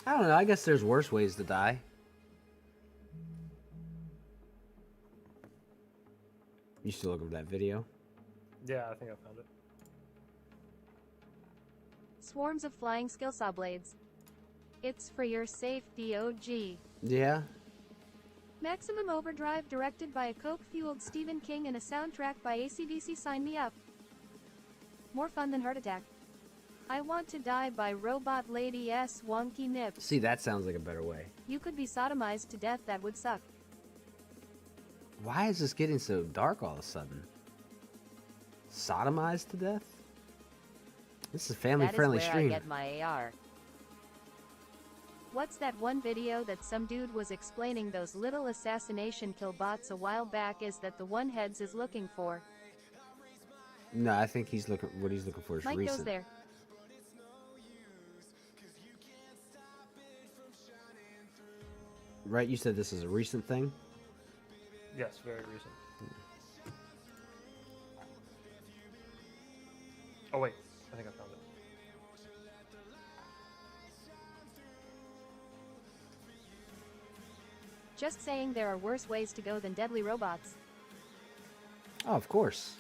I don't know. I guess there's worse ways to die. You still looking for that video? Yeah, I think I found it. Swarms of flying skill saw blades. It's for your safety, OG. Yeah. Maximum Overdrive, directed by a coke-fueled Stephen King and a soundtrack by AC/DC. Sign me up. More fun than Heart Attack. I Want to Die by Robot Lady S. Wonky Nips. See, that sounds like a better way. You could be sodomized to death, that would suck. Why is this getting so dark all of a sudden? Sodomized to death? This is a family-friendly That is where stream. I get my AR. What's that one video that some dude was explaining those little assassination kill bots a while back is that the one Heads is looking for? No, I think he's looking. What he's looking for is Mike recent. goes there. Right? You said this is a recent thing? Yes, very recent. Oh wait, I think I found it. Just saying, there are worse ways to go than deadly robots. Oh, of course.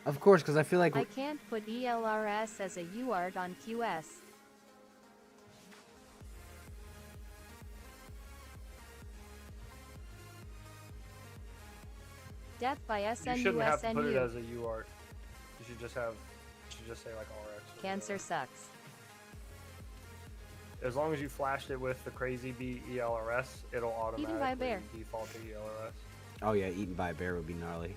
Of course, because I feel like... I can't put ELRS as a UART on QS. Death by You shouldn't have to put it SNUSNU. as a UART. You should just have. You should just say like RX. or Cancer whatever. sucks. As long as you flashed it with the crazy BELRS, it'll Eaten by a automatically bear. default to ELRS. Oh yeah, eaten by a bear would be gnarly.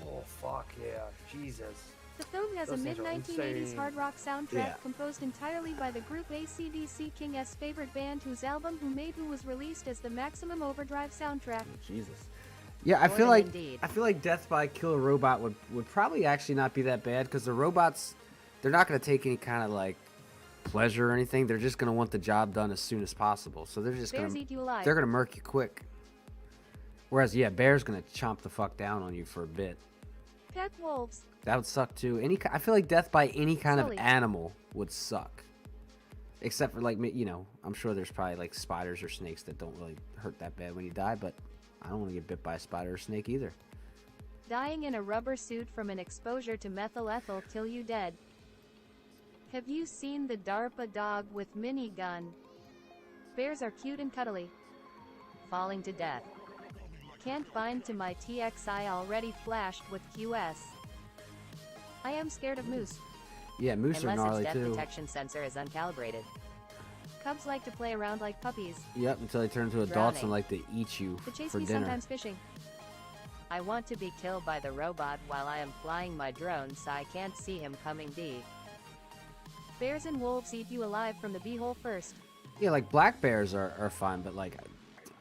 Oh fuck yeah, Jesus. The film has Those a things are mid-1980s insane. hard rock soundtrack Yeah. composed entirely by the group AC/DC, King's favorite band, whose album Who Made Who was released as the Maximum Overdrive soundtrack. Oh, Jesus. Yeah, I More feel than like indeed. death by killer robot would probably actually not be that bad because the robots, they're not going to take any kind of like pleasure or anything. They're just going to want the job done as soon as possible. So they're just going Bears eat you alive. they're going to murk you quick. Whereas yeah, bear's going to chomp the fuck down on you for a bit. Pet wolves. That would suck too. I feel like death by any kind Sully. of animal would suck. Except for like, you know, I'm sure there's probably like spiders or snakes that don't really hurt that bad when you die, but I don't want to get bit by a spider or snake either. Dying in a rubber suit from an exposure to methyl ethyl till you dead. Have you seen the DARPA dog with minigun? Bears are cute and cuddly. Falling to death. Can't bind to my TXI already flashed with QS. I am scared of moose. Yeah, moose are Unless its gnarly death too. detection sensor is uncalibrated. Cubs like to play around like puppies. Yep, until they turn into adults and Drowning. like to eat you To chase for me dinner. sometimes fishing. I want to be killed by the robot while I am flying my drone so I can't see him coming D. Bears and wolves eat you alive from the beehole first. Yeah, like black bears are fine, but like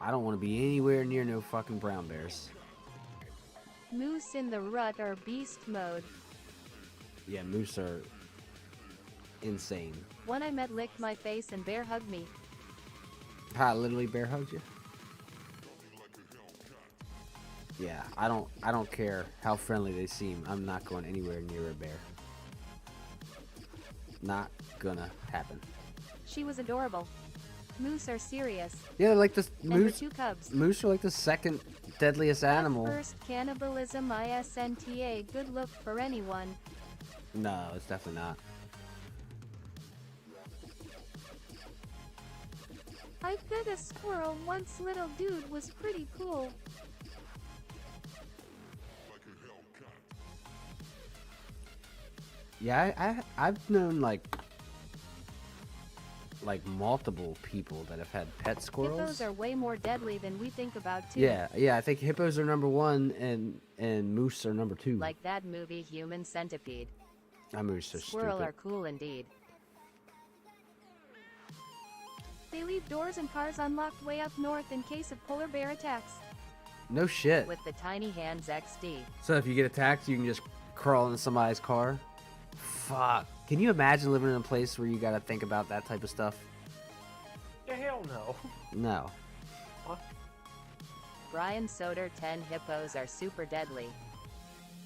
I don't want to be anywhere near no fucking brown bears. Moose in the rut are beast mode. Yeah, moose are insane. One I met licked my face and bear hugged me. Literally bear hugged you? Yeah, I don't care how friendly they seem. I'm not going anywhere near a bear. Not gonna happen. She was adorable. Moose are serious. Yeah, they're like this And her moose. 2 cubs. Moose are like the second deadliest animal. First cannibalism ISNTA. Good look for anyone. No, it's definitely not. I fed a squirrel once. Little dude was pretty cool. Yeah, I've known like multiple people that have had pet squirrels. Hippos are way more deadly than we think about too. Yeah, I think hippos are number 1 and moose are number 2. Like that movie Human Centipede. That movie's so Squirrel stupid. are cool indeed. They leave doors and cars unlocked way up north in case of polar bear attacks. No shit. With the tiny hands XD. So if you get attacked, you can just crawl into somebody's car. Fuck. Can you imagine living in a place where you gotta think about that type of stuff? Yeah, hell no. No. Brian Soder 10 hippos are super deadly.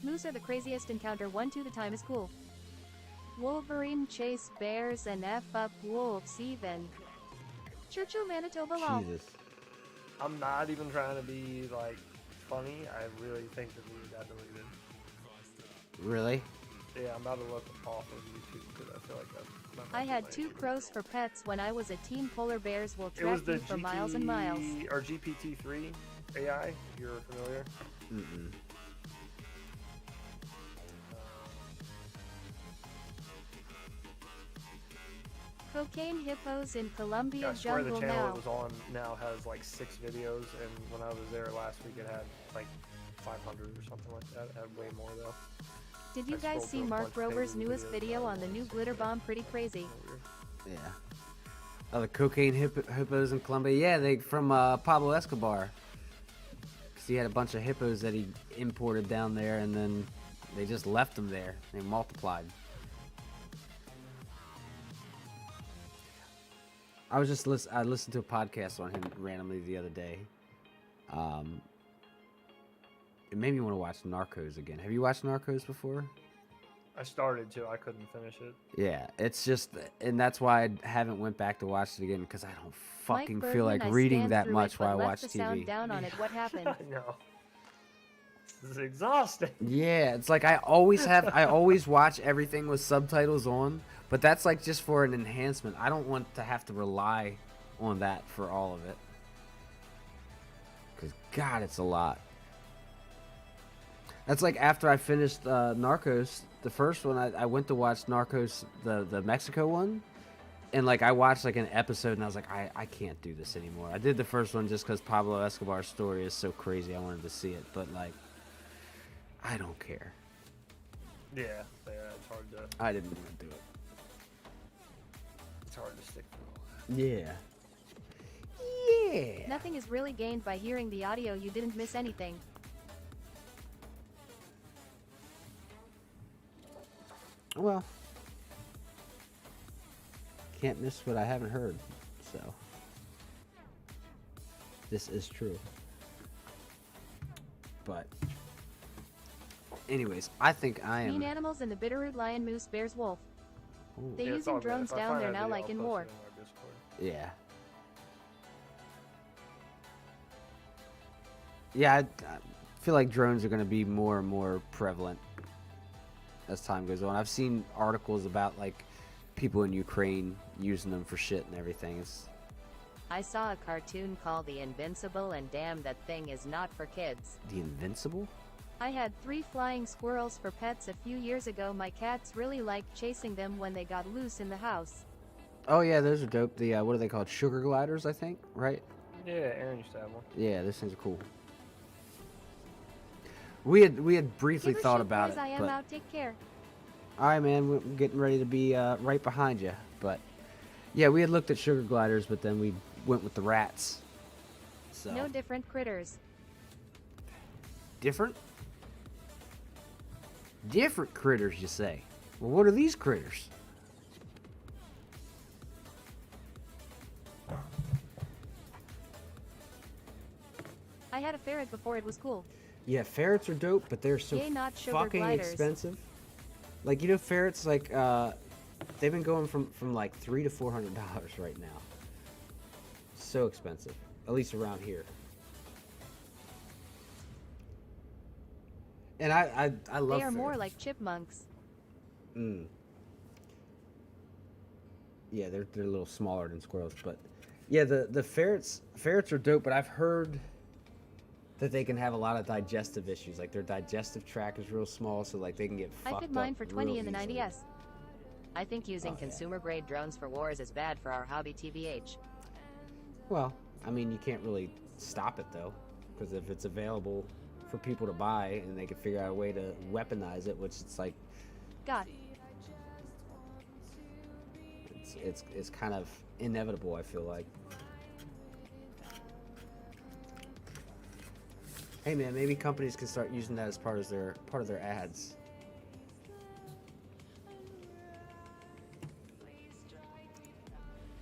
Moose are the craziest encounter. 1-2 the time is cool. Wolverine chase bears and F up wolves even. Churchill, Manitoba law. Jesus. I'm not even trying to be like funny. I really think that we got deleted. Really? Yeah, I'm about to look off of YouTube because I feel like that's not I much had of 2 anything. crows for pets when I was a teen. Polar bears will It was track the you for miles and miles. or GPT-3 AI. If you're familiar. Mm-mm. Cocaine hippos in Colombia I swear the jungle channel now. it was on now has like 6 videos, and when I was there last week, it had like 500 or something like that. It had way more though. Did you I guys scrolled see through a Mark bunch of Rover's pages of newest videos video about on the it. new glitter bomb? Pretty crazy. Yeah. Oh, the cocaine hippos in Colombia. Yeah, they from Pablo Escobar. Cause he had a bunch of hippos that he imported down there, and then they just left them there. They multiplied. I was just I listened to a podcast on him randomly the other day. It made me want to watch Narcos again. Have you watched Narcos before? I started to, I couldn't finish it. Yeah, it's just, and that's why I haven't went back to watch it again, because I don't fucking Mike feel like Bergman, I reading scanned that through much it, while I but watch left the sound TV. down on it. What happened? I know. This is exhausting. Yeah, it's like I always watch everything with subtitles on, but that's like just for an enhancement. I don't want to have to rely on that for all of it. Because, God, it's a lot. That's like after I finished Narcos, the first one, I went to watch Narcos, the Mexico one. And like I watched like an episode and I was like, I can't do this anymore. I did the first one just because Pablo Escobar's story is so crazy. I wanted to see it. But like, I don't care. Yeah, it's hard to I didn't want to do it. it's hard to stick through all that. Yeah. Yeah. Nothing is really gained by hearing the audio. You didn't miss anything. Well, can't miss what I haven't heard, so this is true. But anyways, I think I am. Mean animals and the Bitterroot lion, moose, bears, wolf. Ooh. They Yeah, it's using all good. drones If I down find there that now video, like I'll in post war. it in our Discord. Yeah. Yeah, I feel like drones are going to be more and more prevalent as time goes on. I've seen articles about like people in Ukraine using them for shit and everything. It's I saw a cartoon called The Invincible, and damn, that thing is not for kids. The Invincible? I had 3 flying squirrels for pets a few years ago. My cats really liked chasing them when they got loose in the house. Oh yeah, those are dope. The what are they called? Sugar gliders, I think, right? Yeah, Aaron used to have one. Yeah, those things are cool. We had briefly Give a thought shit, about boys, it, I am but out. Take care. all right, man, we're getting ready to be right behind you. But yeah, we had looked at sugar gliders, but then we went with the rats. So No different critters. different critters, you say? Well, what are these critters? I had a ferret before. It was cool. Yeah, ferrets are dope, but they're so Yay, not sugar fucking gliders. expensive. Like, you know, ferrets, like, they've been going from like $300 to $400 right now. So expensive, at least around here. And I love They are more ferrets. like chipmunks. Mm. Yeah, they're a little smaller than squirrels, but yeah, the ferrets are dope, but I've heard that they can have a lot of digestive issues. Like their digestive tract is real small, so like they can get I fucked fit mine up for 20 real in the easily. 90s. I think using Oh, yeah. consumer-grade drones for wars is bad for our hobby, TBH. Well, I mean, you can't really stop it though, because if it's available for people to buy and they can figure out a way to weaponize it, which it's like God. it's kind of inevitable, I feel like. Hey man, maybe companies can start using that as part of their ads.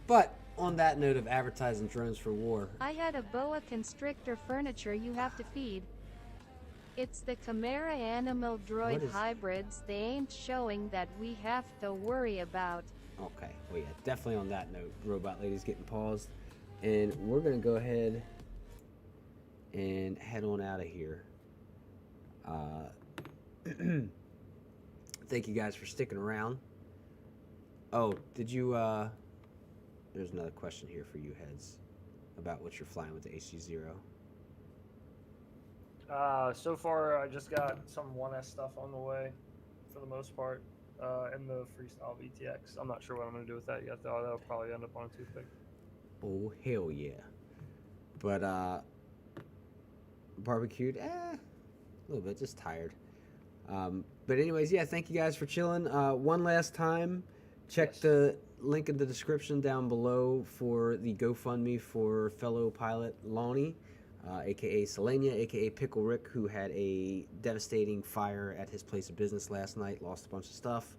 But on that note of advertising drones for war, I had a boa constrictor furniture you have to feed. It's the Chimera animal droid What is- hybrids. They ain't showing that we have to worry about. okay, well yeah, definitely on that note, Robot Lady's getting paused, and we're gonna go ahead and head on out of here. Thank you guys for sticking around. Oh, did you there's another question here for you, Heads, about what you're flying with the HG0. So far, I just got some 1S stuff on the way, for the most part, and the Freestyle VTX. I'm not sure what I'm going to do with that yet, though. That'll probably end up on a toothpick. Oh hell yeah. But barbecued, a little bit, just tired. But anyways, yeah, thank you guys for chilling. One last time, check Yes. the link in the description down below for the GoFundMe for fellow pilot Lonnie, aka Selenia, aka Pickle Rick, who had a devastating fire at his place of business last night, lost a bunch of stuff.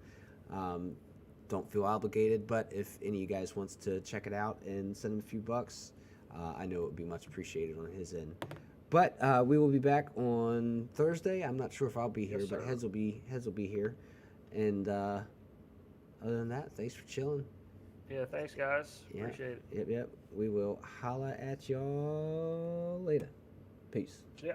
Don't feel obligated, but if any of you guys wants to check it out and send him a few bucks, I know it would be much appreciated on his end. But we will be back on Thursday. I'm not sure if I'll be here, Yes, but sir. Heads will be here. And other than that, thanks for chilling. Yeah, thanks, guys. Yeah. Appreciate it. Yep. We will holla at y'all later. Peace. Yeah.